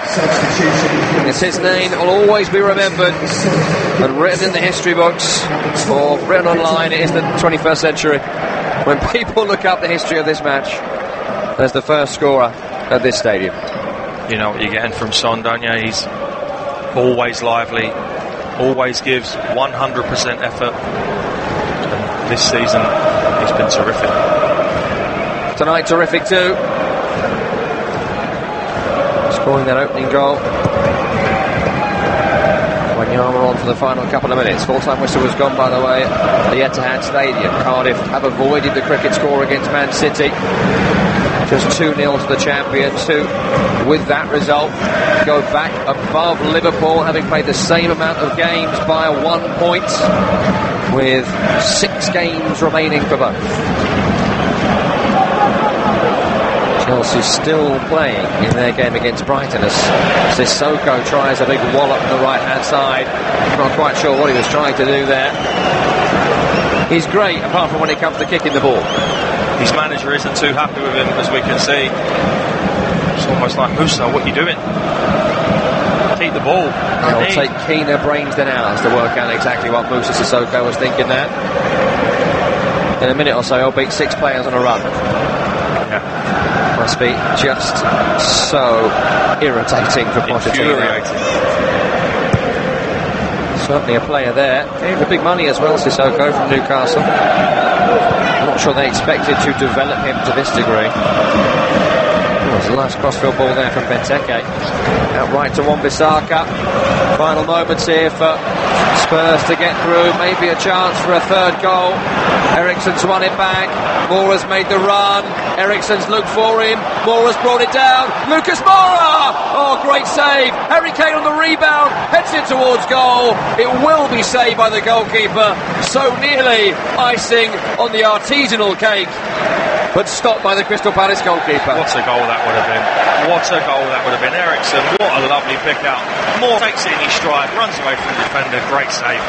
It's his name that will always be remembered and written in the history books or written online. It is the 21st century when people look up the history of this match as the first scorer at this stadium.
You know what you're getting from Son, don't you? He's always lively, always gives 100% effort. And this season, he's been terrific.
Tonight, terrific too. Scoring that opening goal. Wanyama on for the final couple of minutes. Full-time whistle was gone, by the way, at the Etihad Stadium. Cardiff have avoided the cricket score against Man City. Just 2-0 to the champions, who, with that result, go back above Liverpool, having played the same amount of games by 1 point, with 6 games remaining for both. Chelsea still playing in their game against Brighton as Sissoko tries a big wallop on the right-hand side. Not quite sure what he was trying to do there. He's great, apart from when it comes to kicking the ball.
His manager isn't too happy with him, as we can see. It's almost like, Musa, what are you doing? Keep the ball.
It'll take keener brains than ours to work out exactly what Musa Sissoko was thinking there. In a minute or so, he'll beat 6 players on a run. Yeah. Must be just so irritating for Pochettino. Certainly a player there. Gave the big money as well, Sissoko from Newcastle. I'm not sure they expected to develop him to this degree. It was the last crossfield ball there from Benteke. Out right to Wan-Bissaka. Final moments here for Spurs to get through. Maybe a chance for a third goal. Eriksen's won it back. Moura's made the run. Eriksen's looked for him. Moura's brought it down. Lucas Moura! Oh, great save. Harry Kane on the rebound. Heads it towards goal. It will be saved by the goalkeeper. So nearly icing on the artisanal cake, but stopped by the Crystal Palace goalkeeper.
What a goal that would have been. What a goal that would have been. Eriksen, what a lovely pick out. Moore takes it in his stride, runs away from the defender. Great save.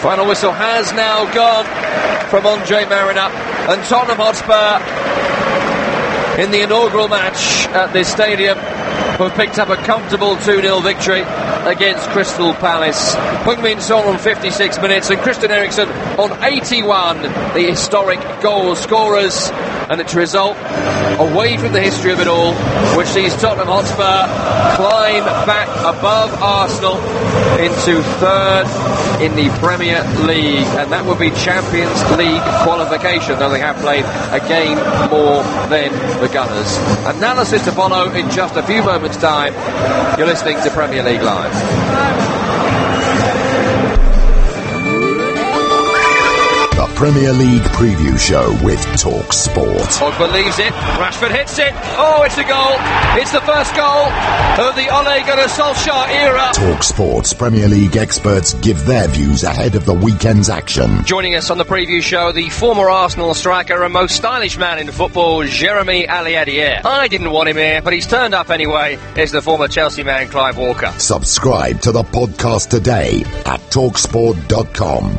Final whistle has now gone from Andre Mariner, and Tottenham Hotspur, in the inaugural match at this stadium, have picked up a comfortable 2-0 victory against Crystal Palace. Heung-min Son on 56 minutes and Christian Eriksen on 81, the historic goal scorers, and its result, away from the history of it all, which sees Tottenham Hotspur climb back above Arsenal into third in the Premier League, and that would be Champions League qualification, though they have played a game more than the Gunners. Analysis to follow in just a few moments' time. You're listening to Premier League Live.
The Premier League Preview Show with Talk Sport.
Pogba leaves it, Rashford hits it, oh, it's a goal, it's the first goal of the Ole Gunnar Solskjaer era.
Talk Sport's Premier League experts give their views ahead of the weekend's action.
Joining us on the preview show, the former Arsenal striker and most stylish man in football, Jeremy Aliadier. I didn't want him here, but he's turned up anyway. It's the former Chelsea man, Clive Walker.
Subscribe to the podcast today at talksport.com.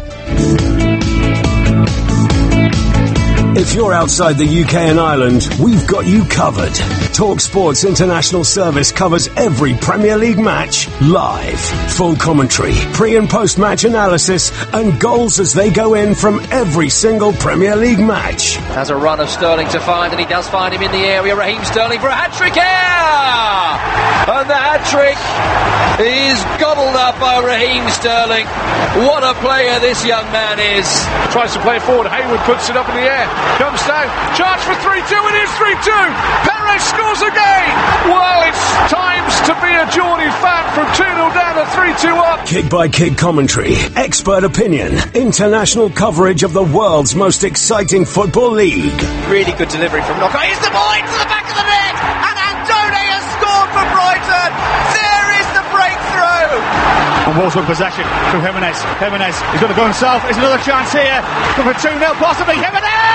If you're outside the UK and Ireland, we've got you covered. TalkSport's international service covers every Premier League match live. Full commentary, pre- and post-match analysis, and goals as they go in from every single Premier League match.
Has a run of Sterling to find, and he does find him in the area. Raheem Sterling for a hat-trick here! And the hat-trick is gobbled up by Raheem Sterling. What a player this young man is.
Tries to play it forward. Hayward puts it up in the air. Comes down. Chance for 3-2. It is 3-2. Perez scores again. Well, it's times to be a Geordie fan from 2-0 down to 3-2 up.
Kick-by-kick commentary, expert opinion, international coverage of the world's most exciting football league.
Really good delivery from Knockout. Here's the ball into the back of the net. And Andone has scored for Brighton. There is the breakthrough.
And Wolfsburg possession from Jimenez. Jimenez is going to go himself. There's another chance here. Go for 2-0 possibly. Jimenez!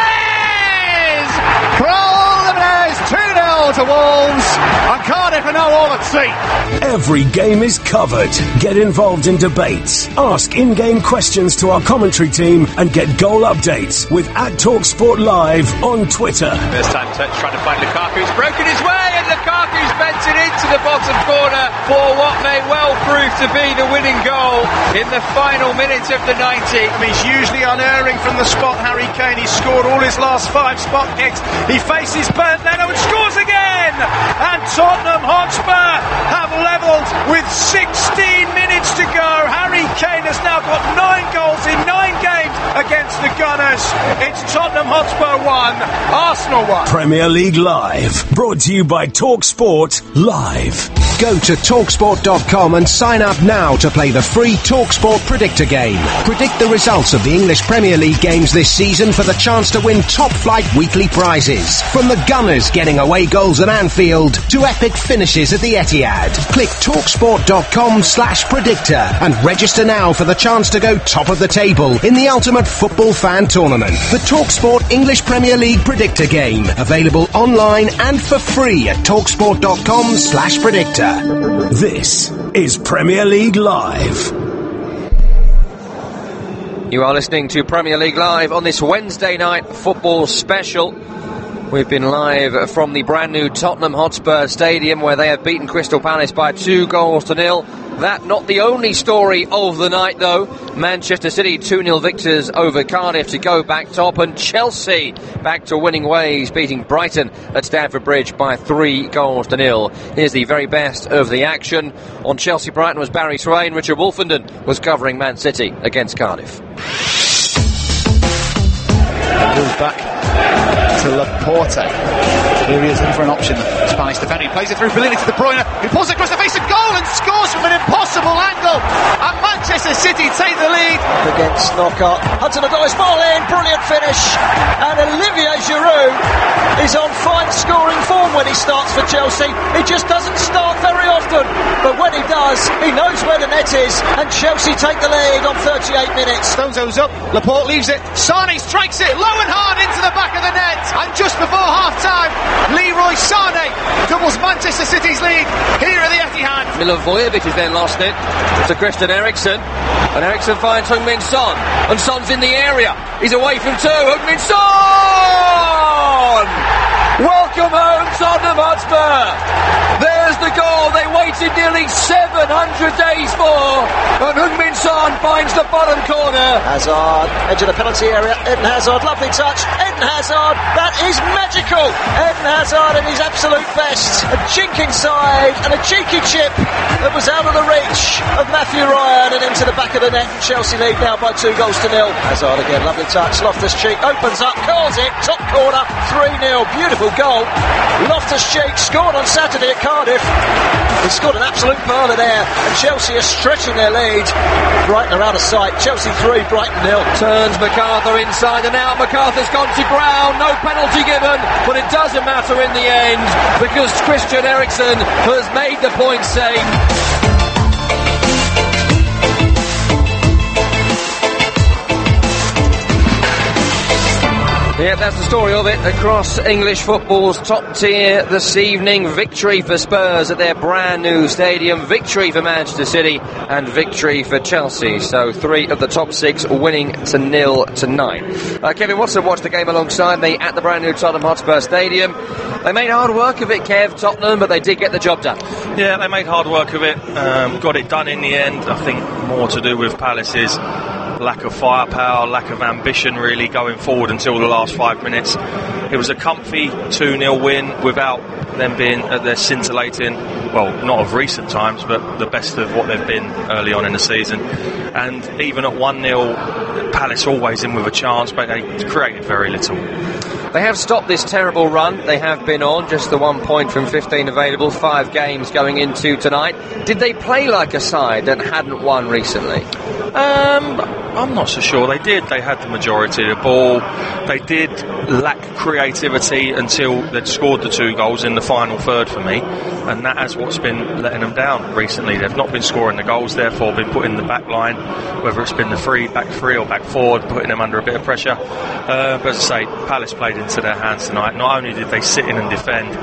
Raul Jimenez, 2-0. to Wolves, and Cardiff are now all at sea.
Every game is covered. Get involved in debates. Ask in-game questions to our commentary team and get goal updates with @TalkSport Live on Twitter.
First time touch, trying to find Lukaku. He's broken his way, and Lukaku's bent it into the bottom corner for what may well prove to be the winning goal in the final minutes of the 90.
He's usually unerring from the spot, Harry Kane. He's scored all his last 5 spot kicks. He faces Bernd Leno and scores again! And Tottenham Hotspur have levelled with 16 minutes to go. Harry Kane has now got 9 goals in 9 games against the Gunners. It's Tottenham Hotspur 1, Arsenal 1.
Premier League Live, brought to you by TalkSport Live.
Go to TalkSport.com and sign up now to play the free TalkSport Predictor game. Predict the results of the English Premier League games this season for the chance to win top-flight weekly prizes. From the Gunners getting away goals at Anfield to epic finishes at the Etihad. Click TalkSport.com/predictor and register now for the chance to go top of the table in the ultimate football fan tournament. The TalkSport English Premier League Predictor game. Available online and for free at TalkSport.com/predictor.
This is Premier League Live.
You are listening to Premier League Live on this Wednesday night football special. We've been live from the brand new Tottenham Hotspur Stadium, where they have beaten Crystal Palace by 2-0. That not the only story of the night, though. Manchester City 2-0 victors over Cardiff to go back top, and Chelsea back to winning ways, beating Brighton at Stamford Bridge by 3-0. Here's the very best of the action. On Chelsea Brighton was Barry Swain. Richard Wolfenden was covering Man City against Cardiff.
Moves back to Laporte. Here he is looking for an option. Spanish defender, he plays it through brilliantly to De Bruyne, who pulls it across the face of goal and scores from an impossible angle. And Manchester City take the lead.
Against Knockout. Hudson-Odoi ball in, brilliant finish. And Olivier Giroud is on fine scoring form when he starts for Chelsea. He just doesn't start very often, but when he does, he knows where the net is, and Chelsea take the lead on 38 minutes.
Stonezo's up, Laporte leaves it, Sane strikes it low and hard into the back of the net, and just before half-time, Leroy Sane doubles Manchester City's lead here at the Etihad.
Milivojevic has then lost it to Christian Eriksen, and Eriksen finds Heung-min Son, and Son's in the area. He's away from 2. Heung-min Son! Welcome home, Tottenham Hotspur. There's the goal they waited nearly 700 days for, and Heung-min Son finds the bottom corner.
Hazard, edge of the penalty area. Eden Hazard, lovely touch. Eden Hazard, that is magical. Eden Hazard at his absolute best. A chink inside and a cheeky chip that was out of the reach of Matthew Ryan and into the back of the net. Chelsea lead now by 2-0. Hazard again, lovely touch. Loftus-Cheek opens up, calls it, top corner, 3-0. Beautiful goal. Loftus-Cheek scored on Saturday at Cardiff. He scored an absolute burner there, and Chelsea are stretching their lead. Brighton are out of sight. Chelsea 3, Brighton 0.
Turns MacArthur inside and out. MacArthur's gone to ground. No penalty given, but it doesn't matter in the end because Christian Eriksen has made the point save. Yeah, that's the story of it across English football's top tier this evening. Victory for Spurs at their brand new stadium, victory for Manchester City, and victory for Chelsea. So 3 of the top 6 winning to 0 tonight. Kevin Watson watched the game alongside me at the brand new Tottenham Hotspur Stadium. They made hard work of it, Kev, Tottenham, but they did get the job done.
Yeah, they made hard work of it, got it done in the end. I think more to do with Palace's lack of firepower, lack of ambition really going forward until the last 5 minutes. It was a comfy 2-0 win without them being at their scintillating, well, not of recent times, but the best of what they've been early on in the season. And even at 1-0, Palace always in with a chance, but they created very little.
They have stopped this terrible run they have been on, just the 1 point from 15 available, 5 games going into tonight. Did they play like a side that hadn't won recently?
I'm not so sure they did. They had the majority of the ball. They did lack creativity until they'd scored the 2 goals in the final third for me, and that is what's been letting them down recently. They've not been scoring the goals, therefore been putting the back line, whether it's been the back three or back forward, putting them under a bit of pressure. But as I say, Palace played into their hands tonight. Not only did they sit in and defend,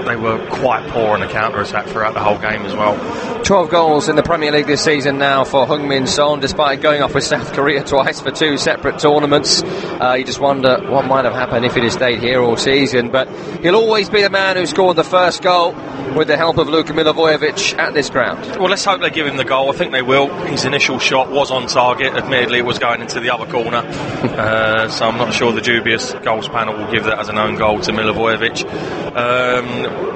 they were quite poor on the counter-attack throughout the whole game as well.
12 goals in the Premier League this season now for Heung-min Son, despite going off with South Korea twice for 2 separate tournaments. You just wonder what might have happened if he'd have stayed here all season, but he'll always be the man who scored the first goal with the help of Luka Milivojevic at this ground.
Well, let's hope they give him the goal. I think they will. His initial shot was on target. Admittedly, it was going into the other corner, so I'm not sure the dubious goals panel will give that as an own goal to Milivojevic.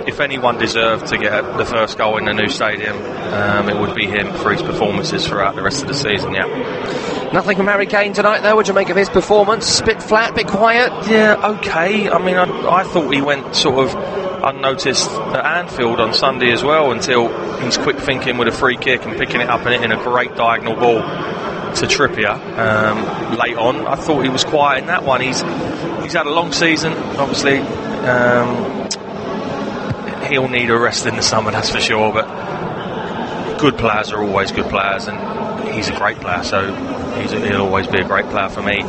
If anyone deserved to get the first goal in the new stadium, it would be him for his performances throughout the rest of the season.
Nothing from Harry Kane tonight, though. What do you make of his performance? Bit flat, bit quiet?
Yeah, okay. I mean, I thought he went sort of unnoticed at Anfield on Sunday as well, until his quick thinking with a free kick and picking it up and hitting a great diagonal ball to Trippier late on. I thought he was quiet in that one. He's had a long season, obviously. He'll need a rest in the summer, that's for sure, but good players are always good players, and he's a great player, so he'll always be a great player for me.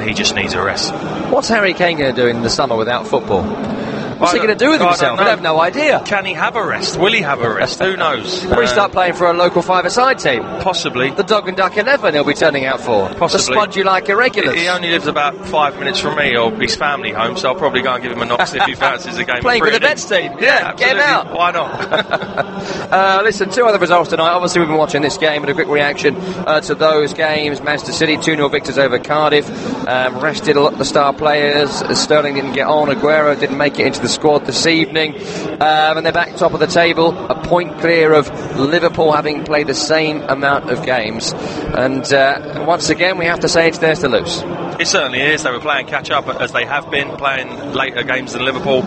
He just needs a rest.
What's Harry Kane going to do in the summer without football? What's he going to do with himself? I have no idea.
Can he have a rest? Will he have a rest? Who knows?
Will he start playing for a local five-a-side team?
Possibly.
The Dog and Duck 11 he'll be turning out for.
Possibly.
The Spud You Like Irregulars.
He only lives about 5 minutes from me or his family home, so I'll probably go and give him a knock if he fancies a game.
Playing for the Bets team.
Yeah,
get him out.
Why not?
Listen, 2 other results tonight. Obviously, we've been watching this game, and a quick reaction to those games. Manchester City 2-0 victors over Cardiff. Rested a lot of the star players. Sterling didn't get on. Aguero didn't make it into the squad this evening. And they're back top of the table, a point clear of Liverpool, having played the same amount of games. And once again, we have to say it's theirs to lose.
It certainly is. They were playing catch-up, as they have been, playing later games than Liverpool.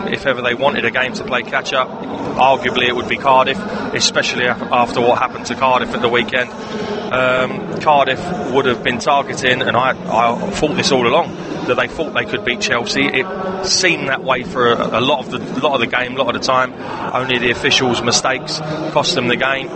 If ever they wanted a game to play catch-up, arguably it would be Cardiff, especially after what happened to Cardiff at the weekend. Cardiff would have been targeting, and I thought this all along, that they thought they could beat Chelsea. It seemed that way for a lot of the game, a lot of the time. Only the officials' mistakes cost them the game.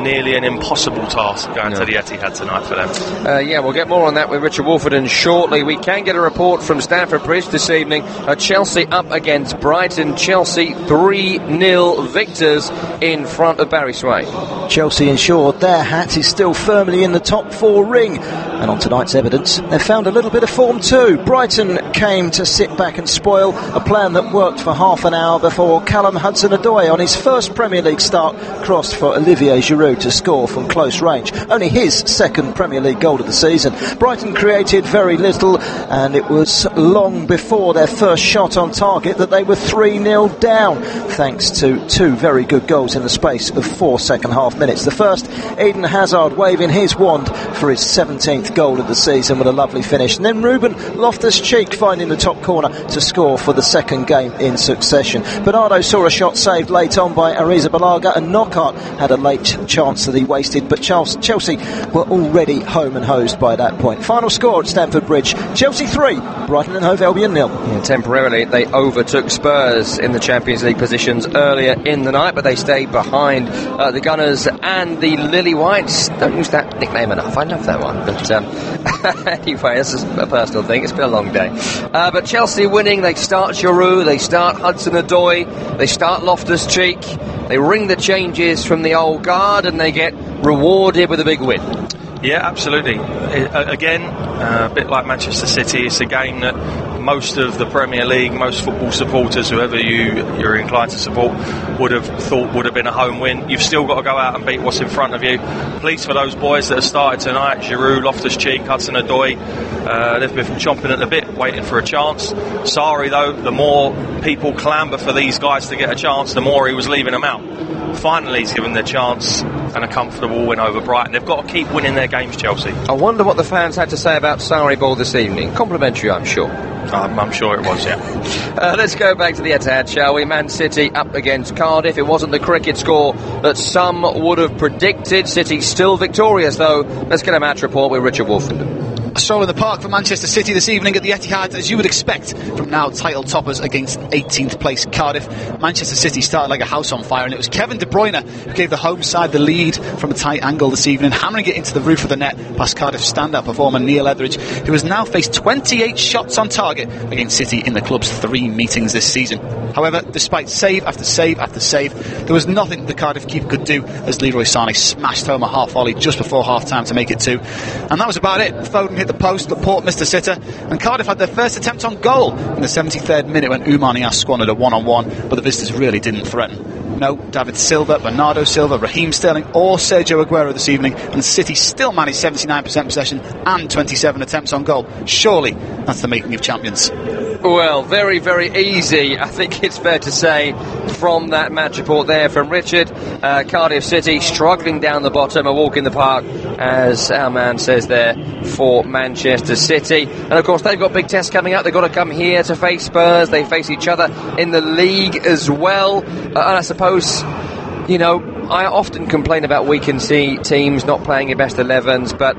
Nearly an impossible task going to the Etihad tonight for them.
We'll get more on that with Richard Wolforden shortly. We can get a report from Stamford Bridge this evening. Chelsea up against Brighton. Chelsea 3-0 victors in front of Barry Sway.
Chelsea ensured their hat is still firmly in the top 4 ring. And on tonight's evidence, they've found a little bit of form too. Brighton came to sit back and spoil a plan that worked for half an hour before Callum Hudson-Odoi, on his first Premier League start, crossed for Olivier Giroud to score from close range. Only his second Premier League goal of the season. Brighton created very little, and it was long before their first shot on target that they were 3-0 down, thanks to 2 very good goals in the space of 4 second-half minutes. The first, Eden Hazard waving his wand for his 17th goal of the season with a lovely finish, and then Ruben Loftus-Cheek finding the top corner to score for the second game in succession. Bernardo saw a shot saved late on by Arrizabalaga, and Knockaert had a late chance that he wasted, but Chelsea were already home and hosed by that point. Final score at Stamford Bridge, Chelsea 3, Brighton and Hove Albion 0.
Temporarily they overtook Spurs in the Champions League positions earlier in the night, but they stayed behind the Gunners and the Lily Whites. Don't use that nickname enough, I love that one, but anyway, this is a personal thing. It's been a long day. But Chelsea winning. They start Giroud, they start Hudson-Odoi, they start Loftus-Cheek, they ring the changes from the old guard, and they get rewarded with a big win.
Yeah, absolutely. Again, a bit like Manchester City, it's a game that most of the Premier League, most football supporters, whoever you're inclined to support, would have thought would have been a home win. You've still got to go out and beat what's in front of you. Pleased for those boys that have started tonight, Giroud, Loftus-Cheek, Hudson-Odoi. They've been chomping at the bit, waiting for a chance. Sarri, though, the more people clamber for these guys to get a chance, the more he was leaving them out. Finally, he's given the chance and a comfortable win over Brighton. They've got to keep winning their games, Chelsea.
I wonder what the fans had to say about Sarri Ball this evening. Complimentary, I'm sure.
I'm sure it was, yeah.
Let's go back to the Etihad, shall we? Man City up against Cardiff. It wasn't the cricket score that some would have predicted. City still victorious, though. Let's get a match report with Richard Wolfenden.
A stroll in the park for Manchester City this evening at the Etihad, as you would expect from now title toppers against 18th place Cardiff. Manchester City started like a house on fire, and it was Kevin De Bruyne who gave the home side the lead from a tight angle this evening, hammering it into the roof of the net past Cardiff stand-up performer Neil Etheridge, who has now faced 28 shots on target against City in the club's 3 meetings this season. However, despite save after save after save, there was nothing the Cardiff keeper could do as Leroy Sané smashed home a half volley just before half-time to make it 2. And that was about it. Foden hit the post, Laporte missed a sitter, and Cardiff had their first attempt on goal in the 73rd minute when Oumar Niasse squandered a one-on-one, but the visitors really didn't threaten. No, David Silva, Bernardo Silva, Raheem Sterling or Sergio Aguero this evening, and City still managed 79% possession and 27 attempts on goal. Surely that's the making of champions.
Well, very, very easy, I think it's fair to say, from that match report there from Richard. Cardiff City struggling down the bottom, a walk in the park, as our man says there, for Manchester City. And of course, they've got big tests coming up. They've got to come here to face Spurs. They face each other in the league as well. And I suppose, you know, I often complain about weakened teams not playing your best 11s, but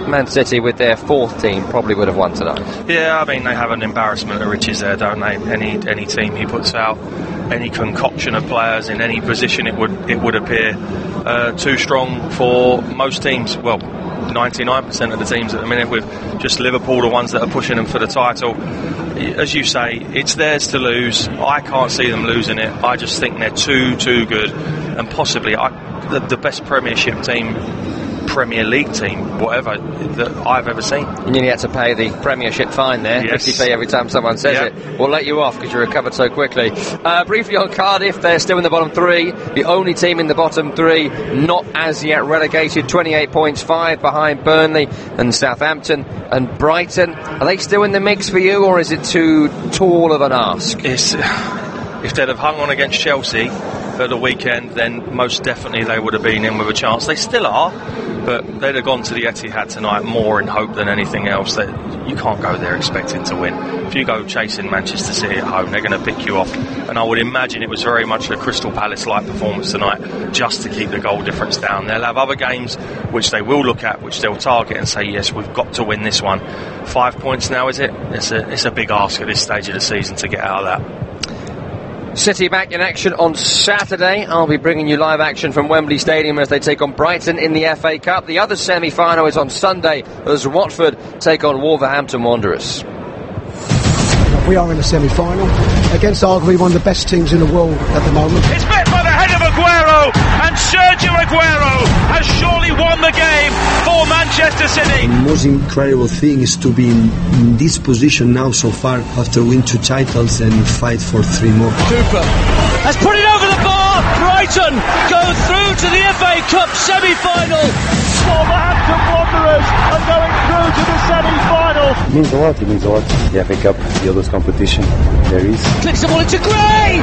Man City with their 4th team probably would have won tonight.
Yeah, I mean, they have an embarrassment of riches there, don't they? Any team he puts out, any concoction of players in any position, it would appear too strong for most teams. Well, 99% of the teams at the minute, with just Liverpool the ones that are pushing them for the title. As you say, it's theirs to lose. I can't see them losing it. I just think they're too good, and possibly the best Premiership team, Premier League team, whatever, that I've ever seen.
You nearly had to pay the Premiership fine there, yes. 50p every time someone says it. We'll let you off because you recovered so quickly. Briefly on Cardiff, they're still in the bottom 3, the only team in the bottom 3 not as yet relegated, 28 points, 5 behind Burnley and Southampton and Brighton. Are they still in the mix for you, or is it too tall of an ask?
If they'd have hung on against Chelsea at the weekend, then most definitely they would have been in with a chance. They still are, but they'd have gone to the Etihad tonight more in hope than anything else. That you can't go there expecting to win. If you go chasing Manchester City at home, they're going to pick you off, and I would imagine it was very much a Crystal Palace-like performance tonight, just to keep the goal difference down. They'll have other games which they will look at, which they'll target and say, yes, we've got to win this one. 5 points now, is it? It's a big ask at this stage of the season to get out of that.
City back in action on Saturday. I'll be bringing you live action from Wembley Stadium as they take on Brighton in the FA Cup. The other semi-final is on Sunday as Watford take on Wolverhampton Wanderers.
We are in the semi-final against arguably one of the best teams in the world at the moment.
It's met by the head of Aguero, and Sergio Aguero has surely won the game for Manchester City.
The most incredible thing is to be in this position now so far after winning 2 titles and fight for 3 more.
Cooper has put it over the bar. Brighton go through to the FA Cup semi-final.
Wolverhampton Wanderers are going through to the semi-final.
It means a lot, The FA Cup, the oldest competition there is.
Clicks the ball into Gray!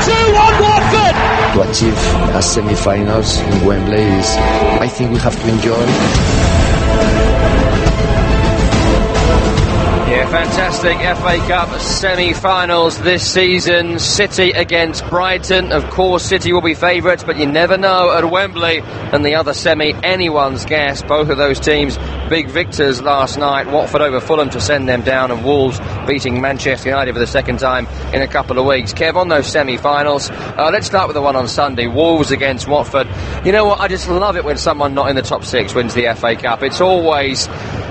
2-1 Watford!
To achieve a semi-finals in Wembley is, I think we have to enjoy.
Yeah, fantastic FA Cup semi-finals this season. City against Brighton. Of course, City will be favourites, but you never know at Wembley. And the other semi, anyone's guess. Both of those teams, big victors last night. Watford over Fulham to send them down, and Wolves beating Manchester United for the second time in a couple of weeks. Kev, on those semi-finals, let's start with the one on Sunday. Wolves against Watford. You know what? I just love it when someone not in the top 6 wins the FA Cup. It's always,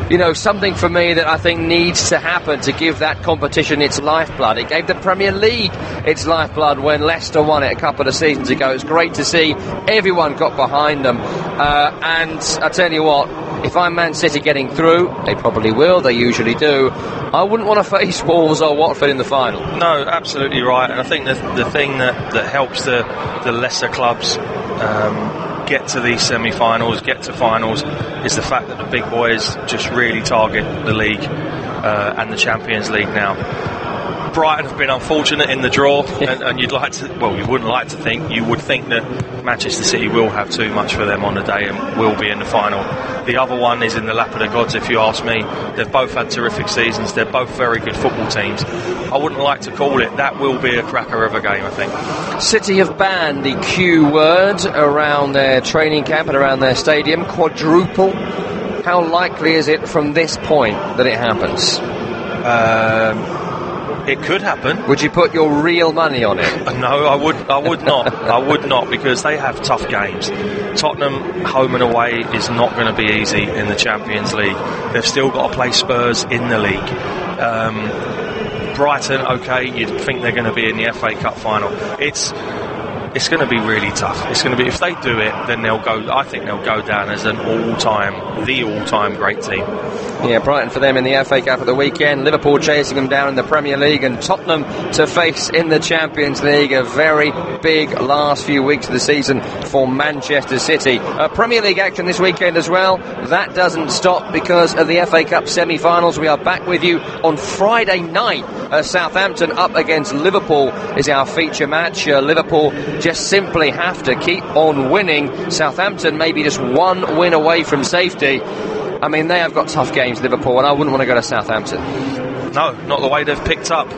you know, something for me that I think needs to happen to give that competition its lifeblood. It gave the Premier League its lifeblood when Leicester won it a couple of seasons ago. It's great to see everyone got behind them. And I tell you what, if I'm Man City getting through, they probably will, they usually do, I wouldn't want to face Wolves or Watford in the final.
No, absolutely right. And I think the thing that helps the lesser clubs get to these semi-finals, get to finals, is the fact that the big boys just really target the league and the Champions League now. Brighton have been unfortunate in the draw, and you'd like to, well, you wouldn't like to think, you would think that Manchester City will have too much for them on the day and will be in the final. The other one is in the lap of the gods, if you ask me. They've both had terrific seasons, they're both very good football teams. I wouldn't like to call it, that will be a cracker of a game, I think.
City have banned the Q word around their training camp and around their stadium, quadruple. How likely is it from this point that it happens?
It could happen.
Would you put your real money on it?
No, I would not. I would not, because they have tough games. Tottenham, home and away, is not going to be easy in the Champions League. They've still got to play Spurs in the league. Brighton, okay, you'd think they're going to be in the FA Cup final. It's going to be really tough. It's going to be, if they do it, then I think they'll go down as the all-time great team.
Yeah, Brighton for them in the FA Cup at the weekend. Liverpool chasing them down in the Premier League, and Tottenham to face in the Champions League. A very big last few weeks of the season for Manchester City. Premier League action this weekend as well. That doesn't stop because of the FA Cup semi-finals. We are back with you on Friday night. Southampton up against Liverpool is our feature match. Liverpool just simply have to keep on winning. Southampton maybe just one win away from safety. I mean, they have got tough games, Liverpool, and I wouldn't want to go to Southampton.
No, not the way they've picked up.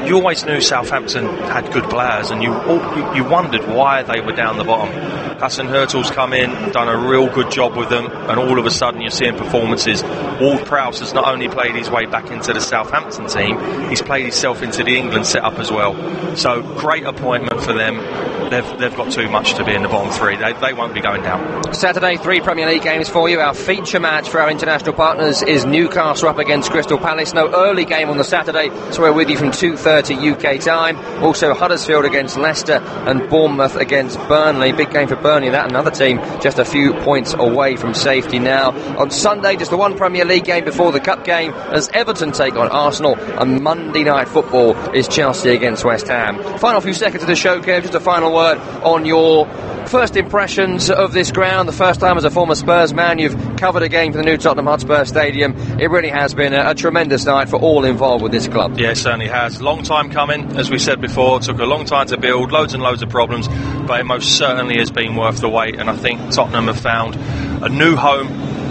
You always knew Southampton had good players, and you wondered why they were down the bottom. Hassan Hurtel's come in, done a real good job with them, and all of a sudden you're seeing performances. Ward-Prowse has not only played his way back into the Southampton team, he's played himself into the England setup as well. So great appointment for them. They've got too much to be in the bottom three. They won't be going down.
Saturday, 3 Premier League games for you. Our feature match for our international partners is Newcastle up against Crystal Palace. No early game on the Saturday, so we're with you from 2:30 UK time. Also Huddersfield against Leicester and Bournemouth against Burnley. Big game for Burnley, that another team just a few points away from safety now. On Sunday, just the one Premier League game before the Cup game as Everton take on Arsenal, and Monday Night Football is Chelsea against West Ham. Final few seconds of the show, Kev, just a final word on your first impressions of this ground. The first time as a former Spurs man you've covered a game for the new Tottenham Hotspur Stadium. It really has been a tremendous night for all involved with this club.
Yeah, it certainly has. Long time coming, as we said before. It took a long time to build, loads and loads of problems, but it most certainly has been worth the wait, and I think Tottenham have found a new home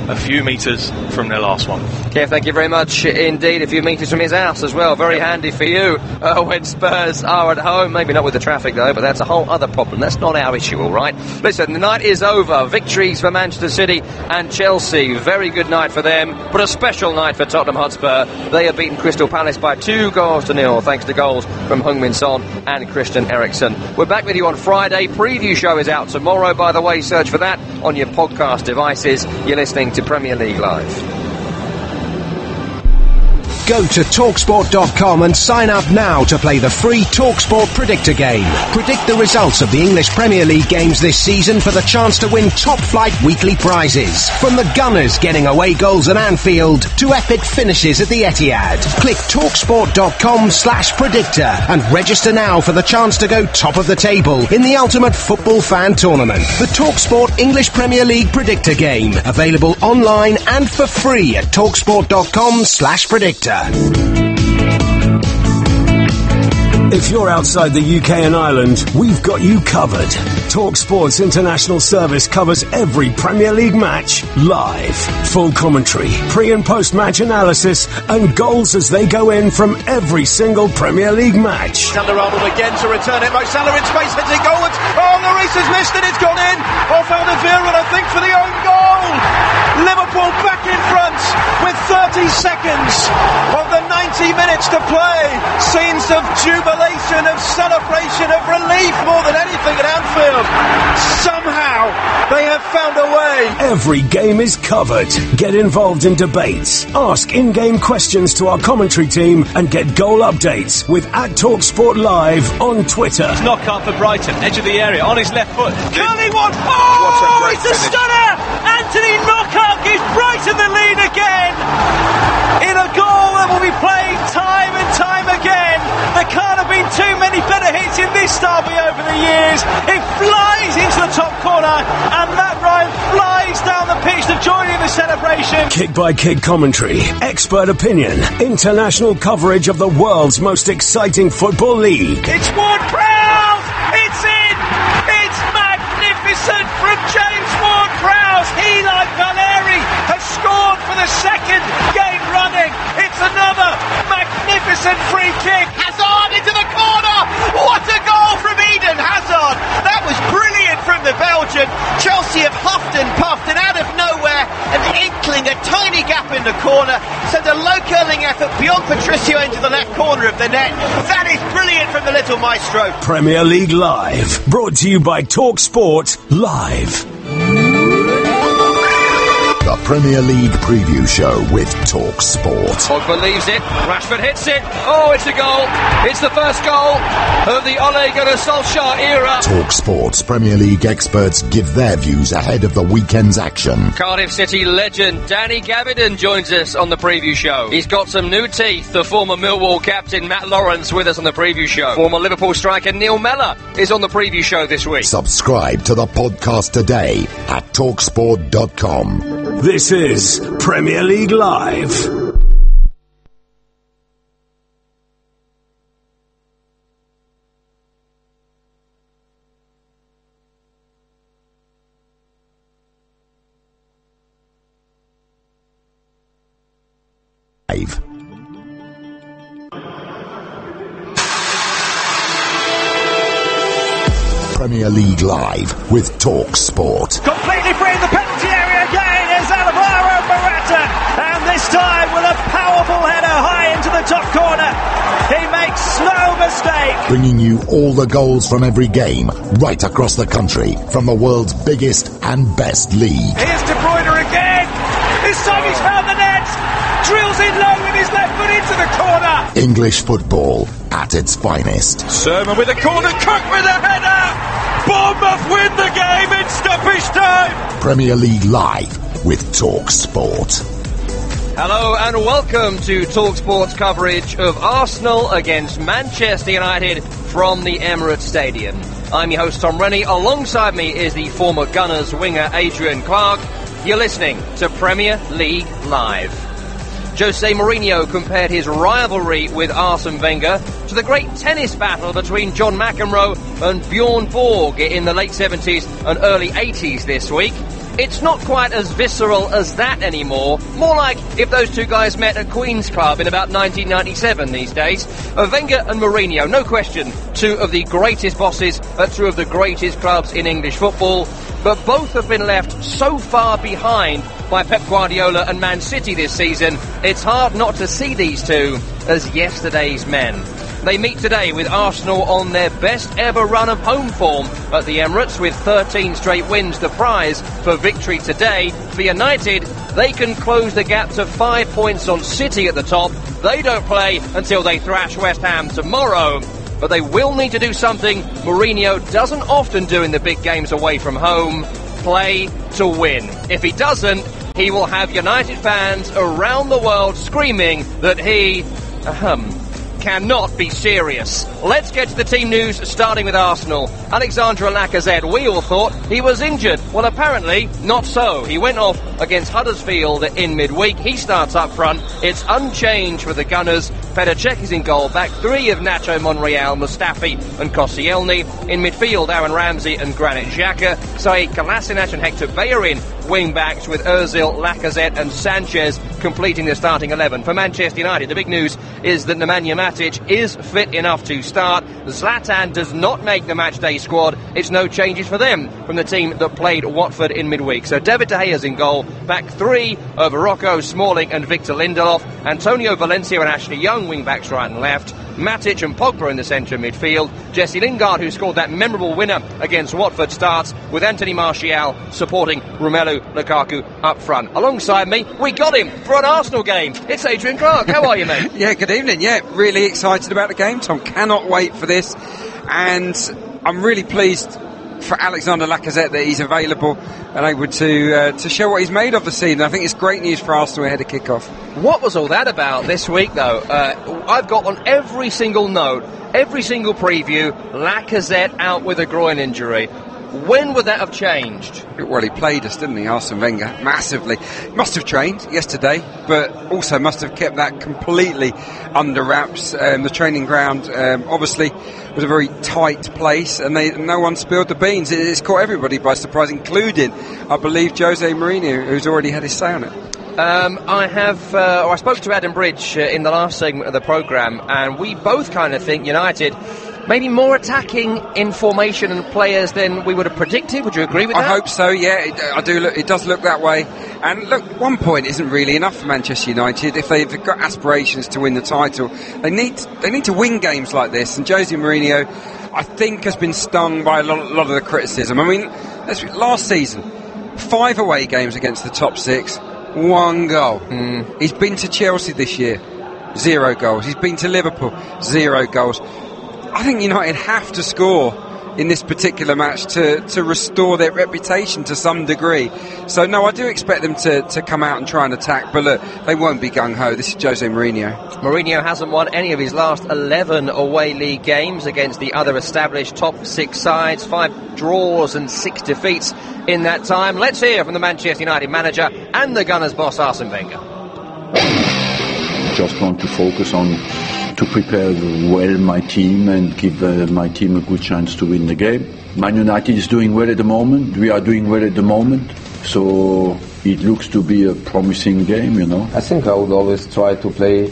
a few metres from their last one.
Kev, thank you very much indeed. A few metres from his house as well. Very handy for you when Spurs are at home. Maybe not with the traffic though, but that's a whole other problem. That's not our issue, all right? Listen, the night is over. Victories for Manchester City and Chelsea. Very good night for them, but a special night for Tottenham Hotspur. They have beaten Crystal Palace by 2-0 thanks to goals from Heung-min Son and Christian Eriksen. We're back with you on Friday. Preview show is out tomorrow, by the way. Search for that on your podcast devices. You're listening to Premier League Live.
Go to TalkSport.com and sign up now to play the free TalkSport Predictor game. Predict the results of the English Premier League games this season for the chance to win top-flight weekly prizes. From the Gunners getting away goals at Anfield to epic finishes at the Etihad. Click TalkSport.com/predictor and register now for the chance to go top of the table in the Ultimate Football Fan Tournament. The TalkSport English Premier League Predictor game. Available online and for free at TalkSport.com/predictor.
If you're outside the UK and Ireland, we've got you covered. Talk Sports International Service covers every Premier League match live. Full commentary, pre- and post-match analysis, and goals as they go in from every single Premier League match.
Alderweireld again to return it. Mo Salah in space, heads it goal. Oh, Lloris has missed it. It's gone in. Off Alderweireld, I think, for the own goal. Liverpool back in front with 30 seconds of the 90 minutes to play. Scenes of jubilation, of celebration, of relief more than anything at Anfield. Somehow they have found a way.
Every game is covered. Get involved in debates. Ask in-game questions to our commentary team and get goal updates with @TalkSport Live on Twitter.
Knock up for Brighton, edge of the area, on his left foot.
Curling one! Oh,
it's a stunner! Anthony Knockout gives Brighton the lead again! In a goal that will be played time and time again. There can't have been too many better hits in this derby over the years. It flies into the top corner, and Matt Ryan flies down the pitch to join in the
the celebration.
Kick-by-kick commentary, expert opinion, international coverage of the world's most exciting football league.
It's Ward-Prowse! It's in! It's magnificent from James Ward-Prowse. He, like Valeri, has scored for the second game running. It's another magnificent free kick.
Hazard into the corner. What a goal from Eden Hazard. That was brilliant from the Belgian. Chelsea have huffed and puffed, and out of nowhere, an inkling, a tiny gap in the corner, sent a low curling effort beyond Patricio into the left corner of the net. That is brilliant from the little maestro.
Premier League Live, brought to you by TalkSport Live.
The Premier League Preview Show with TalkSport.
Pogba leaves it, Rashford hits it, oh, it's a goal, it's the first goal of the Ole Gunnar Solskjaer era.
TalkSport's Premier League experts give their views ahead of the weekend's action.
Cardiff City legend Danny Gavidan joins us on the preview show. He's got some new teeth. The former Millwall captain Matt Lawrence with us on the preview show. Former Liverpool striker Neil Mellor is on the preview show this week.
Subscribe to the podcast today at TalkSport.com.
This is Premier League Live.
Premier League Live with TalkSport.
Completely free in the penalty area again is Alvaro Morata, and this time with a powerful header high into the top corner. He makes no mistake.
Bringing you all the goals from every game right across the country from the world's biggest and best league.
Here's De Bruyne again. This time he's found the net. Drills in low with his left foot into the corner.
English football at its finest.
Sermon with a corner, Cook with a header. Bournemouth win the game in stoppage time.
Premier League Live with TalkSport.
Hello and welcome to TalkSport's coverage of Arsenal against Manchester United from the Emirates Stadium. I'm your host Tom Rennie. Alongside me is the former Gunners winger Adrian Clark. You're listening to Premier League Live. Jose Mourinho compared his rivalry with Arsene Wenger to the great tennis battle between John McEnroe and Bjorn Borg in the late 70s and early 80s this week. It's not quite as visceral as that anymore. More like if those two guys met at Queen's Club in about 1997 these days. Wenger and Mourinho, no question, two of the greatest bosses at two of the greatest clubs in English football. But both have been left so far behind by Pep Guardiola and Man City this season, it's hard not to see these two as yesterday's men. They meet today with Arsenal on their best ever run of home form at the Emirates with 13 straight wins the prize for victory today. For United, they can close the gap to 5 points on City at the top. They don't play until they thrash West Ham tomorrow. But they will need to do something Mourinho doesn't often do in the big games away from home: play to win. If he doesn't, he will have United fans around the world screaming that he cannot be serious. Let's get to the team news, starting with Arsenal. Alexandre Lacazette, we all thought he was injured. Well, apparently not so. He went off against Huddersfield in midweek. He starts up front. It's unchanged for the Gunners. Petr Cech is in goal. Back three of Nacho Monreal, Mustafi and Koscielny. In midfield, Aaron Ramsey and Granit Xhaka. Said Kolasinac and Hector Bellerin wing backs, with Ozil, Lacazette and Sanchez completing the starting 11. For Manchester United, the big news is that Nemanja Matic is fit enough to start. Zlatan does not make the matchday squad. It's no changes for them from the team that played Watford in midweek. So David De Gea's in goal. Back three of Rocco Smalling and Victor Lindelof. Antonio Valencia and Ashley Young wing backs right and left. Matic and Pogba in the centre midfield. Jesse Lingard, who scored that memorable winner against Watford, starts, with Anthony Martial supporting Romelu Lukaku up front. Alongside me, we got him for an Arsenal game. It's Adrian Clark. How are you, mate?
Yeah, good evening. Yeah, really excited about the game, Tom. Cannot wait for this. And I'm really pleased for Alexander Lacazette that he's available and able to show what he's made of the season. I think it's great news for Arsenal ahead of kick-off.
What was all that about this week, though? I've got on every single note, every single preview, Lacazette out with a groin injury. When would that have changed?
Well, he played us, didn't he, Arsene Wenger, massively. Must have trained yesterday, but also must have kept that completely under wraps. The training ground, obviously, was a very tight place, and no one spilled the beans. It's caught everybody by surprise, including, I believe, Jose Mourinho, who's already had his say on it.
I spoke to Adam Bridge in the last segment of the programme, and we both kind of think United maybe more attacking in formation and players than we would have predicted. Would you agree with that?
I hope so, yeah. I do. It does look that way. And look, 1 point isn't really enough for Manchester United. If they've got aspirations to win the title, they need to win games like this. And Jose Mourinho, I think, has been stung by a lot of the criticism. I mean, last season, 5 away games against the top 6, 1 goal. He's been to Chelsea this year, 0 goals. He's been to Liverpool, 0 goals. I think United have to score in this particular match to restore their reputation to some degree. So, no, I do expect them to come out and try and attack, but look, they won't be gung-ho. This is Jose Mourinho.
Mourinho hasn't won any of his last 11 away league games against the other established top 6 sides, 5 draws and 6 defeats in that time. Let's hear from the Manchester United manager and the Gunners boss, Arsene Wenger.
Just want to focus on to prepare well my team and give my team a good chance to win the game. Man United is doing well at the moment. We are doing well at the moment. So it looks to be a promising game,
I think I would always try to play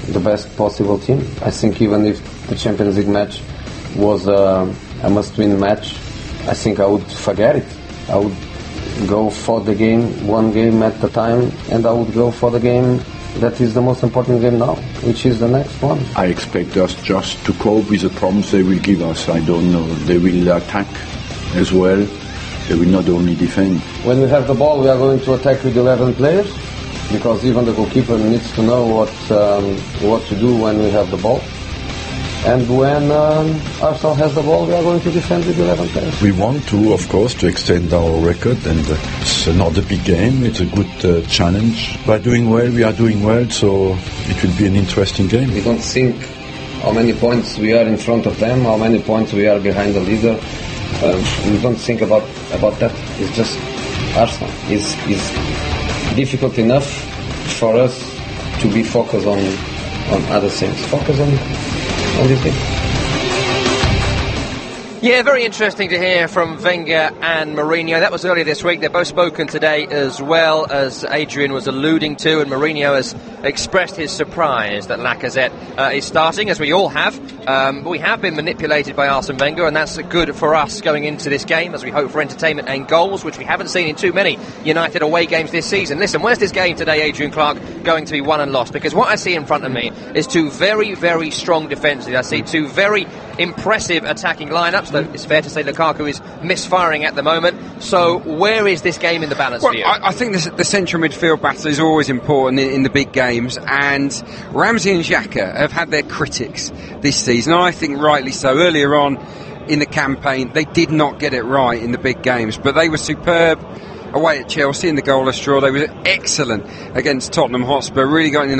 the best possible team. I think even if the Champions League match was a must-win match, I think I would forget it. I would go for the game, one game at a time, and I would go for the game that is the most important game now, which is the next one.
I expect us just to cope with the problems they will give us. I don't know. They will attack as well. They will not only defend.
When we have the ball, we are going to attack with 11 players, because even the goalkeeper needs to know what to do when we have the ball. And when Arsenal has the ball, we are going to defend with 11 players.
We want to, of course, to extend our record, and it's not a big game. It's a good challenge. We are doing well, so it will be an interesting game.
We don't think how many points we are in front of them, how many points we are behind the leader. We don't think about that. It's just Arsenal. It's difficult enough for us to be focused on other things. Focus on this game.
Yeah, very interesting to hear from Wenger and Mourinho. That was earlier this week. They've both spoken today as well, as Adrian was alluding to, and Mourinho has expressed his surprise that Lacazette is starting, as we all have. We have been manipulated by Arsene Wenger, and that's good for us going into this game, as we hope for entertainment and goals, which we haven't seen in too many United away games this season. Listen, where's this game today, Adrian Clark, going to be won and lost? Because what I see in front of me is 2 very, very strong defences. I see 2 very impressive attacking lineups, though it's fair to say Lukaku is misfiring at the moment. So where is this game in the balance for you?
I think the central midfield battle is always important in the big games, and Ramsey and Xhaka have had their critics this season, and I think rightly so. Earlier on in the campaign, they did not get it right in the big games, but they were superb away at Chelsea in the goalless draw. They were excellent against Tottenham Hotspur, really got in the